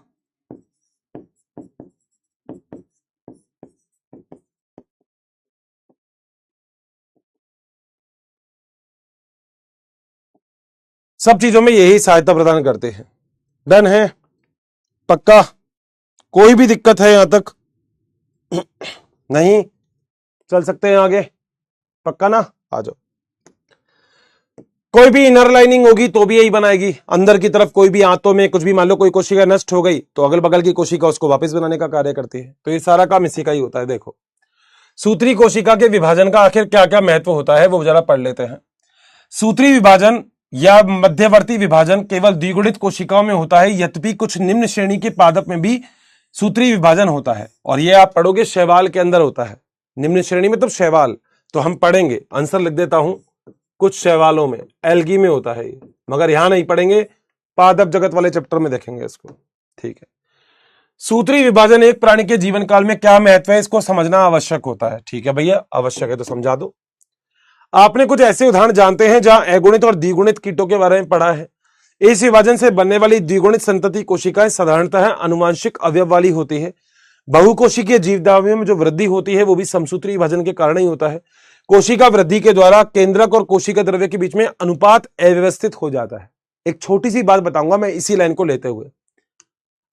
सब चीजों में यही सहायता प्रदान करते हैं। डन है? पक्का? कोई भी दिक्कत है यहां तक? नहीं? चल सकते हैं आगे? पक्का ना? आ जाओ। कोई भी इनर लाइनिंग होगी तो भी यही बनाएगी। अंदर की तरफ कोई भी आंतों में कुछ भी, मान लो कोई कोशिका नष्ट हो गई तो अगल बगल की कोशिका उसको वापस बनाने का कार्य करती है। तो ये सारा काम इसी का ही होता है। देखो सूत्री कोशिका के विभाजन का आखिर क्या क्या महत्व होता है वो जरा पढ़ लेते हैं। सूत्री विभाजन या मध्यवर्ती विभाजन केवल द्विगुणित कोशिकाओं में होता है, यद्यपि कुछ निम्न श्रेणी के पादप में भी सूत्री विभाजन होता है। और ये आप पढ़ोगे शैवाल के अंदर होता है। निम्न श्रेणी में तो शैवाल, तो हम पढ़ेंगे, आंसर लिख देता हूं, कुछ शैवालों में, एल्गी में होता है ये, मगर यहां नहीं पढ़ेंगे, पादप जगत वाले चैप्टर में देखेंगे इसको। ठीक है। सूत्री विभाजन एक प्राणी के जीवन काल में क्या महत्व है इसको समझना आवश्यक होता है। ठीक है भैया, आवश्यक है तो समझा दो। आपने कुछ ऐसे उदाहरण जानते हैं जहां अगुणित और द्विगुणित कीटों के बारे में पढ़ा है। इस विभाजन से बनने वाली द्विगुणित संतति कोशिकाएं साधारणतः आनुवांशिक अवयव वाली होती है। बहुकोशिकीय जीवदावियों में जो वृद्धि होती है वो भी समसूत्री विभाजन के कारण ही होता है। कोशिका वृद्धि के द्वारा केंद्रक और कोशिका द्रव्य के बीच में अनुपात अव्यवस्थित हो जाता है। एक छोटी सी बात बताऊंगा मैं इसी लाइन को लेते हुए।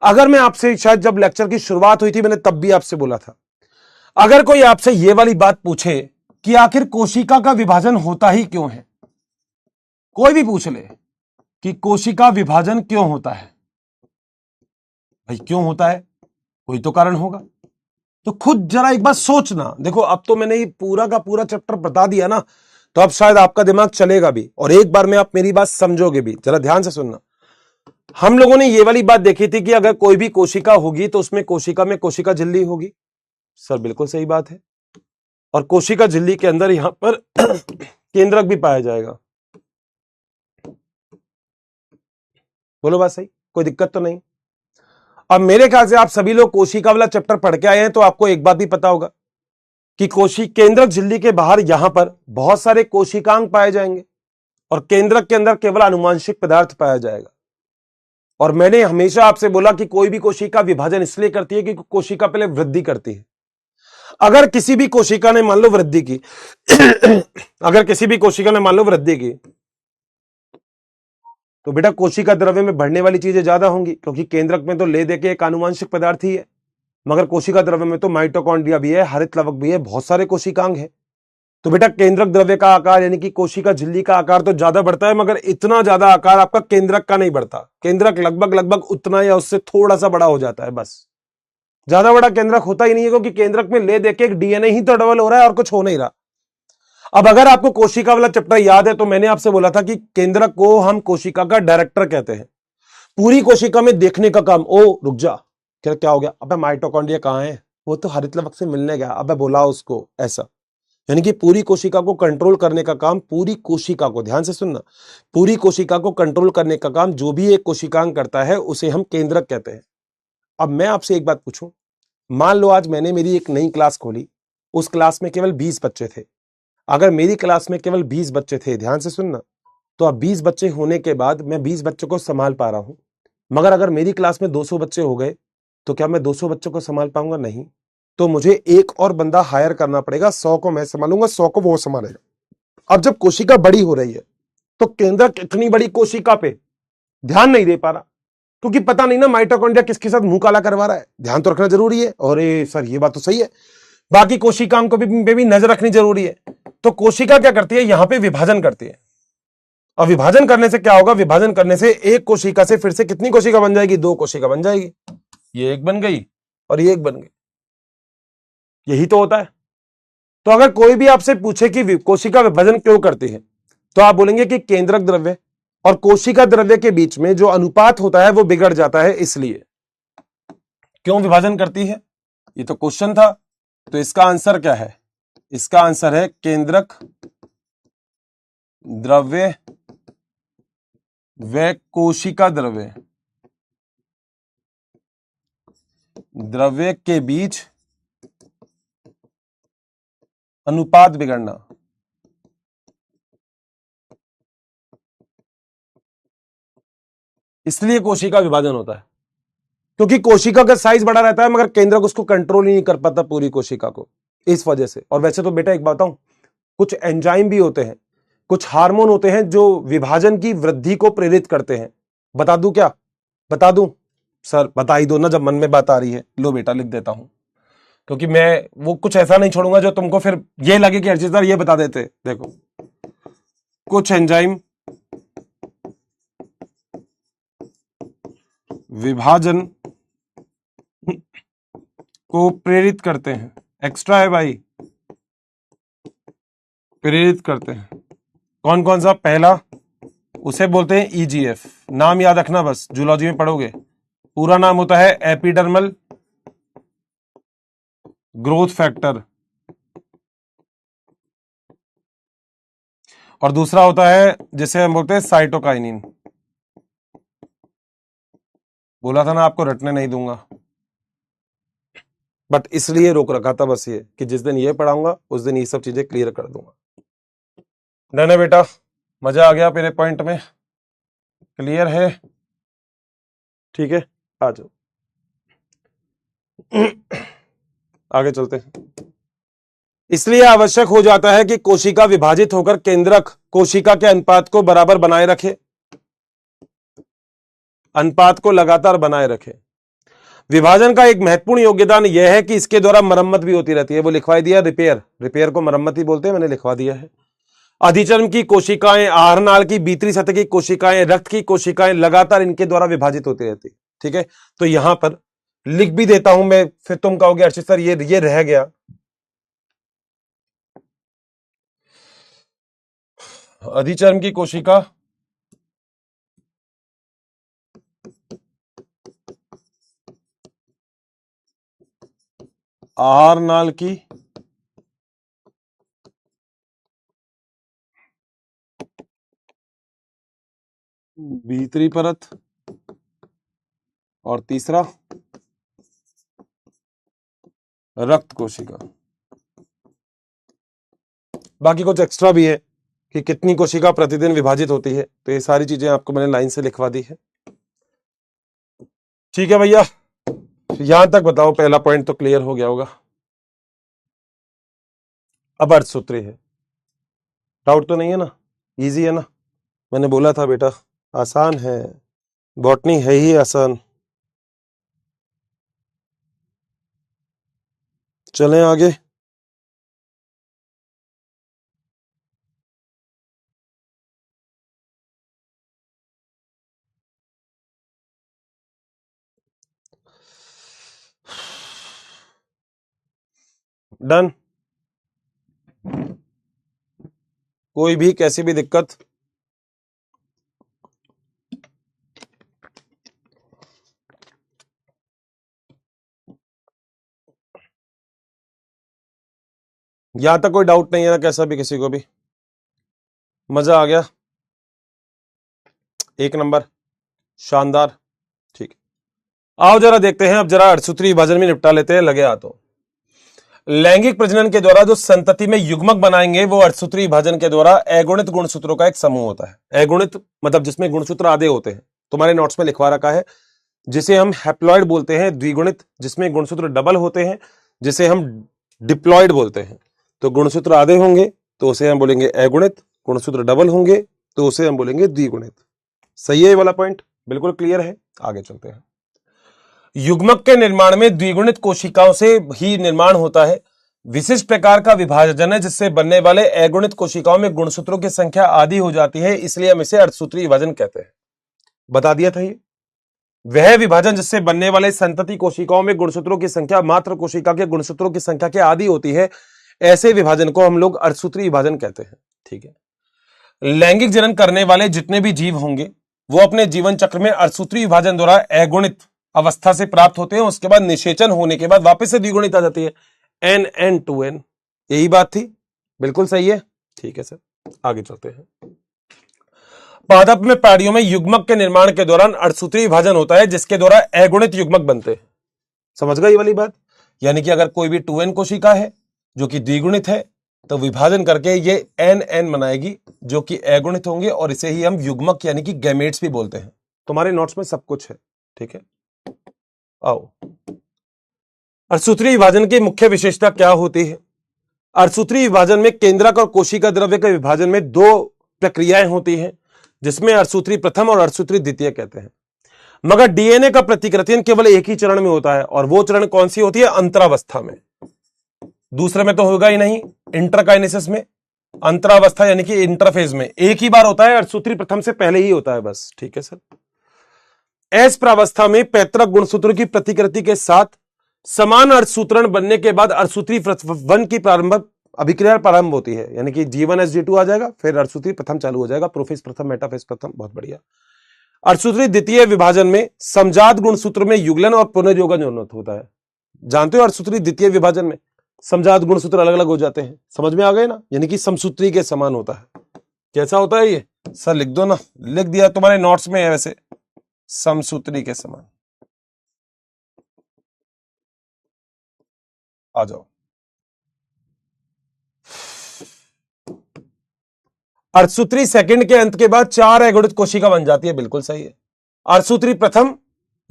अगर मैं आपसे, शायद जब लेक्चर की शुरुआत हुई थी मैंने तब भी आपसे बोला था, अगर कोई आपसे ये वाली बात पूछे कि आखिर कोशिका का विभाजन होता ही क्यों है, कोई भी पूछ ले, कि कोशिका विभाजन क्यों होता है। भाई क्यों होता है, कोई तो कारण होगा। तो खुद जरा एक बार सोचना। देखो अब तो मैंने ये पूरा का पूरा चैप्टर बता दिया ना, तो अब शायद आपका दिमाग चलेगा भी और एक बार में आप मेरी बात समझोगे भी। जरा ध्यान से सुनना। हम लोगों ने ये वाली बात देखी थी कि अगर कोई भी कोशिका होगी तो उसमें कोशिका में कोशिका झिल्ली होगी। सर बिल्कुल सही बात है। और कोशिका झिल्ली के अंदर यहां पर केंद्रक भी पाया जाएगा। बोलो बात सही, कोई दिक्कत तो नहीं। अब मेरे ख्याल से आप सभी लोग कोशिका वाला चैप्टर पढ़ के आए हैं, तो आपको एक बात भी पता होगा कि केंद्रक झिल्ली के बाहर यहां पर बहुत सारे कोशिकांग पाए जाएंगे और केंद्रक के अंदर केवल आनुवंशिक पदार्थ पाया जाएगा। और मैंने हमेशा आपसे बोला कि कोई भी कोशिका विभाजन इसलिए करती है क्योंकि कोशिका पहले वृद्धि करती है। अगर किसी भी कोशिका ने मान लो वृद्धि की अगर किसी भी कोशिका ने मान लो वृद्धि की, तो बेटा कोशिका द्रव्य में बढ़ने वाली चीजें ज्यादा होंगी, क्योंकि केंद्रक में तो ले दे के एक आनुवंशिक पदार्थ ही है, मगर कोशिका द्रव्य में तो माइटोकॉन्ड्रिया भी है, हरित लवक भी है, बहुत सारे कोशिकांग है। तो बेटा केंद्रक द्रव्य का आकार यानी कि कोशिका झिल्ली का आकार तो ज्यादा बढ़ता है, मगर इतना ज्यादा आकार आपका केंद्रक का नहीं बढ़ता। केंद्रक लगभग लगभग उतना या उससे थोड़ा सा बड़ा हो जाता है, बस ज्यादा बड़ा केंद्रक होता ही नहीं है, क्योंकि केंद्रक में ले देके एक डीएनए ही तो डबल हो रहा है और कुछ हो नहीं रहा। अब अगर आपको कोशिका वाला चैप्टर याद है तो मैंने आपसे बोला था कि केंद्रक को हम कोशिका का डायरेक्टर कहते हैं। पूरी कोशिका में देखने का काम। ओ रुक जा, क्या हो गया, अबे माइटोकॉन्ड्रिया कहां है, वो तो हरित लवक से मिलने गया, अबे बोला उसको, ऐसा। यानी कि पूरी कोशिका को कंट्रोल करने का काम, पूरी कोशिका को, ध्यान से सुनना, पूरी कोशिका को कंट्रोल करने का काम जो भी एक कोशिकांग करता है उसे हम केंद्रक कहते हैं। अब मैं आपसे एक बात पूछूं, मान लो आज मैंने मेरी एक नई क्लास खोली, उस क्लास में केवल 20 बच्चे थे। अगर मेरी क्लास में केवल 20 बच्चे थे, ध्यान से सुनना, तो अब 20 बच्चे होने के बाद मैं 20 बच्चों को संभाल पा रहा हूं। मगर अगर मेरी क्लास में 200 बच्चे हो गए तो क्या मैं 200 बच्चों को संभाल पाऊंगा? नहीं। तो मुझे एक और बंदा हायर करना पड़ेगा। 100 को मैं संभालूंगा, 100 को वो संभालेगा। अब जब कोशिका बड़ी हो रही है तो केंद्रक इतनी बड़ी कोशिका पे ध्यान नहीं दे पा रहा, क्योंकि पता नहीं ना माइटोकॉन्ड्रिया किसके साथ मुंह काला करवा रहा है। ध्यान तो रखना जरूरी है। और सर ये बात तो सही है, बाकी कोशिकाओं को भी नजर रखनी जरूरी है। तो कोशिका क्या करती है, यहां पे विभाजन करती है। और विभाजन करने से क्या होगा, विभाजन करने से एक कोशिका से फिर से कितनी कोशिका बन जाएगी? 2 कोशिका बन जाएगी। ये एक बन गई और ये एक बन गई, यही तो होता है। तो अगर कोई भी आपसे पूछे कि कोशिका विभाजन क्यों करती है, तो आप बोलेंगे कि केंद्रक द्रव्य और कोशिका द्रव्य के बीच में जो अनुपात होता है वो बिगड़ जाता है, इसलिए। क्यों विभाजन करती है, ये तो क्वेश्चन था। तो इसका आंसर क्या है? इसका आंसर है केंद्रक द्रव्य व कोशिका द्रव्य के बीच अनुपात बिगड़ना। इसलिए कोशिका विभाजन होता है, क्योंकि कोशिका का साइज बड़ा रहता है मगर केंद्रक उसको कंट्रोल ही नहीं कर पाता पूरी कोशिका को, इस वजह से। और वैसे तो बेटा एक बात बताऊं, कुछ एंजाइम भी होते हैं, कुछ हार्मोन होते हैं जो विभाजन की वृद्धि को प्रेरित करते हैं। बता दूं क्या? बता दूं? सर बता ही दो ना, जब मन में बात आ रही है। लो बेटा लिख देता हूं, क्योंकि मैं वो कुछ ऐसा नहीं छोड़ूंगा जो तुमको फिर ये लगे कि अर्जित सर ये बता देते। देखो, कुछ एंजाइम विभाजन को प्रेरित करते हैं। एक्स्ट्रा है भाई, प्रेरित करते हैं। कौन कौन सा? पहला उसे बोलते हैं ईजीएफ। नाम याद रखना, बस जूलॉजी में पढ़ोगे। पूरा नाम होता है एपिडर्मल ग्रोथ फैक्टर। और दूसरा होता है जिसे हम बोलते हैं साइटोकाइनिन। बोला था ना आपको रटने नहीं दूंगा, बट इसलिए रोक रखा था बस ये कि जिस दिन ये पढ़ाऊंगा उस दिन ये सब चीजें क्लियर कर दूंगा। डन है बेटा? मजा आ गया मेरे पॉइंट में? क्लियर है? ठीक है, आ जाओ आगे चलते हैं। इसलिए आवश्यक हो जाता है कि कोशिका विभाजित होकर केंद्रक कोशिका के अनुपात को बराबर बनाए रखे, अनुपात को लगातार बनाए रखे। विभाजन का एक महत्वपूर्ण योगदान यह है कि इसके द्वारा मरम्मत भी होती रहती है। वो लिखवा दिया, रिपेयर। रिपेयर को मरम्मत ही बोलते हैं, मैंने लिखवा दिया है। अधिचर्म की कोशिकाएं, आहारनाल की भीतरी सतह की कोशिकाएं, रक्त की कोशिकाएं लगातार इनके द्वारा विभाजित होती रहती। ठीक है, तो यहां पर लिख भी देता हूं मैं, फिर तुम कहोगे अर्षित सर ये रह गया। अधिचर्म की कोशिका, आहारनाल की भीतरी परत, और तीसरा रक्त कोशिका। बाकी कुछ एक्स्ट्रा भी है कि कितनी कोशिका प्रतिदिन विभाजित होती है, तो ये सारी चीजें आपको मैंने लाइन से लिखवा दी है। ठीक है भैया, यहां तक बताओ, पहला पॉइंट तो क्लियर हो गया होगा। अब अर्धसूत्री है, डाउट तो नहीं है ना? इजी है ना? मैंने बोला था बेटा आसान है, बॉटनी है ही आसान। चलें आगे। डन। कोई भी कैसी भी दिक्कत? यहां तक कोई डाउट नहीं है ना? कैसा भी किसी को भी मजा आ गया? एक नंबर, शानदार। ठीक, आओ जरा देखते हैं, अब जरा अर्धसूत्री विभाजन में निपटा लेते हैं, लगे हाथों। लैंगिक प्रजनन के द्वारा जो संतति में युग्मक बनाएंगे वो अर्धसूत्री विभाजन के द्वारा अगुणित गुणसूत्रों का एक समूह होता है। अगुणित मतलब जिसमें गुणसूत्र आधे होते हैं, तुम्हारे नोट्स में लिखवा रखा है, जिसे हम हैप्लॉइड बोलते हैं। द्विगुणित जिसमें गुणसूत्र डबल होते हैं, जिसे हम डिप्लॉइड बोलते हैं। तो गुणसूत्र आधे होंगे तो उसे हम बोलेंगे अगुणित, गुणसूत्र डबल होंगे तो उसे हम बोलेंगे द्विगुणित। सही है ये वाला पॉइंट? बिल्कुल क्लियर है। आगे चलते हैं। युग्मक के निर्माण में द्विगुणित कोशिकाओं से ही निर्माण होता है। विशिष्ट प्रकार का विभाजन है जिससे बनने वाले अगुणित कोशिकाओं में गुणसूत्रों की संख्या आधी हो जाती है, इसलिए हम इसे अर्धसूत्री विभाजन कहते हैं। बता दिया था ये। वह विभाजन जिससे बनने वाले संतति कोशिकाओं में गुणसूत्रों की संख्या मात्र कोशिका के गुणसूत्रों की संख्या के आधी होती है, ऐसे विभाजन को हम लोग अर्धसूत्री विभाजन कहते हैं। ठीक है। लैंगिक जनन करने वाले जितने भी जीव होंगे वो अपने जीवन चक्र में अर्धसूत्री विभाजन द्वारा अगुणित अवस्था से प्राप्त होते हैं। उसके बाद निषेचन होने के बाद वापस से द्विगुणित आ जाती है, NN2N। यही बात थी, बिल्कुल सही है। ठीक है सर, आगे चलते हैं। पादप में प्राणियों में युग्मक के निर्माण के दौरान अर्धसूत्री विभाजन होता है जिसके द्वारा अगुणित युग्मक बनते हैं। समझ गए ये वाली बात? यानी कि अगर कोई भी 2N कोशिका है जो कि द्विगुणित है तो विभाजन करके ये NN बनाएगी जो कि अगुणित होंगे, और इसे ही हम युग्मक यानी कि गैमेट्स भी बोलते हैं। तुम्हारे नोट्स में सब कुछ है। ठीक है, आओ। अर्धसूत्री विभाजन की मुख्य विशेषता क्या होती है? अर्धसूत्री विभाजन में केंद्रक और कोशिका द्रव्य के विभाजन में दो प्रक्रियाएं होती हैं, जिसमें अर्धसूत्री प्रथम और अर्धसूत्री द्वितीय कहते हैं। मगर डीएनए का प्रतिकृतियन केवल एक ही चरण में होता है, और वो चरण कौन सी होती है? अंतरावस्था में। दूसरे में तो होगा ही नहीं। इंटरकाइनेसिस में, अंतरावस्था यानी कि इंटरफेज में एक ही बार होता है, अर्धसूत्री प्रथम से पहले ही होता है बस। ठीक है सर। एस प्रावस्था में पैतृक गुणसूत्र की प्रतिकृति के साथ समान अर्धसूत्रण बनने के बाद अर्धसूत्री वन की प्रारंभ अभिक्रिया प्रारंभ होती है, यानी कि G1 SG2 आ जाएगा, फिर अर्धसूत्री प्रथम चालू हो जाएगा, प्रोफेज प्रथम, मेटाफेज प्रथम। बहुत बढ़िया। अर्धसूत्री द्वितीय विभाजन में समजात गुणसूत्र में युगलन और पुनर्योगन होता है। जानते हो अर्धसूत्री द्वितीय विभाजन में समजात गुणसूत्र अलग अलग हो जाते हैं। समझ में आ गए ना? यानी कि समसूत्री के समान होता है। कैसा होता है ये? सर लिख दो ना, लिख दिया, तुम्हारे नोट्स में है वैसे, समसूत्री के समान। आ जाओ। अर्धसूत्री सेकंड के अंत के बाद 4 अगुणित कोशिका बन जाती है, बिल्कुल सही है। अर्धसूत्री प्रथम,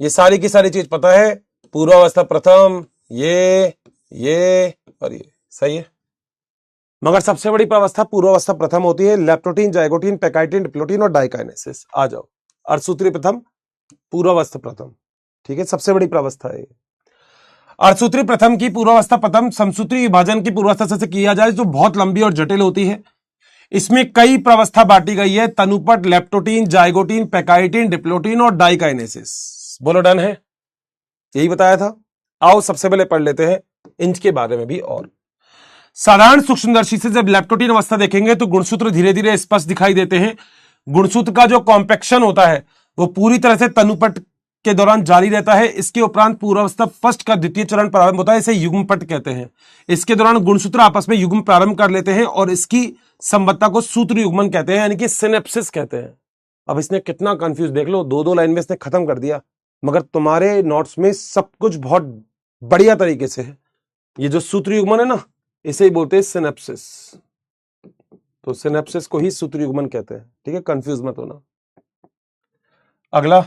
ये सारी की सारी चीज पता है, पूर्वावस्था प्रथम, ये और ये सही है। मगर सबसे बड़ी प्रावस्था पूर्वावस्था प्रथम होती है। लेप्टोटीन, जाइगोटीन, पैकाइटिन, डिप्लोटीन और डाइकाइनेसिस। आ जाओ। अर्धसूत्री प्रथम, पूर्वावस्था प्रथम। ठीक है, सबसे बड़ी प्रावस्था है। अर्धसूत्री प्रथम की पूर्वावस्था प्रथम समसूत्री विभाजन की पूर्वावस्था से किया जाए तो बहुत लंबी और जटिल होती है। इसमें कई प्रावस्था बांटी गई है, तनुपट, लेप्टोटीन, जाइगोटीन, पैकाइटिन, डिप्लोटीन और डाइकाइनेसिस। बोलो डन है, यही बताया था। आओ सबसे पहले पढ़ लेते हैं इनके बारे में भी। और साधारण सूक्ष्मदर्शी से जब लेप्टोटीन अवस्था देखेंगे तो गुणसूत्र धीरे धीरे स्पष्ट दिखाई देते हैं। गुणसूत्र का जो कॉम्पेक्शन होता है वो पूरी तरह से तनुपट के दौरान जारी रहता है। इसके उपरांत पूर्वावस्था फर्स्ट का द्वितीय चरण प्रारंभ होता है, इसे युग्मपट कहते हैं। इसके दौरान गुणसूत्र आपस में युग्म प्रारंभ कर लेते हैं और इसकी संबद्धता को सूत्र युग्मन कहते हैं, यानी कि सिनेप्सिस कहते हैं। अब इसने कितना कंफ्यूज, देख लो, दो लाइन में इसने खत्म कर दिया, मगर तुम्हारे नोट्स में सब कुछ बहुत बढ़िया तरीके से है। ये जो सूत्र युग्मन है ना, इसे ही बोलते हैं सिनेप्सिस। तो सिनेप्सिस को ही सूत्र युग्मन कहते हैं, ठीक है, कंफ्यूज मत होना। अगला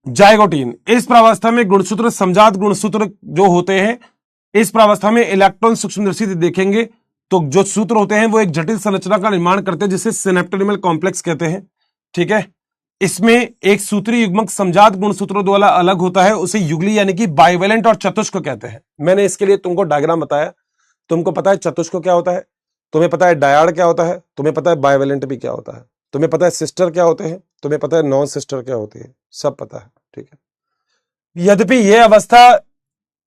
जाइगोटीन। इस प्रावस्था में गुणसूत्र समजात गुणसूत्र जो होते हैं, इस प्रावस्था में इलेक्ट्रॉन सूक्ष्मदर्शी से देखेंगे तो जो सूत्र होते हैं वो एक जटिल संरचना का निर्माण करते हैं जिसे सिनेप्टोनिमल कॉम्प्लेक्स कहते हैं, ठीक है। इसमें एक सूत्री युग्मक समजात गुणसूत्रों द्वारा अलग होता है, उसे युगली यानी कि बाइवेलेंट और चतुष्क कहते हैं। मैंने इसके लिए तुमको डायग्राम बताया, तुमको पता है चतुष्क क्या होता है, तुम्हें पता है डायड क्या होता है, तुम्हें पता है बाइवेलेंट भी क्या होता है, तुम्हें पता है सिस्टर क्या होते हैं, तुम्हें पता है नॉन सिस्टर क्या होती है, सब पता है, ठीक है। यद्यपि यह अवस्था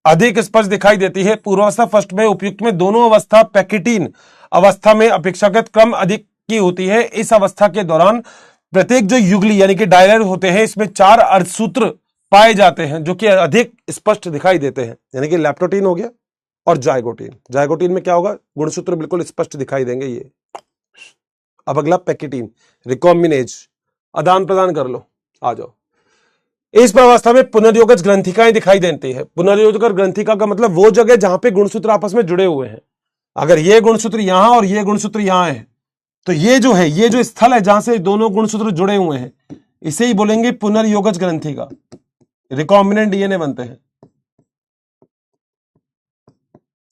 अधिक स्पष्ट दिखाई देती है पूर्वावस्था फर्स्ट में, उपयुक्त में दोनों अवस्था पैकेटीन अवस्था में अपेक्षाकृत क्रम अधिक की होती है। इस अवस्था के दौरान प्रत्येक जो युगली यानी कि डायलर होते हैं, इसमें 4 अर्धसूत्र पाए जाते हैं जो कि अधिक स्पष्ट दिखाई देते हैं, यानी कि लेप्टोटीन हो गया और जाइगोटीन। जाइगोटीन में क्या होगा, गुणसूत्र बिल्कुल स्पष्ट दिखाई देंगे ये। अब अगला पैकेटीन, रिकॉम्बिनेज, आदान प्रदान कर लो, आ जाओ। इस प्रावस्था में पुनर्योगज ग्रंथिकाएं दिखाई देती है। पुनर्योगज ग्रंथिका का मतलब वो जगह जहां पे गुणसूत्र आपस में जुड़े हुए हैं। अगर ये गुणसूत्र यहां और ये गुणसूत्र यहां है, तो ये जो है, ये जो स्थल है जहां से दोनों गुणसूत्र जुड़े हुए हैं, इसे ही बोलेंगे पुनर्योगज ग्रंथिका। रिकॉम्बिनेंट डीएनए बनते हैं।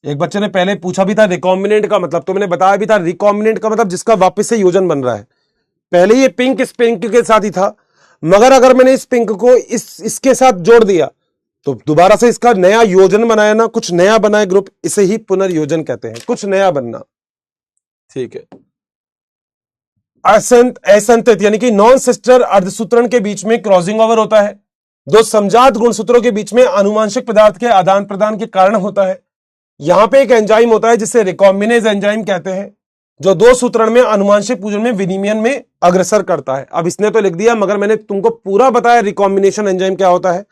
एक बच्चे ने पहले पूछा भी था रिकॉम्बिनेंट का मतलब, तो मैंने बताया भी था रिकॉम्बिनेंट का मतलब जिसका वापस से योजन बन रहा है। पहले ये पिंक इस पिंक के साथ ही था, मगर अगर मैंने इस पिंक को इसके साथ जोड़ दिया तो दोबारा से इसका नया योजन बनाया ना, कुछ नया बनाए ग्रुप, इसे ही पुनर्योजन कहते हैं, कुछ नया बनना, ठीक है। असंतत यानी कि नॉन सिस्टर अर्धसूत्रण के बीच में क्रॉसिंग ओवर होता है। दो समजात गुणसूत्रों के बीच में आनुवांशिक पदार्थ के आदान प्रदान के कारण होता है। यहां पे एक एंजाइम होता है जिसे रिकॉम्बिनेज एंजाइम कहते हैं, जो दो सूत्रण में आनुवांशिक पूजन में विनिमयन में अग्रसर करता है। अब इसने तो लिख दिया, मगर मैंने तुमको पूरा बताया रिकॉम्बिनेशन एंजाइम क्या होता है,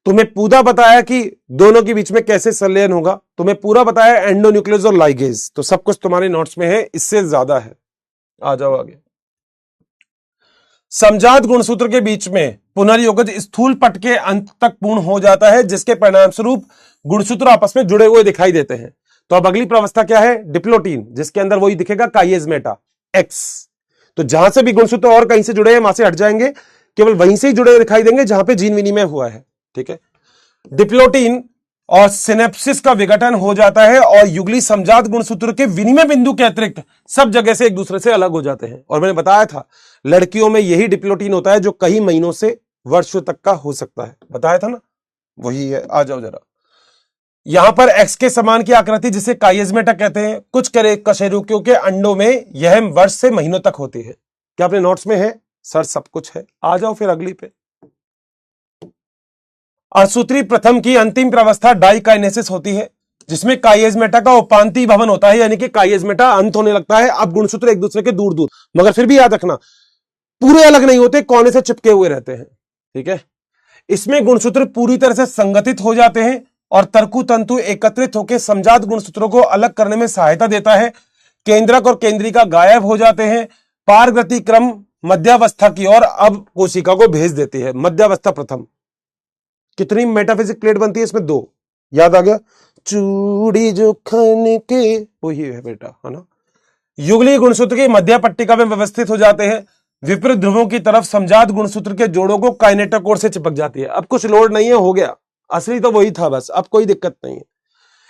तुम्हें पूरा बताया कि दोनों के बीच में कैसे संलयन होगा, तुम्हें पूरा बताया एंडोन्यूक्लियस और लाइगेज, तो सब कुछ तुम्हारे नोट्स में है, इससे ज्यादा है। आ जाओ आगे। समजात गुणसूत्र के बीच में पुनर्योगज स्थूल पट के अंत तक पूर्ण हो जाता है, जिसके परिणाम स्वरूप गुणसूत्र आपस में जुड़े हुए दिखाई देते हैं। तो अब अगली प्रावस्था क्या है, डिप्लोटीन, जिसके अंदर वही दिखेगा काइएजमेटा एक्स। तो जहां से भी गुणसूत्र और कहीं से जुड़े हैं वहां से हट जाएंगे, केवल वहीं से ही जुड़े दिखाई देंगे जहां पे जीन विनिमय हुआ है, ठीक है। डिप्लोटीन और सिनेप्सिस का विघटन हो जाता है और युगली समजात गुणसूत्र के विनिमय बिंदु के अतिरिक्त सब जगह से एक दूसरे से अलग हो जाते हैं। और मैंने बताया था लड़कियों में यही डिप्लोटीन होता है जो कई महीनों से वर्षों तक का हो सकता है, बताया था ना, वही है। आ जाओ जरा, यहां पर एक्स के समान की आकृति जिसे काइएजमेटा कहते हैं, कुछ कशेरुकियों के अंडों में यह वर्ष से महीनों तक होती है। क्या अपने नोट्स में है सर? सब कुछ है। आ जाओ फिर अगली पे। अर्धसूत्री प्रथम की अंतिम प्रावस्था डाइकाइनेसिस होती है, जिसमें काइएजमेटा का उपांतीय भवन होता है, यानी कि काइएजमेटा अंत होने लगता है। अब गुणसूत्र एक दूसरे के दूर दूर, मगर फिर भी याद रखना पूरे अलग नहीं होते, कोने से चिपके हुए रहते हैं, ठीक है। इसमें गुणसूत्र पूरी तरह से संगठित हो जाते हैं और तर्कु तंतु एकत्रित होकर समजात गुणसूत्रों को अलग करने में सहायता देता है। केंद्रक और केंद्रिका गायब हो जाते हैं। पारगति क्रम मध्यावस्था की ओर अब कोशिका को भेज देती है। मध्यावस्था प्रथम। कितनी मेटाफिजिक प्लेट बनती है इसमें? 2। याद आ गया? चूड़ी जो खन के, वही है बेटा, है ना। युगली गुणसूत्र की मध्य पट्टिका में व्यवस्थित हो जाते हैं। विपरीत ध्रुवों की तरफ समजात गुणसूत्र के जोड़ों को काइनेटोकोर से चिपक जाती है। अब कुछ लोड नहीं है, हो गया, असली तो वही था बस, अब कोई दिक्कत नहीं है।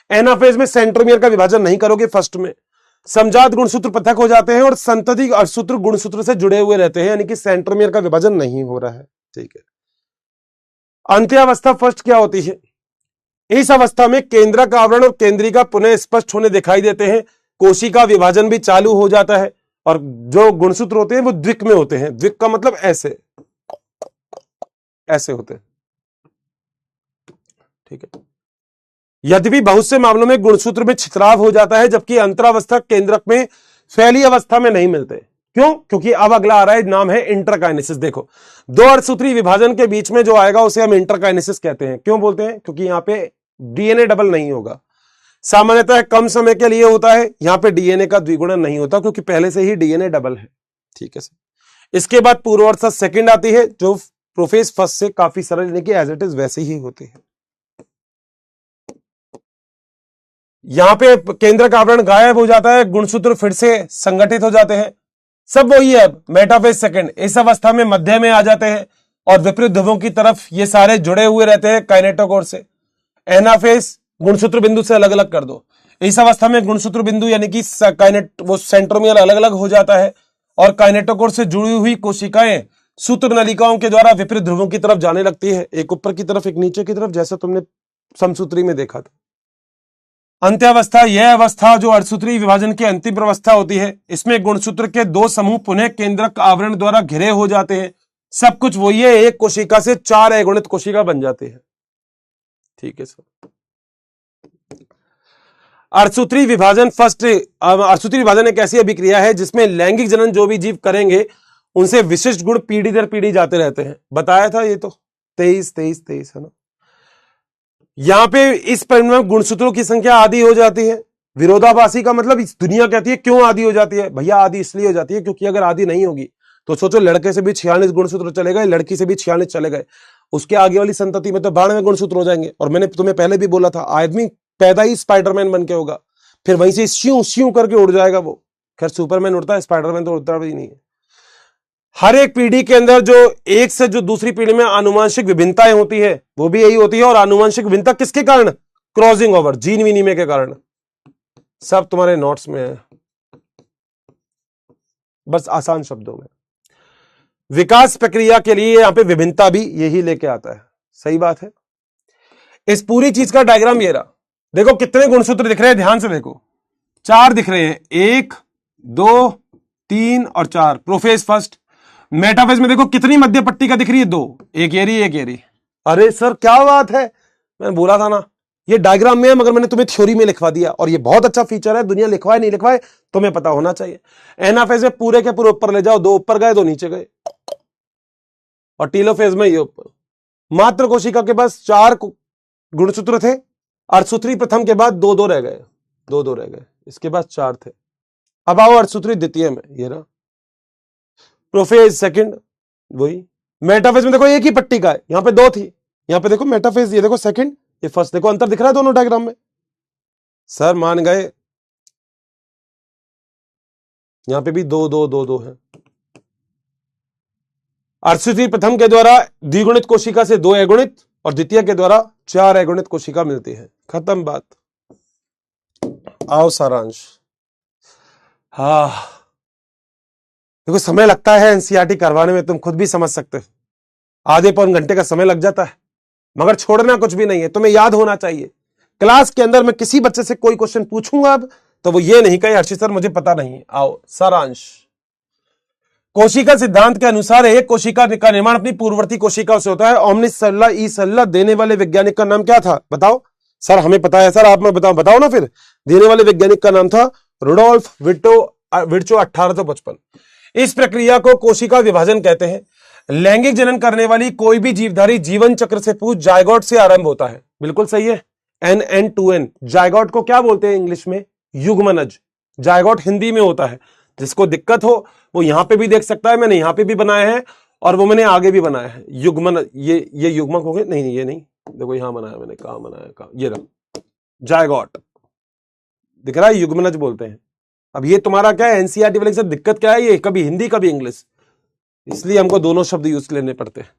एनाफेज में सेंट्रोमियर का विभाजन नहीं करोगे फर्स्ट में। समजात गुणसूत्र पृथक हो जाते हैं और संतति अर्धसूत्र गुणसूत्र से जुड़े हुए रहते हैं, यानी कि सेंट्रोमियर का विभाजन नहीं हो रहा है, ठीक है। अंत्यावस्था फर्स्ट क्या होती है? इस अवस्था में केंद्रक आवरण और केंद्रिका पुनः स्पष्ट होने दिखाई देते हैं। कोशिका विभाजन भी चालू हो जाता है। और जो गुणसूत्र होते हैं वो द्विक में होते हैं। द्विक का मतलब ऐसे ऐसे होते हैं, ठीक है। यद्यपि बहुत से मामलों में गुणसूत्र में छितराव हो जाता है, जबकि अंतरावस्था केंद्रक में फैली अवस्था में नहीं मिलते। क्यों? क्योंकि अब अगला आ रहा है, नाम है इंटरकाइनेसिस। देखो, दो अर्धसूत्री विभाजन के बीच में जो आएगा उसे हम इंटरकाइनेसिस कहते हैं। क्यों बोलते हैं? क्योंकि यहां पे डीएनए डबल नहीं होगा। सामान्यतः कम समय के लिए होता है, यहां पे डीएनए का द्विगुणन नहीं होता क्योंकि पहले से ही डीएनए डबल है, ठीक है सर। इसके बाद पूर्वावस्था सेकंड आती है, जो प्रोफेज फर्स्ट से काफी सरल, यानी कि एज इट इज वैसे ही होती है। यहां पे केंद्र का आवरण गायब हो जाता है, गुणसूत्र फिर से संगठित हो जाते हैं, सब वही है। अब मेटाफेज सेकंड, इस अवस्था में मध्य में आ जाते हैं और विपरीत ध्रुवों की तरफ ये सारे जुड़े हुए रहते हैं काइनेटोकोर से। एनाफेज गुणसूत्र बिंदु से अलग अलग कर दो। इस अवस्था में गुणसूत्र बिंदु यानी कि वो सेंट्रोमियर अलग अलग हो जाता है और काइनेटोकोर से जुड़ी हुई कोशिकाएं सूत्र नलिकाओं के द्वारा विपरीत ध्रुवों की तरफ जाने लगती है, एक ऊपर की तरफ एक नीचे की तरफ, जैसा तुमने समसूत्री में देखा था। अंत्यावस्था, यह अवस्था जो अर्धसूत्री विभाजन की अंतिम अवस्था होती है, इसमें गुणसूत्र के दो समूह पुनः केंद्रक आवरण द्वारा घिरे हो जाते हैं। सब कुछ वही है, एक कोशिका से 4 अगुणित कोशिका बन जाती है, ठीक है सर। अर्धसूत्री विभाजन अर्धसूत्री विभाजन एक ऐसी अभिक्रिया है जिसमें लैंगिक जनन जो भी जीव करेंगे उनसे विशिष्ट गुण पीढ़ी दर पीढ़ी जाते रहते हैं। बताया था ये तो 23 है ना। यहां पे इस परिणाम में गुणसूत्रों की संख्या आधी हो जाती है। विरोधाभासी का मतलब इस दुनिया कहती है क्यों आधी हो जाती है? भैया आधी इसलिए हो जाती है क्योंकि अगर आधी नहीं होगी तो सोचो, लड़के से भी 46 गुणसूत्र चले गए, लड़की से भी 46 चले गए, उसके आगे वाली संतति में तो 92 गुणसूत्र हो जाएंगे। और मैंने तुम्हें पहले भी बोला था, आदमी पैदा ही स्पाइडरमैन बन के होगा, फिर वहीं से स्यू स्यू करके उड़ जाएगा वो। खैर सुपरमैन उड़ता है, स्पाइडरमैन तो उड़ता भी नहीं है। हर एक पीढ़ी के अंदर जो एक से जो दूसरी पीढ़ी में आनुवंशिक विभिन्नताएं होती है वो भी यही होती है। और आनुवंशिक विभिन्नता किसके कारण? क्रॉसिंग ओवर, जीन विनिमय के कारण। सब तुम्हारे नोट्स में है, बस आसान शब्दों में। विकास प्रक्रिया के लिए यहां पे विभिन्नता भी यही लेके आता है, सही बात है। इस पूरी चीज का डायग्राम ये रहा। देखो कितने गुणसूत्र दिख रहे हैं, ध्यान से देखो, 4 दिख रहे हैं, 1 2 3 और 4 प्रोफेज फर्स्ट। मेटाफेज में देखो कितनी मध्य पट्टी का दिख रही है, 2, एक ये रही एक ये रही। अरे सर क्या बात है, मैं बोला था ना ये डायग्राम में है, मगर मैंने तुम्हें थ्योरी में लिखवा दिया। और ये बहुत अच्छा फीचर है, दुनिया लिखवाए नहीं लिखवाए तुम्हें पता होना चाहिए। एनाफेज में पूरे के पूरे ऊपर ले जाओ, 2 ऊपर गए 2 नीचे गए। और टीलोफेज में ये ऊपर। मात्र कोशिका के पास 4 गुणसूत्र थे, अर्धसूत्री प्रथम के बाद 2 रह गए, 2 रह गए, इसके बाद 4 थे। अब आओ अर्धसूत्री द्वितीय में, ये रहा प्रोफेज सेकंड, वही। मेटाफेज में देखो एक ही पट्टी का है, यहां पे 2 थी, यहां पे देखो मेटाफेज, ये देखो सेकंड, ये फर्स्ट। देखो अंतर दिख रहा है दोनों डायग्राम में। सर मान गए, यहां पे भी 2 है। अर्धसूत्री प्रथम के द्वारा द्विगुणित कोशिका से 2 अगुणित और द्वितीय के द्वारा 4 अगुणित कोशिका मिलती है। खत्म बात। आओ सारांश। हाँ देखो समय लगता है एनसीईआरटी करवाने में, तुम खुद भी समझ सकते हो, आधे पौन घंटे का समय लग जाता है, मगर छोड़ना कुछ भी नहीं है, तुम्हें याद होना चाहिए। क्लास के अंदर मैं किसी बच्चे से कोई क्वेश्चन पूछूंगा अब तो वो ये नहीं कहे हर्षित सर मुझे पता नहीं है। आओ सारांश। कोशिका सिद्धांत के अनुसार एक कोशिका का निर्माण अपनी पूर्ववर्ती कोशिकाओं से होता है। ओमनिस सेल्युला ई सेल्युला देने वाले वैज्ञानिक का नाम क्या था? बताओ सर, हमें पता है सर, आप मैं बताओ ना फिर। देने वाले वैज्ञानिक का नाम था रुडोल्फ विर्चो 1855। इस प्रक्रिया को कोशिका विभाजन कहते हैं। लैंगिक जनन करने वाली कोई भी जीवधारी जीवन चक्र से पूछ जायगोट से आरंभ होता है। बिल्कुल सही है, NN2N। जायगोट को क्या बोलते हैं इंग्लिश में? युग्मनज। जायगोट हिंदी में होता है। जिसको दिक्कत हो वो यहां पे भी देख सकता है, मैंने यहां पे भी बनाया है और वो मैंने आगे भी बनाया है। युग्मन, ये युग्मक हो गए, नहीं ये नहीं, देखो यहां बनाया मैंने, कहां बनाया, ये रहा जायगोट, दिख रहा है, युग्मनज बोलते हैं। अब ये तुम्हारा क्या है, एनसीईआरटी वाले से दिक्कत क्या है, ये कभी हिंदी कभी इंग्लिश, इसलिए हमको दोनों शब्द यूज लेने पड़ते हैं।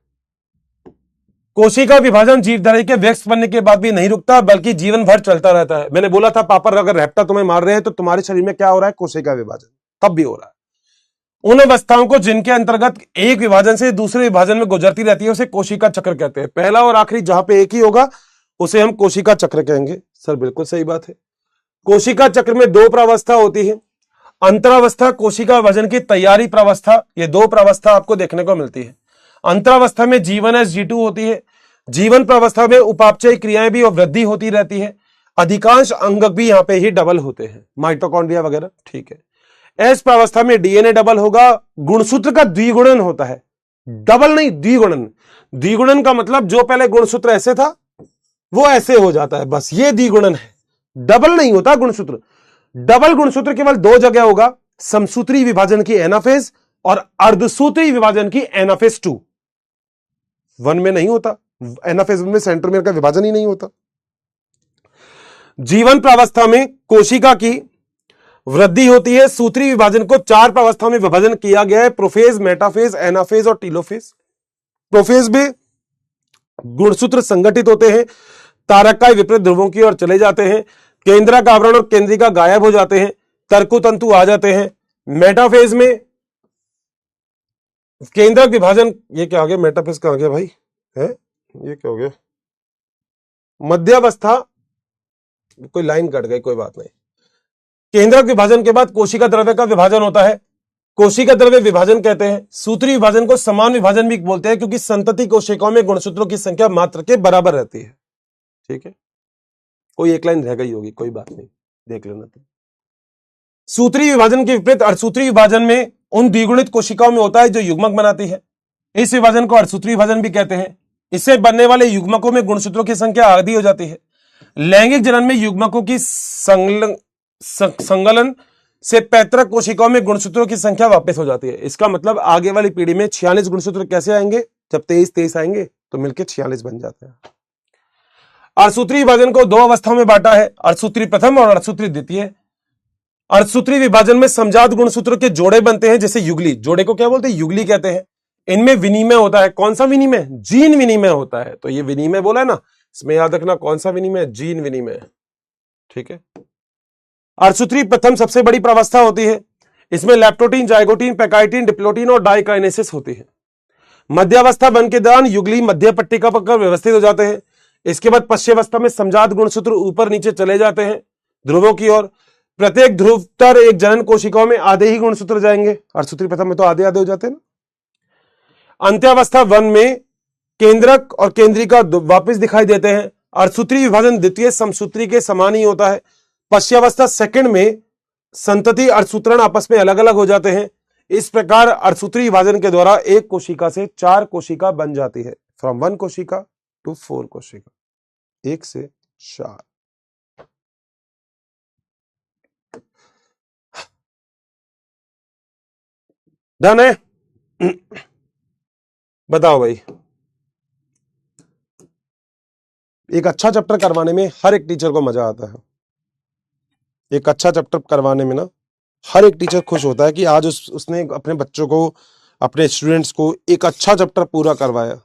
कोशिका विभाजन जीवधारी के व्यक्त बनने के बाद भी नहीं रुकता, बल्कि जीवन भर चलता रहता है। मैंने बोला था पापा अगर रैप्टा तुम्हें मार रहे हैं तो तुम्हारे शरीर में क्या हो रहा है? कोशिका विभाजन तब भी हो रहा है। उन अवस्थाओं को जिनके अंतर्गत एक विभाजन से दूसरे विभाजन में गुजरती रहती है उसे कोशिका चक्र कहते हैं। पहला और आखिरी जहां पे एक ही होगा उसे हम कोशिका चक्र कहेंगे। सर बिल्कुल सही बात है। कोशिका चक्र में दो प्रावस्था होती है, अंतरावस्था कोशिका विभाजन की तैयारी प्रावस्था, ये दो प्रावस्था आपको देखने को मिलती है। अंतरावस्था में G1S G2 होती है। जीवन प्रावस्था में उपापचय क्रियाएं भी और वृद्धि होती रहती है। अधिकांश अंगक भी यहां पे ही डबल होते हैं, माइटोकॉन्ड्रिया वगैरह, ठीक है। एस प्रावस्था में डीएनए डबल होगा, गुणसूत्र का द्विगुणन होता है, डबल नहीं द्विगुणन। द्विगुणन का मतलब जो पहले गुणसूत्र ऐसे था वो ऐसे हो जाता है, बस ये द्विगुणन है, डबल नहीं होता गुणसूत्र। डबल गुणसूत्र केवल दो जगह होगा, समसूत्री विभाजन की एनाफेज और अर्धसूत्री विभाजन की एनाफेज 2। वन में नहीं होता, एनाफेज में सेंट्रोमियर का विभाजन ही नहीं होता। जीवन प्रावस्था में कोशिका की वृद्धि होती है। सूत्री विभाजन को चार प्रावस्था में विभाजन किया गया है, प्रोफेज, मेटाफेज, एनाफेज और टीलोफेज। प्रोफेज में गुणसूत्र संगठित होते हैं, तारकाय विपरीत ध्रुवों की ओर चले जाते हैं, केंद्रक आवरण और केंद्रिका गायब हो जाते हैं, तर्कुतंतु आ जाते हैं। मेटाफेज में केंद्रक विभाजन, ये क्या हो गया, मेटाफेज का आ गया भाई है, ये क्या हो गया, मध्यावस्था, कोई लाइन कट गई, कोई बात नहीं। केंद्रक विभाजन के बाद कोशिका द्रव्य का विभाजन होता है, कोशिका द्रव्य विभाजन कहते हैं। सूत्री विभाजन को समान विभाजन भी बोलते हैं, क्योंकि संतति कोशिकाओं में गुणसूत्रों की संख्या मात्र के बराबर रहती है, ठीक है। कोई एक लाइन रह गई होगी, कोई बात नहीं, देख लेना। तो सूत्री विभाजन के विपरीत अर्धसूत्री विभाजन में उन द्विगुणित कोशिकाओं में होता है जो युग्मक बनाती है। इस विभाजन को अर्धसूत्री विभाजन भी कहते हैं। इससे बनने वाले युग्मकों में गुणसूत्रों की संख्या आधी हो जाती है। लैंगिक जनन में युग्मकों की संगलन से पैतृक कोशिकाओं में गुणसूत्रों की संख्या वापस हो जाती है। इसका मतलब आगे वाली पीढ़ी में 46 गुणसूत्र कैसे आएंगे, जब 23 आएंगे तो मिलकर 46 बन जाते हैं। अर्धसूत्री विभाजन को दो अवस्थाओं में बांटा है, अर्धसूत्री प्रथम और अर्धसूत्री द्वितीय। अर्धसूत्री विभाजन में समजात गुणसूत्रों के जोड़े बनते हैं, जैसे युगली। जोड़े को क्या बोलते हैं, युगली कहते हैं। इनमें विनिमय होता है, कौन सा विनिमय, जीन विनिमय होता है। तो ये विनिमय बोला है ना, इसमें याद रखना कौन सा विनिमय, जीन विनिमय, ठीक है। अर्धसूत्री प्रथम सबसे बड़ी प्रावस्था होती है। इसमें लैप्टोटीन, जाइगोटीन, पैकाइटिन, डिप्लोटीन और डाइकाइनेसिस होती है। मध्यावस्था बन के दौरान युगली मध्य पट्टिका पर व्यवस्थित हो जाते हैं। इसके बाद पश्चावस्था में समजात गुणसूत्र ऊपर नीचे चले जाते हैं ध्रुवों की ओर। प्रत्येक ध्रुव तर एक जनन कोशिकाओं में आधे ही गुणसूत्र जाएंगे। अर्धसूत्री प्रथम में तो आधे आधे हो जाते हैं ना। अंत्यावस्था वन में केंद्रक और केंद्रिका वापस दिखाई देते हैं। अर्धसूत्री विभाजन द्वितीय समसूत्री के समान ही होता है। पश्चावस्था सेकंड में संतति अर्धसूत्रण आपस में अलग अलग हो जाते हैं। इस प्रकार अर्धसूत्री विभाजन के द्वारा एक कोशिका से 4 कोशिका बन जाती है, फ्रॉम 1 कोशिका टू 4 कोशिका, 1 से 4। डन है, बताओ भाई। एक अच्छा चैप्टर करवाने में हर एक टीचर को मजा आता है। एक अच्छा चैप्टर करवाने में ना हर एक टीचर खुश होता है कि आज उसने अपने बच्चों को, अपने स्टूडेंट्स को एक अच्छा चैप्टर पूरा करवाया।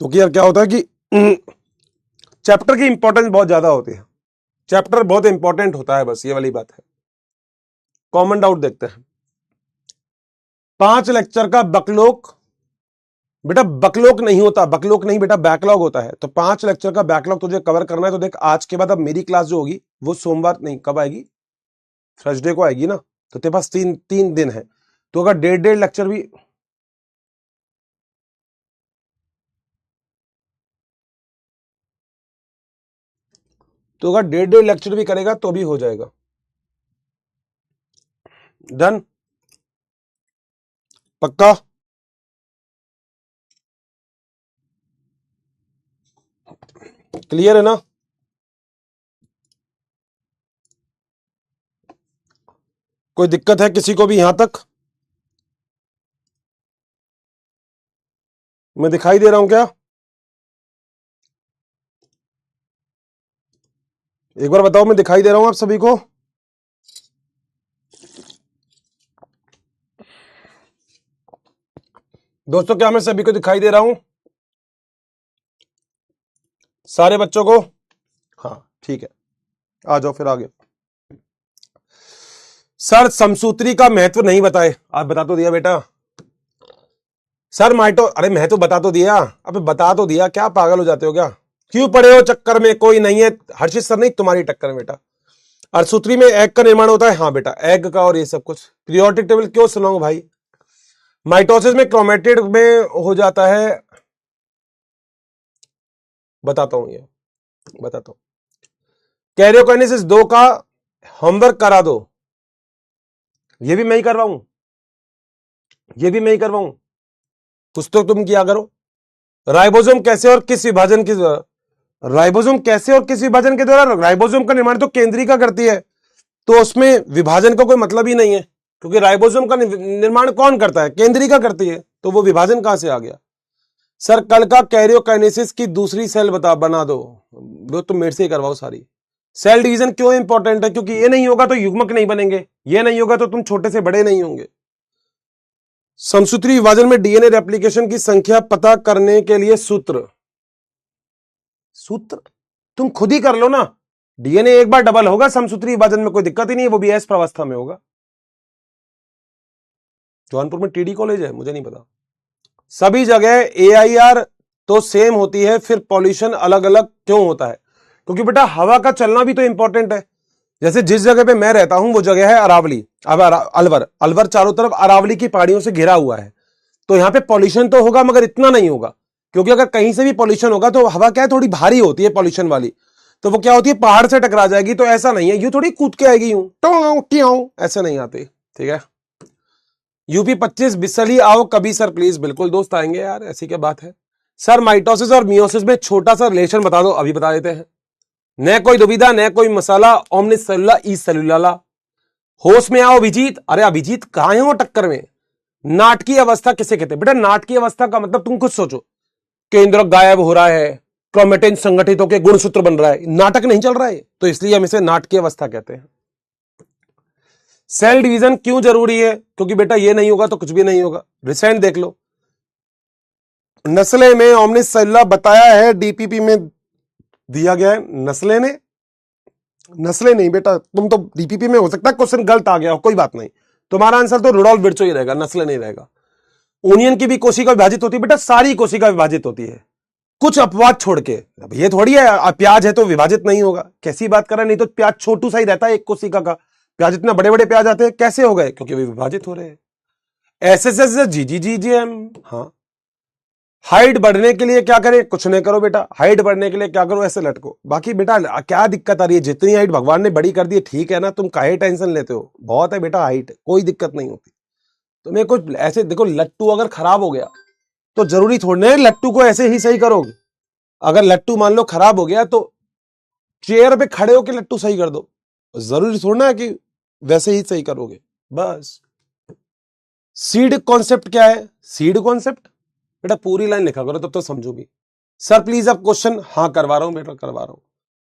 तो यार क्या होता है कि चैप्टर की इंपॉर्टेंस बहुत ज्यादा होती है, चैप्टर बहुत इंपॉर्टेंट होता है, बस ये वाली बात है। कॉमन डाउट देखते हैं। 5 लेक्चर का बकलोक, बेटा बकलोक नहीं होता, बकलोक नहीं बेटा, बैकलॉग होता है। तो 5 लेक्चर का बैकलॉग तुझे कवर करना है। तो देख, आज के बाद अब मेरी क्लास जो होगी वो सोमवार नहीं, कब आएगी, थर्सडे को आएगी ना। तो तेरे पास 3 दिन है। तो अगर 1.5 लेक्चर भी, तो अगर 1.5 लेक्चर भी करेगा तो भी हो जाएगा। डन, पक्का। क्लियर है ना। कोई दिक्कत है किसी को भी यहां तक? मैं दिखाई दे रहा हूं क्या? एक बार बताओ, मैं दिखाई दे रहा हूं आप सभी को? दोस्तों क्या मैं सभी को दिखाई दे रहा हूं, सारे बच्चों को? हाँ ठीक है, आ जाओ फिर आगे। सर समसूत्री का महत्व नहीं बताए, आप बता तो दिया बेटा। सर अरे मैं तो बता तो दिया, अबे बता तो दिया, क्या पागल हो जाते हो क्या? क्यों पड़े हो चक्कर में? कोई नहीं है, हर्षित सर नहीं तुम्हारी टक्कर में बेटा। अर्धसूत्री में एग का निर्माण होता है, हाँ बेटा एग का, और ये सब कुछ। पीरियोडिक टेबल क्यों सुनाऊं भाई? माइटोसिस में क्रोमेटिड में हो जाता है, बताता हूं, ये बताता हूं। कैरियोकाइनेसिस 2 का होमवर्क करा दो, ये भी मैं ही करवाऊं, ये भी मैं ही करवाऊं, कुछ तो तुम किया करो। राइबोसोम कैसे और किस विभाजन के द्वारा? राइबोसोम कैसे और किस विभाजन के द्वारा? राइबोसोम का निर्माण तो केंद्रिका करती है, तो उसमें विभाजन का कोई मतलब ही नहीं है, क्योंकि राइबोसोम का निर्माण कौन करता है? केंद्रिका करती है, तो वो विभाजन कहां से आ गया? सर कल का कैरियोकाइनेसिस की दूसरी सेल बना दो, वो तुम मेरे से ही करवाओ सारी। सेल डिवीजन क्यों इंपॉर्टेंट है? क्योंकि ये नहीं होगा तो युग्मक नहीं बनेंगे, ये नहीं होगा तो तुम छोटे से बड़े नहीं होंगे। समसूत्री विभाजन में डीएनए रेप्लिकेशन की संख्या पता करने के लिए सूत्र तुम खुद ही कर लो ना। डीएनए एक बार डबल होगा समसूत्री विभाजन में, कोई दिक्कत ही नहीं है, वो भी एस प्रावस्था में होगा। जौनपुर में टीडी कॉलेज है, मुझे नहीं पता। सभी जगह एआईआर तो सेम होती है, फिर पॉल्यूशन अलग अलग क्यों होता है? क्योंकि बेटा हवा का चलना भी तो इंपॉर्टेंट है। जैसे जिस जगह पे मैं रहता हूं वो जगह है अरावली, अब अलवर चारों तरफ अरावली की पहाड़ियों से घिरा हुआ है, तो यहां पे पॉल्यूशन तो होगा मगर इतना नहीं होगा, क्योंकि अगर कहीं से भी पॉल्यूशन होगा तो हवा क्या है, थोड़ी भारी होती है पॉल्यूशन वाली, तो वो क्या होती है, पहाड़ से टकरा जाएगी। तो ऐसा नहीं है, यूं थोड़ी कूद के आएगी, यूं ऐसे नहीं आते, ठीक है। यूपी 25 बिसली आओ कभी सर प्लीज। बिल्कुल दोस्त आएंगे यार, ऐसी क्या बात है। सर माइटोसिस और मियोसिस में छोटा सा रिलेशन बता दो, अभी बता देते हैं। न कोई दुविधा न कोई मसाला, ओमनिस सेलुला ई सेलुलाला। होश में आओ अभिजीत। अरे अभिजीत कहां है वो टक्कर में? नाटकीय अवस्था किसे कहते हैं? बेटा नाटकीय अवस्था का मतलब तुम खुद सोचो, केंद्रक गायब हो रहा है, क्रोमेटिन संगठित होकर गुणसूत्र बन रहा है, नाटक नहीं चल रहा है, तो इसलिए हम इसे नाटकीय अवस्था कहते हैं। सेल डिवीजन क्यों जरूरी है? क्योंकि बेटा ये नहीं होगा तो कुछ भी नहीं होगा। रिसेंट देख लो, नस्ले में ओमनिस सेलुला बताया है, डीपीपी में दिया गया है। नस्ले नहीं बेटा, तुम तो डीपीपी में हो सकता है क्वेश्चन गलत आ गया हो, कोई बात नहीं, तुम्हारा आंसर तो रुडोल्फ विर्चो ही रहेगा, नस्ले नहीं रहेगा। ओनियन की भी कोशिका विभाजित होती है बेटा, सारी कोशिका विभाजित होती है, कुछ अपवाद छोड़ के। अब ये थोड़ी है प्याज है तो विभाजित नहीं होगा, कैसी बात कर रहा है? नहीं तो प्याज छोटू सा ही रहता है एक कोशिका का, प्याज इतना बड़े बड़े प्याज आते हैं, कैसे हो गए? क्योंकि वे विभाजित हो रहे हैं। एसएसएस जीजीजीजीएम, हाँ। हाइट बढ़ने के लिए क्या करें? कुछ नहीं करो बेटा, हाइट बढ़ने के लिए क्या करो? ऐसे लटको। बाकी बेटा क्या दिक्कत आ रही है? जितनी हाइट भगवान ने बड़ी कर दी है, ठीक है ना, तुम काहे टेंशन लेते हो? बहुत है बेटा हाइट, कोई दिक्कत नहीं होती। तुम्हें कुछ ऐसे देखो, लट्टू अगर खराब हो गया तो जरूरी थोड़ी है लट्टू को ऐसे ही सही करोगे। अगर लट्टू मान लो खराब हो गया तो चेयर पे खड़े होकर लट्टू सही कर दो, जरूरी थोड़ा है कि वैसे ही सही करोगे, बस। सीड कॉन्सेप्ट क्या है? सीड कॉन्सेप्ट बेटा पूरी लाइन लिखा करो तब तो समझोगी। सर प्लीज अब क्वेश्चन, हाँ करवा रहा हूं बेटा, करवा रहा हूं।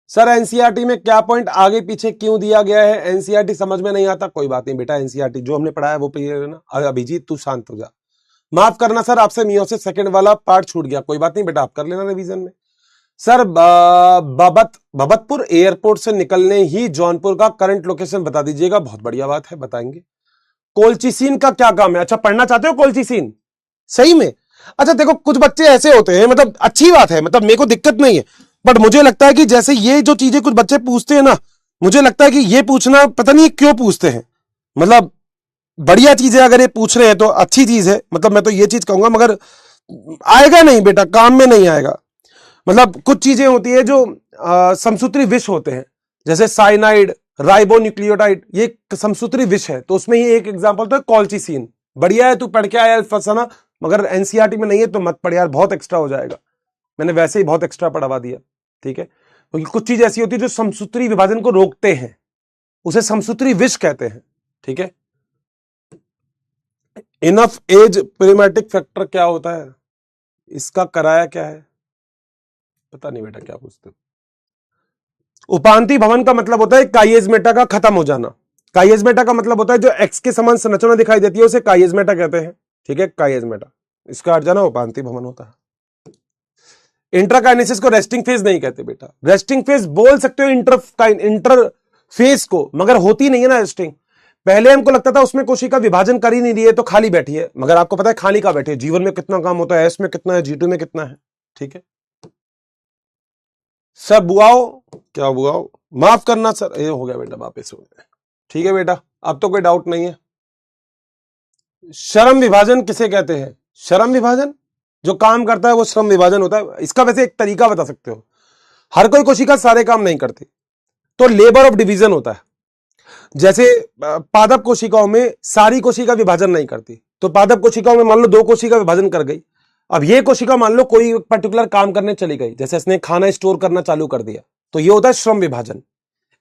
सर एनसीईआरटी में क्या पॉइंट आगे पीछे क्यों दिया गया है? एनसीईआरटी समझ में नहीं आता, कोई बात नहीं बेटा, एनसीईआरटी जो हमने पढ़ा है वो है ना। अभिजीत तू शांत हो जा, माफ करना सर आपसे मियोसिस सेकंड वाला पार्ट छूट गया, कोई बात नहीं बेटा, आप कर लेना रिवीजन में। सर बबतपुर एयरपोर्ट से निकलने ही जौनपुर का करंट लोकेशन बता दीजिएगा। बहुत बढ़िया बात है, बताएंगे। कोलचिसिन का क्या काम है? अच्छा पढ़ना चाहते हो कोलचिसिन? सही में? अच्छा देखो, कुछ बच्चे ऐसे होते हैं, मतलब अच्छी बात है, मतलब मेरे को दिक्कत नहीं है, बट मुझे लगता है कि जैसे ये जो चीजें कुछ बच्चे पूछते हैं ना, मुझे लगता है कि ये पूछना पता नहीं क्यों पूछते हैं। मतलब बढ़िया चीज है, अगर ये पूछ रहे हैं तो अच्छी चीज है, मतलब मैं तो ये चीज कहूंगा, मगर आएगा नहीं बेटा, काम में नहीं आएगा। मतलब कुछ चीजें होती है जो समसूत्री विष होते हैं, जैसे साइनाइड, राइबोन्यूक्लियोटाइड, ये समसूत्री विष है, तो उसमें ही एक एग्जांपल तो है कॉलचिसिन। बढ़िया है, तू पढ़ के आया फसाना, मगर एनसीईआरटी में नहीं है तो मत पढ़ यार, बहुत एक्स्ट्रा हो जाएगा। मैंने वैसे ही बहुत एक्स्ट्रा पढ़वा दिया, ठीक है। क्योंकि कुछ चीज ऐसी होती है जो समसूत्री विभाजन को रोकते हैं, उसे समसूत्री विष कहते हैं, ठीक है। इनफ एज प्रीमेटिक फैक्टर क्या होता है? इसका कराया क्या है? पता नहीं बेटा, क्या पूछते हो? उपांति भवन का मतलब होता है काइएज्मेटा का खत्म हो जाना। काइएज्मेटा का मतलब होता है जो एक्स के समान संरचना दिखाई देती है उसे काइएज्मेटा कहते हैं, ठीक है, काइएज्मेटा। इसका अर्थ जाना, उपांति भवन होता है। इंट्राकाइनेसिस को रेस्टिंग फेज नहीं कहते बेटा, रेस्टिंग फेज बोल सकते हो इंटर फेज को, मगर होती नहीं है ना रेस्टिंग। पहले हमको लगता था उसमें कोशिका विभाजन कर ही नहीं रही है तो खाली बैठी है, मगर आपको पता है खाली का बैठी है। जीवन में कितना काम होता है, एस में कितना है, G2 में कितना है। ठीक है सर, बुआओ क्या बुआओ, माफ करना सर, ये हो गया बेटा, वापस हो गया। ठीक है बेटा, अब तो कोई डाउट नहीं है। श्रम विभाजन किसे कहते हैं? श्रम विभाजन जो काम करता है वो श्रम विभाजन होता है। इसका वैसे एक तरीका बता सकते हो, हर कोई कोशिका सारे काम नहीं करती, तो लेबर ऑफ डिवीजन होता है। जैसे पादप कोशिकाओं में सारी कोशिका विभाजन नहीं करती, तो पादप कोशिकाओं में मान लो 2 कोशिका विभाजन कर गई। अब ये कोशिका मान लो कोई पर्टिकुलर काम करने चली गई, जैसे इसने खाना स्टोर करना चालू कर दिया, तो ये होता है श्रम विभाजन।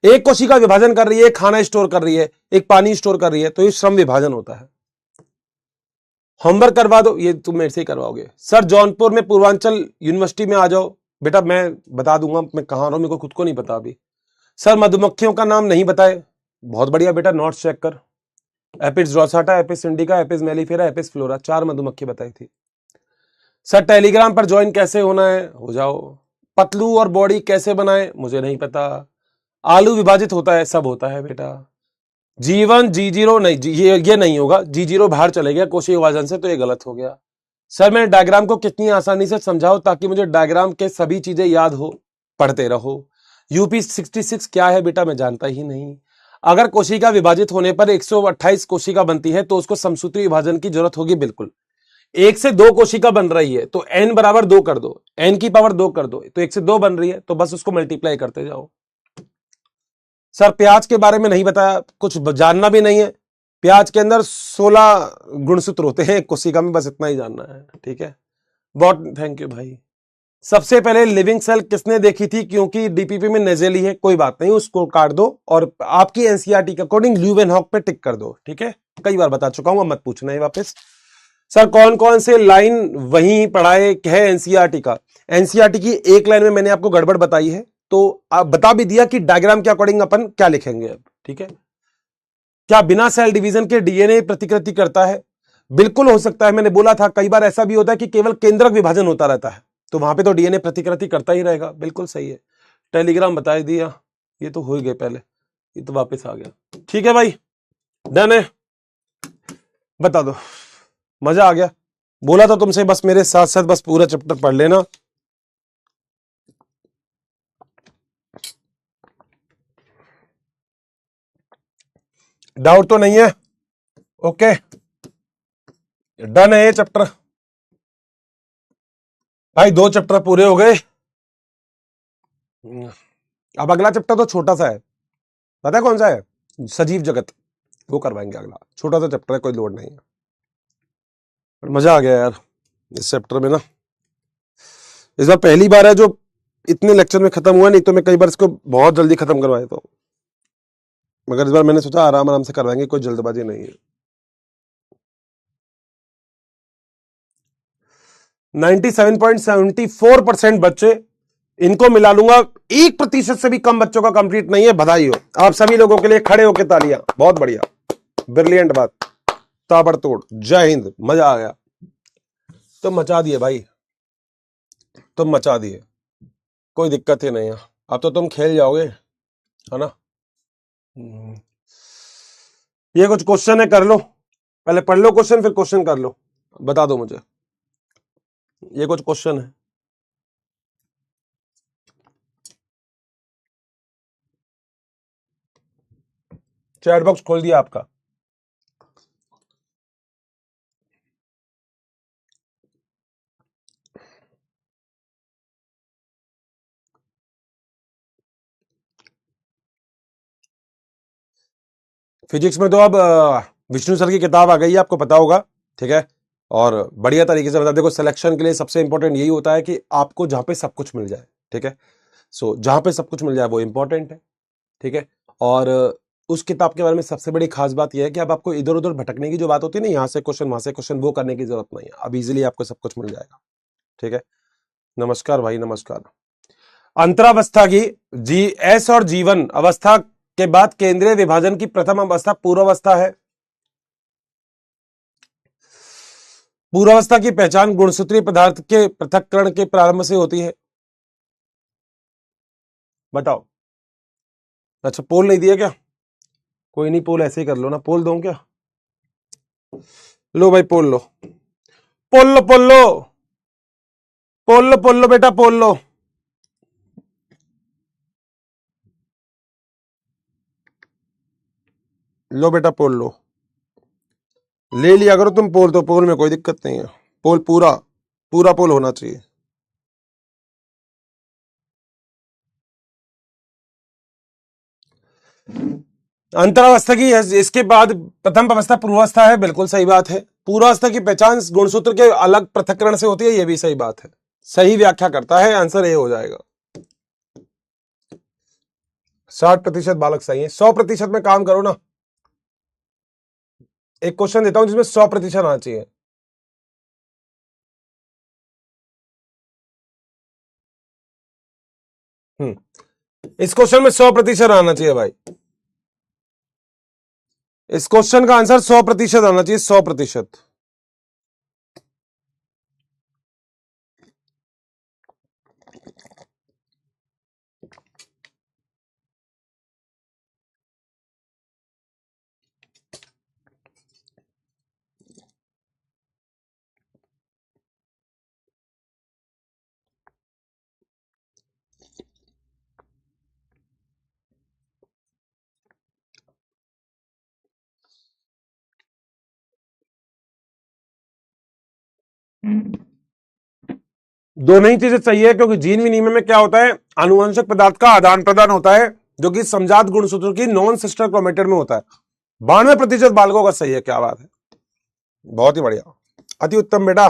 एक कोशिका विभाजन कर रही है, खाना स्टोर कर रही है, एक पानी स्टोर कर रही है, तो ये श्रम विभाजन होता है। होमवर्क करवा दो, ये तुम मेरे से ही करवाओगे। सर जौनपुर में पूर्वांचल यूनिवर्सिटी में आ जाओ। बेटा मैं बता दूंगा मैं कहां रहा हूं, मेरे को खुद को नहीं पता अभी। सर मधुमक्खियों का नाम नहीं बताए, बहुत बढ़िया बेटा, नोट्स चेक कर। Apis dorsata, Apis indica, Apis mellifera, Apis florea, 4 मधुमक्खी बताई थी। सर टेलीग्राम पर ज्वाइन कैसे होना है? हो जाओ। पतलू और बॉडी कैसे बनाए? मुझे नहीं पता। आलू विभाजित होता है? सब होता है बेटा। G1 G0 नहीं, ये नहीं होगा, G0 बाहर चले गया कोशिका विभाजन से, तो ये गलत हो गया। सर मैंने डायग्राम को कितनी आसानी से समझाओ ताकि मुझे डायग्राम के सभी चीजें याद हो, पढ़ते रहो। UP66 क्या है बेटा, मैं जानता ही नहीं। अगर कोशिका विभाजित होने पर 128 कोशिका बनती है तो उसको समसूत्री विभाजन की जरूरत होगी, बिल्कुल। 1 से 2 कोशिका बन रही है तो n बराबर 2 कर दो, n की पावर 2 कर दो, तो 1 से 2 बन रही है तो बस उसको मल्टीप्लाई करते जाओ। सर प्याज के बारे में नहीं बताया, कुछ जानना भी नहीं है। प्याज के अंदर 16 गुणसूत्र होते हैं कोशिका में, बस इतना ही जानना है। ठीक है, बहुत थैंक यू भाई। सबसे पहले लिविंग सेल किसने देखी थी? क्योंकि डीपीपी में नजेली है, कोई बात नहीं, उसको काट दो और आपकी एनसीईआरटी के अकॉर्डिंग ल्यूवेनहॉक पे टिक कर दो। ठीक है, कई बार बता चुका हूं, मत पूछना है वापस। सर कौन कौन से लाइन वहीं पढ़ाए है एनसीईआरटी का? एनसीईआरटी की एक लाइन में मैंने आपको गड़बड़ बताई है, तो आप बता भी दिया कि डायग्राम के अकॉर्डिंग अपन क्या लिखेंगे अब। ठीक है, क्या बिना सेल डिवीजन के डीएनए प्रतिकृति करता है? बिल्कुल हो सकता है, मैंने बोला था कई बार ऐसा भी होता है कि केवल केंद्रक विभाजन होता रहता है, तो वहां पे तो डीएनए प्रतिकृति करता ही रहेगा। बिल्कुल सही है, टेलीग्राम बता दिया, ये तो हो ही गए पहले, ये तो वापस आ गया। ठीक है भाई, डन है, बता दो। मजा आ गया, बोला था तुमसे बस मेरे साथ साथ बस पूरा चैप्टर पढ़ लेना। डाउट तो नहीं है? ओके, डन है ये चैप्टर भाई, 2 चैप्टर पूरे हो गए। अब अगला चैप्टर तो छोटा सा है, पता है कौन सा है? सजीव जगत, वो करवाएंगे अगला, छोटा सा चैप्टर है, कोई लोड नहीं है। पर मजा आ गया यार इस चैप्टर में ना, इस बार पहली बार है जो इतने लेक्चर में खत्म हुआ, नहीं तो मैं कई बार इसको बहुत जल्दी खत्म करवाया तो, मगर इस बार मैंने सोचा आराम आराम से करवाएंगे, कोई जल्दबाजी नहीं है। 97.74% बच्चे, इनको मिला लूंगा, 1% से भी कम बच्चों का कंप्लीट नहीं है। बधाई हो आप सभी लोगों के लिए, खड़े होकर तालियां, बहुत बढ़िया, ब्रिलियंट बात, ताबड़तोड़, जय हिंद, मजा आ गया। तुम मचा दिए भाई, तुम मचा दिए, कोई दिक्कत ही नहीं है। अब तो तुम खेल जाओगे, है ना। ये कुछ क्वेश्चन है, कर लो, पहले पढ़ लो क्वेश्चन, फिर क्वेश्चन कर लो, बता दो मुझे। ये कुछ क्वेश्चन है, चैट बॉक्स खोल दिया आपका। फिजिक्स में तो अब विष्णु सर की किताब आ गई है, आपको पता होगा। ठीक है, और बढ़िया तरीके से बता, देखो सिलेक्शन के लिए सबसे इंपॉर्टेंट यही होता है कि आपको जहां पे सब कुछ मिल जाए। ठीक है, सो जहां पे सब कुछ मिल जाए वो इंपॉर्टेंट है। ठीक है, और उस किताब के बारे में सबसे बड़ी खास बात यह है कि अब आपको इधर उधर भटकने की जो बात होती है ना, यहाँ से क्वेश्चन वहां से क्वेश्चन, वो करने की जरूरत नहीं है, अब इजिली आपको सब कुछ मिल जाएगा। ठीक है, नमस्कार भाई, नमस्कार। अंतरावस्था की G-S और G1 अवस्था के बाद केंद्रीय विभाजन की प्रथम अवस्था पूर्वावस्था है। पूर्वावस्था की पहचान गुणसूत्रीय पदार्थ के पृथक्करण के प्रारंभ से होती है। बताओ, अच्छा पोल नहीं दिया क्या? कोई नहीं, पोल ऐसे ही कर लो ना, पोल दो क्या? लो भाई पोल लो, पोल लो, पोल लो, पोल लो, पोल लो बेटा, पोल लो। लो बेटा पोल लो, ले लिया करो तुम पोल, तो पोल में कोई दिक्कत नहीं है, पोल पूरा पूरा पोल होना चाहिए। अंतरावस्था की इसके बाद प्रथम अवस्था पूर्वावस्था है, बिल्कुल सही बात है। पूर्वावस्था की पहचान गुणसूत्र के अलग पृथक्करण से होती है, यह भी सही बात है, सही व्याख्या करता है, आंसर ए हो जाएगा। 60% बालक सही है। 100% में काम करो ना, एक क्वेश्चन देता हूं जिसमें 100% आना चाहिए। इस क्वेश्चन में 100% आना चाहिए भाई, इस क्वेश्चन का आंसर 100% आना चाहिए, 100%। दोनों ही चीजें सही है, क्योंकि जीन विनिमय में क्या होता है, आनुवंशिक पदार्थ का आदान प्रदान होता है, जो कि समजात गुणसूत्र की नॉन सिस्टर क्रोमेटिड में होता है। 92% बालकों का सही है, क्या बात है, बहुत ही बढ़िया, अति उत्तम बेटा,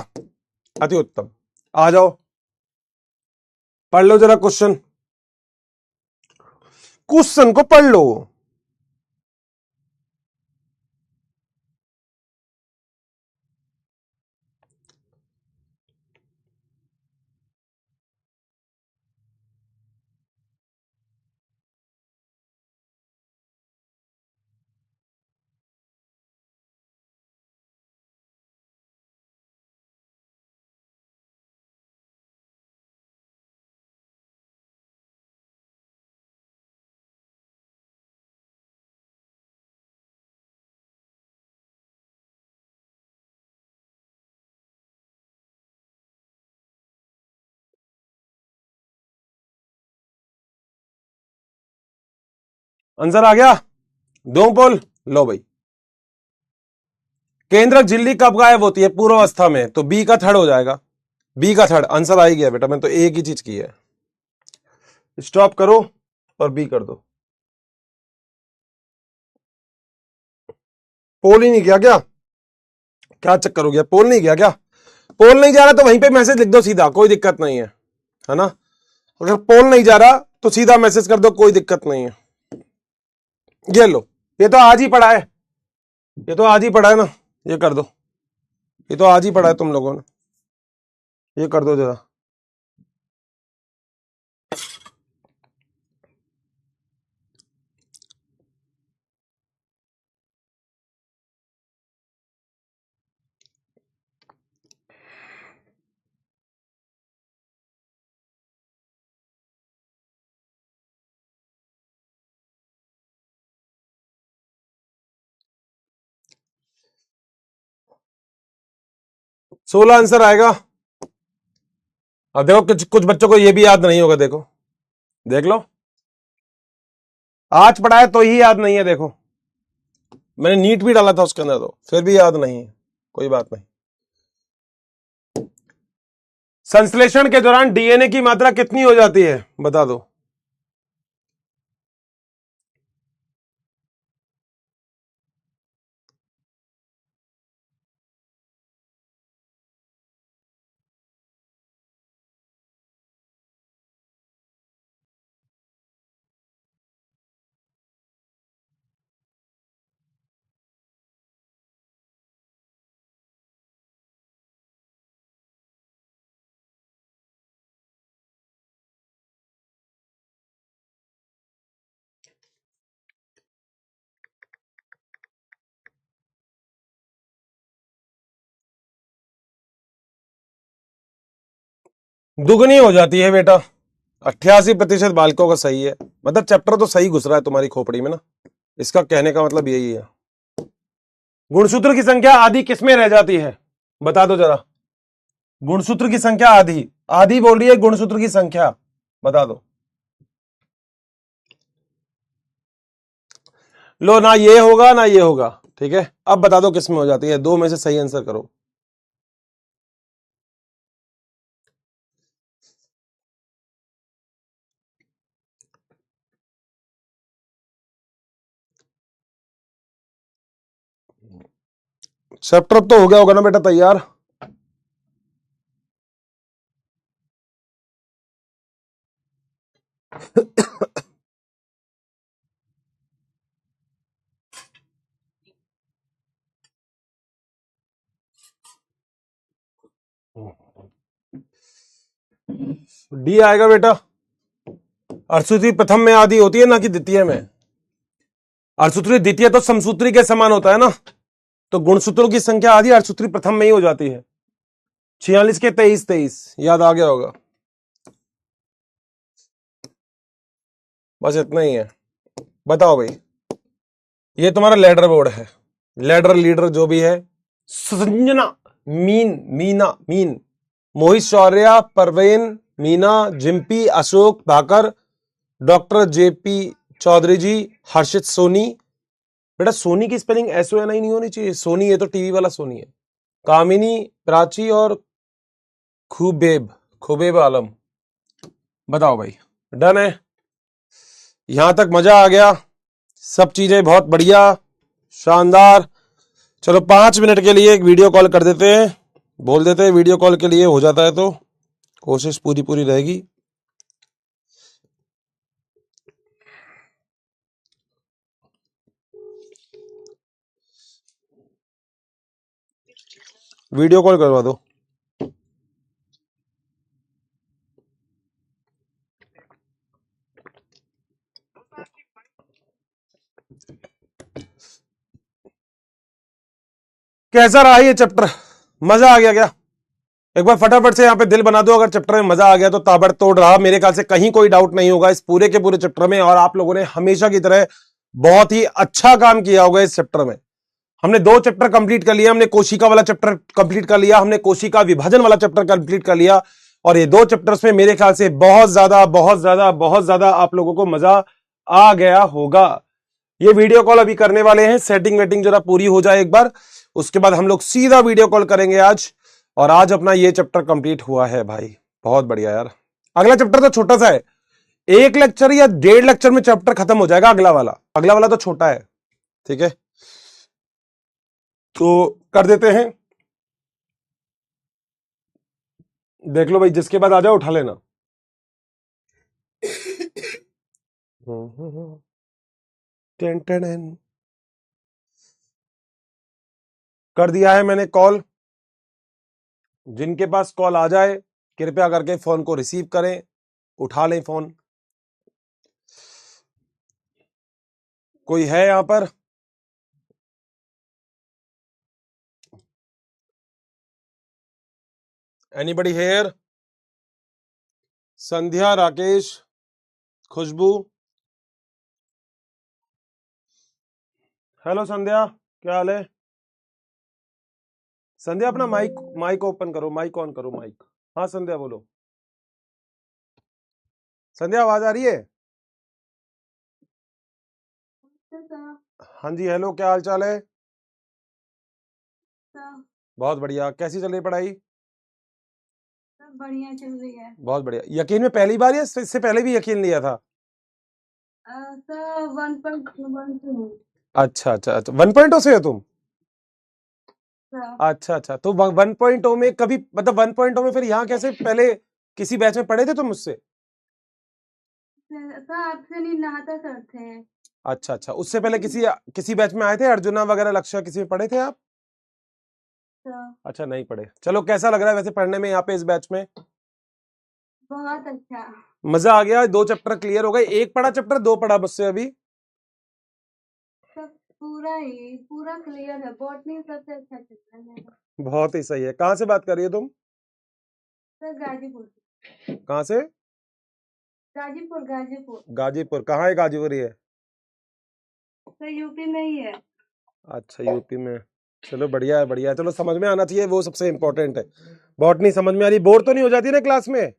अति उत्तम। आ जाओ पढ़ लो जरा क्वेश्चन, क्वेश्चन को पढ़ लो। आंसर आ गया, दो पोल लो भाई। केंद्रक झिल्ली कब गायब होती है, पूर्वावस्था में, तो बी का थर्ड हो जाएगा, बी का थर्ड आंसर आ ही गया बेटा, मैंने तो एक ही चीज की है। स्टॉप करो और बी कर दो। पोल ही नहीं किया क्या, क्या चक्कर हो गया, पोल नहीं किया क्या? पोल नहीं जा रहा तो वहीं पे मैसेज लिख दो सीधा, कोई दिक्कत नहीं है ना? अगर पोल नहीं जा रहा तो सीधा मैसेज कर दो, कोई दिक्कत नहीं है। ये लो, ये तो आज ही पढ़ा है, ये तो आज ही पढ़ा है ना, ये कर दो, ये तो आज ही पढ़ा है तुम लोगों ने, ये कर दो जरा। सोलह आंसर आएगा। अब देखो कुछ कुछ बच्चों को ये भी याद नहीं होगा, देखो देख लो, आज पढ़ा है तो ही याद नहीं है, देखो मैंने नीट भी डाला था उसके अंदर, तो फिर भी याद नहीं है, कोई बात नहीं। संश्लेषण के दौरान डीएनए की मात्रा कितनी हो जाती है, बता दो। दुगनी हो जाती है बेटा, 88% बालकों का सही है, मतलब चैप्टर तो सही घुस रहा है तुम्हारी खोपड़ी में ना। इसका कहने का मतलब यही है। गुणसूत्र की संख्या आधी किसमें रह जाती है, बता दो जरा। गुणसूत्र की संख्या आधी, आधी बोल रही है गुणसूत्र की संख्या, बता दो। लो, ना ये होगा ना ये होगा, ठीक है। अब बता दो किसमें हो जाती है, दो में से सही आंसर करो। चैप्टर तो हो गया होगा ना बेटा तैयार? डी आएगा बेटा। अर्थसूत्री प्रथम में आदि होती है ना कि द्वितीय में? अर्थसूत्री द्वितीय तो समसूत्री के समान होता है ना, तो गुणसूत्रों की संख्या आदि अर्थसूत्री प्रथम में ही हो जाती है। 46 के 23 23 याद आ गया होगा। बस इतना ही है। बताओ भाई, ये तुम्हारा लेडर बोर्ड है, लेडर लीडर जो भी है। संजना, मीन, मोहित शौर्या, परवीन, मीना, जिम्पी, अशोक धाकर, डॉक्टर जेपी चौधरी जी, हर्षित सोनी। बेटा सोनी की स्पेलिंग SONI नहीं होनी चाहिए, सोनी ये तो टीवी वाला सोनी है। कामिनी, प्राची और खुबेब आलम। बताओ भाई, डन है? यहां तक मजा आ गया, सब चीजें बहुत बढ़िया, शानदार। चलो 5 मिनट के लिए एक वीडियो कॉल कर देते हैं, बोल देते हैं वीडियो कॉल के लिए हो जाता है तो कोशिश पूरी पूरी रहेगी। वीडियो कॉल करवा दो। कैसा रहा ये चैप्टर, मजा आ गया क्या? एक बार फटाफट से यहाँ पे दिल बना दो अगर चैप्टर में मजा आ गया तो। ताबड़तोड़ रहा, मेरे ख्याल से कहीं कोई डाउट नहीं होगा इस पूरे के पूरे चैप्टर में, और आप लोगों ने हमेशा की तरह बहुत ही अच्छा काम किया होगा इस चैप्टर में। हमने 2 चैप्टर कंप्लीट कर लिया, हमने कोशिका वाला चैप्टर कंप्लीट कर लिया, हमने कोशिका विभाजन वाला चैप्टर कंप्लीट कर लिया, और ये 2 चैप्टर्स में मेरे ख्याल से बहुत ज्यादा आप लोगों को मजा आ गया होगा। ये वीडियो कॉल अभी करने वाले हैं, सेटिंग वेटिंग जरा पूरी हो जाए एक बार, उसके बाद हम लोग सीधा वीडियो कॉल करेंगे आज। और आज अपना ये चैप्टर कंप्लीट हुआ है भाई, बहुत बढ़िया यार। अगला चैप्टर तो छोटा सा है, 1 लेक्चर या 1.5 लेक्चर में चैप्टर खत्म हो जाएगा अगला वाला तो छोटा है, ठीक है। तो कर देते हैं, देख लो भाई, जिसके बाद आ जाओ उठा लेना। टेन टेन कर दिया है मैंने कॉल। जिनके पास कॉल आ जाए कृपया करके फोन को रिसीव करें, उठा लें फोन। कोई है यहां पर? Anybody here? Sandhya, Rakesh, Khushboo. Hello Sandhya, क्या हाल है? संध्या अपना माइक माइक ओपन करो, माइक ऑन करो, माइक। हाँ संध्या बोलो। संध्या आवाज आ रही है? हाँ जी, हेलो, क्या हाल चाल है? बहुत बढ़िया, कैसी चल रही है पढ़ाई? बढ़िया चल रही है। बहुत बढ़िया। यकीन में पहली बार या इससे पहले भी यकीन लिया था? सर 1.1 अच्छा अच्छा अच्छा, 1.0 से हो तुम? सर। अच्छा अच्छा, तो 1.0 में कभी, मतलब 1.0 में फिर यहाँ कैसे, पहले किसी बैच में पढ़े थे तुम मुझसे? सर आपसे नहीं नहाता सर थे। अच्छा अच्छा, उससे पहले किसी बैच में आए थे, अर्जुना वगैरह लक्ष्य किसी में पढ़े थे आप? सर अच्छा, नहीं पढ़े। चलो, कैसा लग रहा है वैसे पढ़ने में यहाँ पे इस बैच में? बहुत अच्छा। मजा आ गया, 2 चैप्टर क्लियर हो गए। एक पढ़ा चैप्टर, 2 पढ़ा मुझसे अभी? सब पूरा क्लियर है। बॉटनी सबसे अच्छा चैप्टर है मेरा। बहुत ही सही है। कहाँ से बात कर रही हो तुम? सर गाजीपुर। कहाँ से? गाजीपुर। गाजीपुर। कहाँ है गाजीपुर ये? सर यूपी में ही है। अच्छा यूपी में, चलो बढ़िया है बढ़िया है, चलो समझ में आना चाहिए, वो सबसे इम्पोर्टेंट है। बॉटनी समझ में आ रही, बोर तो नहीं हो जाती ना क्लास में?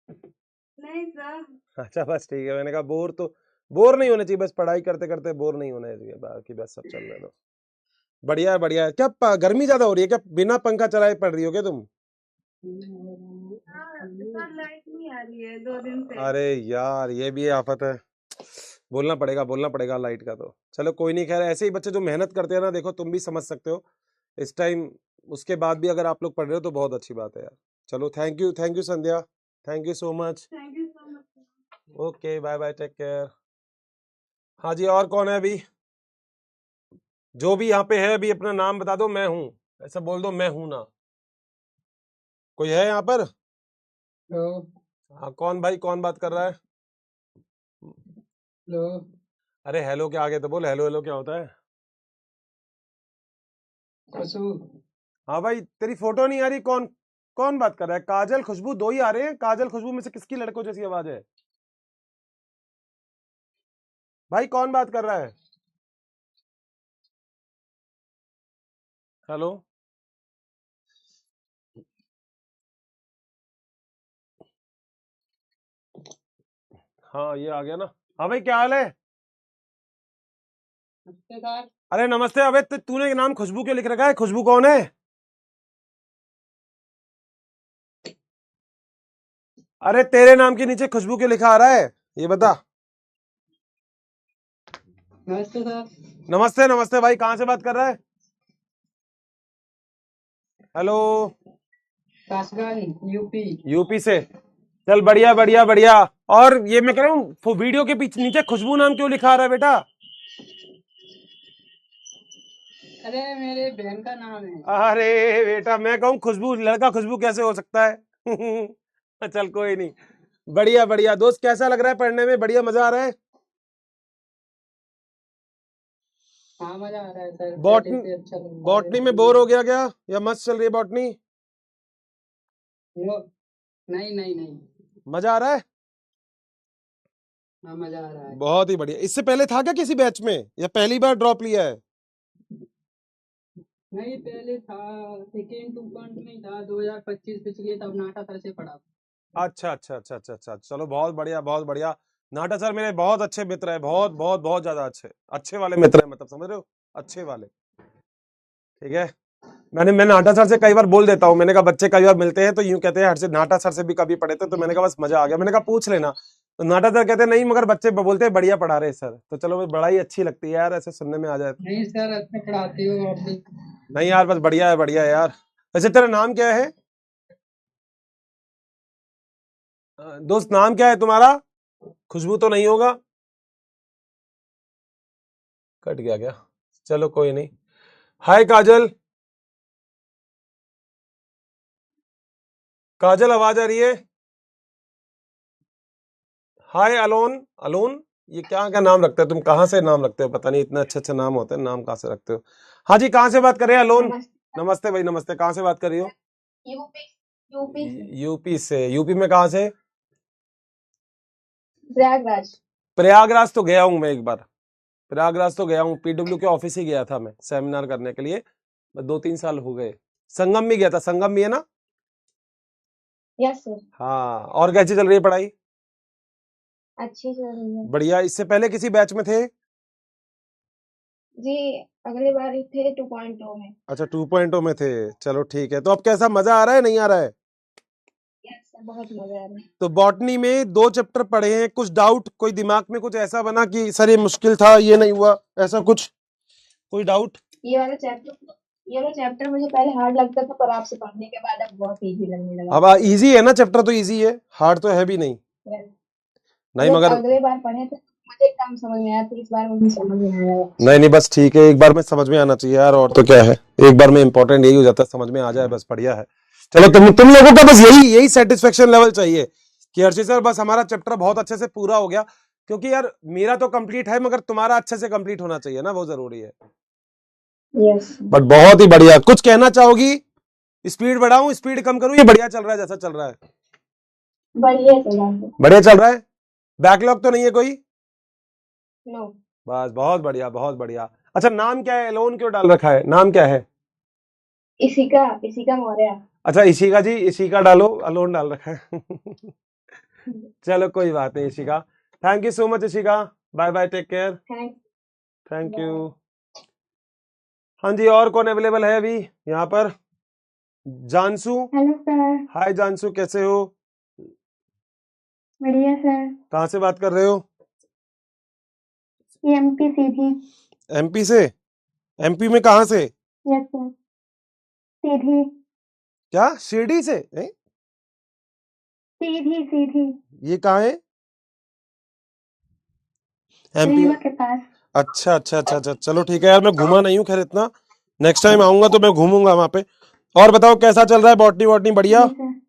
नहीं सर। अच्छा बस ठीक है, मैंने कहा बोर नहीं होने चाहिए, बस पढ़ाई करते करते बोर नहीं होने चाहिए, बाकी बस सब चल रहा है तो बढ़िया है बढ़िया है। क्या गर्मी ज्यादा हो रही है क्या? बिना पंखा चलाए पढ़ रही हो क्या तुम? हाँ, सर लाइट नहीं आ रही है 2 दिन से। अरे यार ये भी आफत है, बोलना पड़ेगा लाइट का तो। चलो कोई नहीं, खैर ऐसे ही बच्चे जो मेहनत करते हैं ना, देखो तुम भी समझ सकते हो इस टाइम, उसके बाद भी अगर आप लोग पढ़ रहे हो तो बहुत अच्छी बात है यार। चलो thank you Sandhya, thank you so much. Thank you so much. Okay bye bye, take care. हाँ जी, और कौन है अभी? जो भी यहाँ पे है अभी अपना नाम बता दो, मैं हूँ, ऐसा बोल दो मैं हूँ ना। कोई है यहाँ पर? हेलो। हाँ कौन भाई, कौन बात कर रहा है? हेलो। अरे हेलो क्या, आगे तो बोल, हेलो हेलो क्या होता है? खुशबू। हाँ भाई तेरी फोटो नहीं आ रही, कौन कौन बात कर रहा है? काजल खुशबू दो ही आ रहे हैं, काजल खुशबू में से किसकी लड़कों जैसी आवाज है? भाई कौन बात कर रहा है? हेलो। हाँ ये आ गया ना। हाँ भाई क्या हाल है? नमस्कार। अरे नमस्ते। अबे तूने नाम खुशबू क्यों लिख रखा है? खुशबू कौन है? अरे तेरे नाम के नीचे खुशबू क्यों लिखा आ रहा है, ये बता। नमस्ते सर। नमस्ते नमस्ते भाई, कहाँ से बात कर रहा है? हेलो। कासगंज यूपी। यूपी से, चल बढ़िया बढ़िया बढ़िया। और ये मैं कह रहा हूँ वीडियो के पीछे नीचे खुशबू नाम क्यों लिखा आ रहा है बेटा? अरे मेरे बहन का नाम है। अरे बेटा मैं कहूँ खुशबू, लड़का खुशबू कैसे हो सकता है? चल कोई नहीं, बढ़िया बढ़िया। दोस्त कैसा लग रहा है पढ़ने में? बढ़िया, मजा आ रहा है? हाँ मजा आ रहा है सर। बॉटनी, से अच्छा लग रहा है। बॉटनी में बोर हो गया क्या, या मस्त चल रही है बॉटनी? नहीं नहीं नहीं। मजा आ रहा है? हाँ मजा आ रहा है। बहुत ही बढ़िया। इससे पहले था क्या किसी बैच में, या पहली बार ड्रॉप लिया है? नहीं पहले था, सेकेंड 2 पॉइंट में था 2025 पिछले, तब नाटा सर से पढ़ा। अच्छा अच्छा अच्छा अच्छा अच्छा, चलो बहुत बढ़िया बहुत बढ़िया। नाटा सर मेरे बहुत अच्छे मित्र है, बहुत बहुत बहुत ज्यादा अच्छे, अच्छे वाले मित्र है, मतलब समझ रहे हो, अच्छे वाले। ठीक है, मैं नाटा सर से कई बार बोल देता हूँ, मैंने कहा बच्चे कई बार मिलते हैं तो यूं कहते हैं हट से नाटा सर से भी कभी पढ़े थे, तो मैंने कहा बस मजा आ गया, मैंने कहा पूछ लेना। तो नाटा सर कहते हैं नहीं मगर बच्चे बोलते हैं बढ़िया पढ़ा रहे सर, तो चलो बड़ा ही अच्छी लगती है यार ऐसे सुनने में आ जाए। नहीं सर अच्छा पढ़ाते हो आप भी। नहीं यार बस बढ़िया है यार। वैसे तेरा नाम क्या है दोस्त, नाम क्या है तुम्हारा? खुशबू तो नहीं होगा? कट गया क्या? चलो कोई नहीं। हाय काजल, काजल आवाज आ रही है? हाय अलोन, अलोन, ये क्या क्या नाम रखते हो तुम, कहाँ से नाम रखते हो? पता नहीं इतने अच्छे अच्छे नाम होते हैं, नाम कहाँ से रखते हो? हाँ जी, कहाँ से बात कर रहे हैं अलोन? नमस्ते भाई नमस्ते, कहाँ से बात कर रही हो? यूपी। यूपी यूपी से? यूपी में कहाँ से? प्रयागराज। प्रयागराज तो गया हूँ मैं एक बार, प्रयागराज तो गया हूँ, पीडब्ल्यू के ऑफिस ही गया था मैं सेमिनार करने के लिए, 2-3 साल हो गए। संगम भी गया था, संगम भी है ना? Yes sir. हाँ, और कैसी चल रही है पढ़ाई? अच्छी चल रही है बढ़िया। इससे पहले किसी बैच में थे? जी। अगले बार ही थे 2.0 में। अच्छा 2.0 में थे, चलो ठीक है। तो अब कैसा, मजा आ रहा है नहीं आ रहा है? यस सर, बहुत मजा आ रहा है। तो बॉटनी में 2 चैप्टर पढ़े हैं, कुछ डाउट, कोई दिमाग में कुछ ऐसा बना कि सर ये मुश्किल था, ये नहीं हुआ, ऐसा कुछ कोई डाउट? ये वाला चैप्टर मुझे पहले हार्ड लगता था, पर आपसे पढ़ने के बाद अब बहुत इजी लगने लगा। अब इजी है ना चैप्टर, तो इजी है, हार्ड तो है भी नहीं। Yes। नहीं जो मगर अगले बार पढ़े थे मुझे कम समझ में आया, तो इस बार मुझे समझ में आया। नहीं बस ठीक है, एक बार में समझ में आना चाहिए यार, और तो क्या है, एक बार में इंपॉर्टेंट यही हो जाता है, समझ में आ जाए बस बढ़िया है। चलो तुम लोगों का बस यही सेटिस्फेक्शन लेवल चाहिए कि हर्षित सर बस हमारा चैप्टर बहुत अच्छे से पूरा हो गया, क्योंकि यार मेरा तो कंप्लीट है मगर तुम्हारा अच्छे से कंप्लीट होना चाहिए ना, वो जरूरी है। यस। बट बहुत ही बढ़िया। कुछ कहना चाहोगी? स्पीड बढ़ाऊं, स्पीड कम करूं, ये बढ़िया चल रहा है जैसा चल रहा है? बढ़िया चला है। बढ़िया चल रहा है। बैकलॉग तो नहीं है कोई? नो। बस बहुत बढ़िया बहुत बढ़िया। अच्छा नाम क्या है, एलोन क्यों डाल रखा है, नाम क्या है? इशिका मौर्य। अच्छा इशिका जी, इशिका डालो, अलोन डाल रखा है। चलो कोई बात नहीं Ishika. Thank you so much Ishika. Bye bye, take care. Thank thank you. हाँ जी, और कौन अवेलेबल है अभी यहाँ पर? जानसू। Hello sir. हाय जानसू, कैसे हो? बढ़िया सर। कहाँ से बात कर रहे हो? एमपी सीधी। एमपी से? एमपी में कहाँ से? Yes sir. सीधी क्या शिरडी से? सीधी सीधी। ये कहाँ है? एमपी रीवा में? के पास। अच्छा अच्छा अच्छा अच्छा, चलो ठीक है यार, मैं घूमा नहीं हूँ खैर इतना, नेक्स्ट टाइम आऊंगा तो मैं घूमूंगा वहां पे। और बताओ कैसा चल रहा है, बॉटनी वॉटनी बढ़िया? जी सर।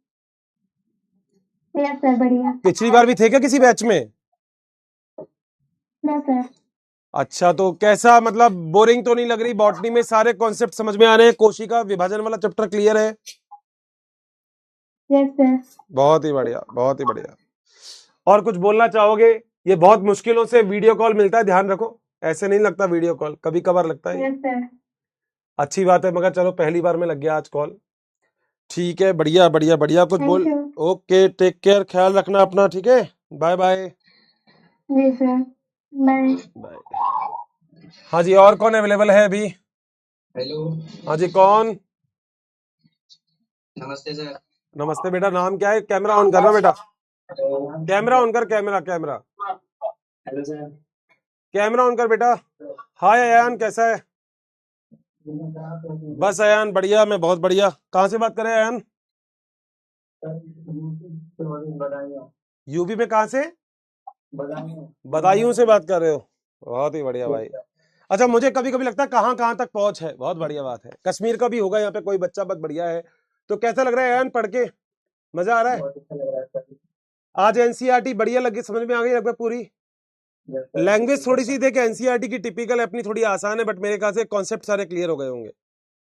यस सर बढ़िया। पिछली बार भी थे क्या किसी बैच में? No sir. अच्छा तो कैसा, मतलब बोरिंग तो नहीं लग रही? बॉटनी में सारे कॉन्सेप्ट समझ में आ रहे हैं? कोशिका विभाजन वाला चैप्टर क्लियर है? Yes sir. बहुत ही बढ़िया बहुत ही बढ़िया। और कुछ बोलना चाहोगे? ये बहुत मुश्किलों से वीडियो कॉल मिलता है, ध्यान रखो, ऐसे नहीं लगता वीडियो कॉल, कभी कभार लगता है। Yes sir. अच्छी बात है, मगर चलो पहली बार में लग गया आज कॉल। ठीक है, बढ़िया बढ़िया बढ़िया। कुछ थैंक बोल? यू। ओके, टेक केयर, ख्याल रखना अपना, ठीक है, बाय बाय। जी सर। बाय। बाय। हाँ जी, और कौन अवेलेबल है अभी? हेलो। हाँ जी, कौन? नमस्ते सर। नमस्ते बेटा, नाम क्या है? कैमरा ऑन करना बेटा, कैमरा ऑन कर, camera camera hello sir. Camera on कर बेटा। हाय अयान, कैसा है? बस अयान बढ़िया, मैं बहुत बढ़िया। कहाँ से बात कर रहे हैं अयान? यूपी में कहाँ से? बदायूं से बात कर रहे हो? बहुत ही बढ़िया भाई। अच्छा, मुझे कभी कभी लगता है कहाँ कहाँ तक पहुंच है, बहुत बढ़िया बात है। कश्मीर का भी होगा यहाँ पे कोई बच्चा, बहुत बढ़िया है। तो कैसा लग रहा है अयान पढ़ के, मजा आ रहा है? बहुत अच्छा लग रहा है सर। आज एनसीईआरटी बढ़िया लगी, समझ में आ गई लगभग पूरी? Yes sir. लैंग्वेज थोड़ी सी देखे, एनसीईआरटी की टिपिकल है अपनी, थोड़ी आसान है, बट मेरे ख्याल से कॉन्सेप्ट सारे क्लियर हो गए होंगे।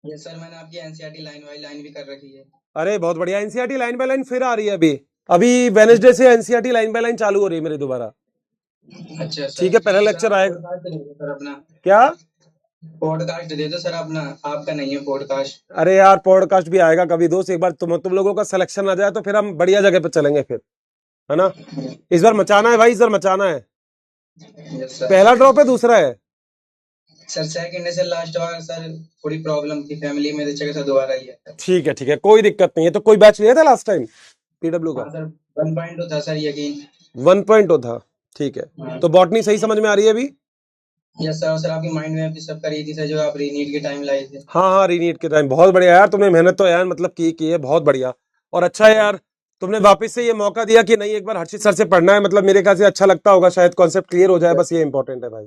यस सर, मैंने आपकी एनसीईआरटी लाइन बाई लाइन भी कर रखी है। अरे बहुत बढ़िया, एनसीईआरटी लाइन बाय लाइन फिर आ रही है अभी। अभी वेडनेसडे से एनसीईआरटी लाइन बाय लाइन चालू हो रही है मेरी दोबारा। अच्छा सर। ठीक है, पहला लेक्चर आएगा। पॉडकास्ट दे दो सर अपना। क्या? पॉडकास्ट दे दो सर अपना, आपका नहीं है पॉडकास्ट। अरे यार पॉडकास्ट भी आएगा कभी दोस्त, एक बार तुम लोगों का सिलेक्शन आ जाए तो फिर हम बढ़िया जगह पे चलेंगे फिर, है ना? इस बार मचाना है भाई, इस बार मचाना है। Yes sir. पहला ड्रॉप है, दूसरा है? सर सेकंड से लास्ट बार सर थोड़ी प्रॉब्लम थी फैमिली में, तो जगह से दोबारा ही है। ठीक है ठीक है, कोई दिक्कत नहीं है। तो कोई बैच लिया था लास्ट टाइम पीडब्ल्यू का? हाँ सर, 1.2 था सर यकीन। 1.0 था, ठीक है। हाँ। तो बॉटनी सही समझ में आ रही है अभी? Yes sir. और सर आपकी माइंड मैप भी सब करी थी सर, जो आप रीनीट के टाइम लाए थे। हाँ हाँ, रीनीट के टाइम। बहुत बढ़िया यार, तुमने मेहनत तो यार मतलब की है, बहुत बढ़िया। और अच्छा है यार, तुमने वापस से ये मौका दिया कि नहीं एक बार हर्षित सर से पढ़ना है, मतलब मेरे ख्याल से अच्छा लगता होगा, शायद कॉन्सेप्ट क्लियर हो जाए, बस ये इंपॉर्टेंट है भाई।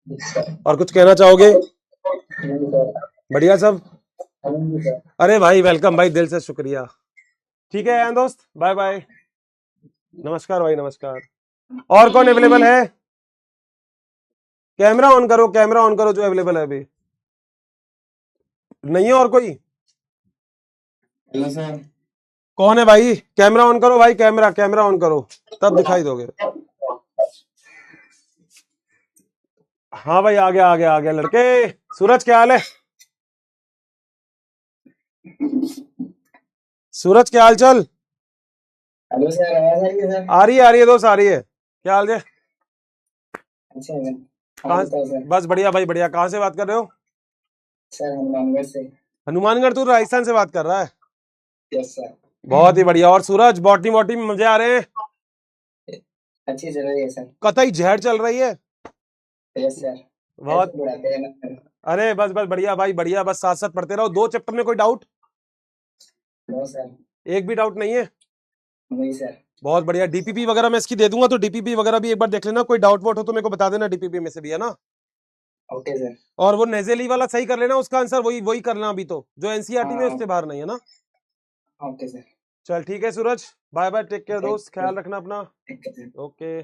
Yes sir. और कुछ कहना चाहोगे? नहीं सर। बढ़िया सब? नहीं सर। अरे भाई वेलकम भाई, दिल से शुक्रिया। ठीक है यार दोस्त, बाय बाय, नमस्कार भाई, नमस्कार। और कौन अवेलेबल है? कैमरा ऑन करो, कैमरा ऑन करो जो अवेलेबल है अभी। नहीं है और कोई? Hello sir. कौन है भाई? कैमरा ऑन करो भाई, कैमरा कैमरा ऑन करो, तब दिखाई दोगे। हाँ भाई, आ गया आ गया आ गया लड़के। सूरज क्या हाल है? सूरज क्या हाल चाल? हेलो सर, आवाज आ रही है सर? आ रही है दोस्त, आ रही है। क्या हाल है? अच्छा सर। कहाँ? बताओ सर। बस बढ़िया भाई बढ़िया। कहाँ से बात कर रहे हो? सर हनुमानगढ़ से। हनुमानगढ़? तू राजस्थान से बात कर रहा है? Yes sir. बहुत ही बढ़िया। और सूरज, बॉटनी वॉटनी में मजे आ रहे हैं? अच्छी चल रही है सर। कतई जहर चल रही है? Yes sir. बहुत। ऐसे बुढ़ाते हैं ना। अरे बस बस बढ़िया भाई बढ़िया, बस साथ साथ पढ़ते रहो। 2 चैप्टर में कोई डाउट? No sir. एक भी डाउट नहीं है? नहीं सर। बहुत बढ़िया। डीपीपी वगैरह मैं इसकी दे दूंगा, तो डीपीपी वगैरह भी एक बार देख लेना, कोई डाउट वोट हो तो मेरे को बता देना, डीपीपी में से भी, है ना? Okay sir. और वो नेजेली वाला सही कर लेना, उसका आंसर वही वही करना अभी, तो जो एनसीईआरटी में हाँ। उससे बाहर नहीं है ना? Okay sir. चल ठीक है सूरज, बाय बाय, टेक केयर दोस्त, ख्याल रखना अपना। ठीक है सर। ओके।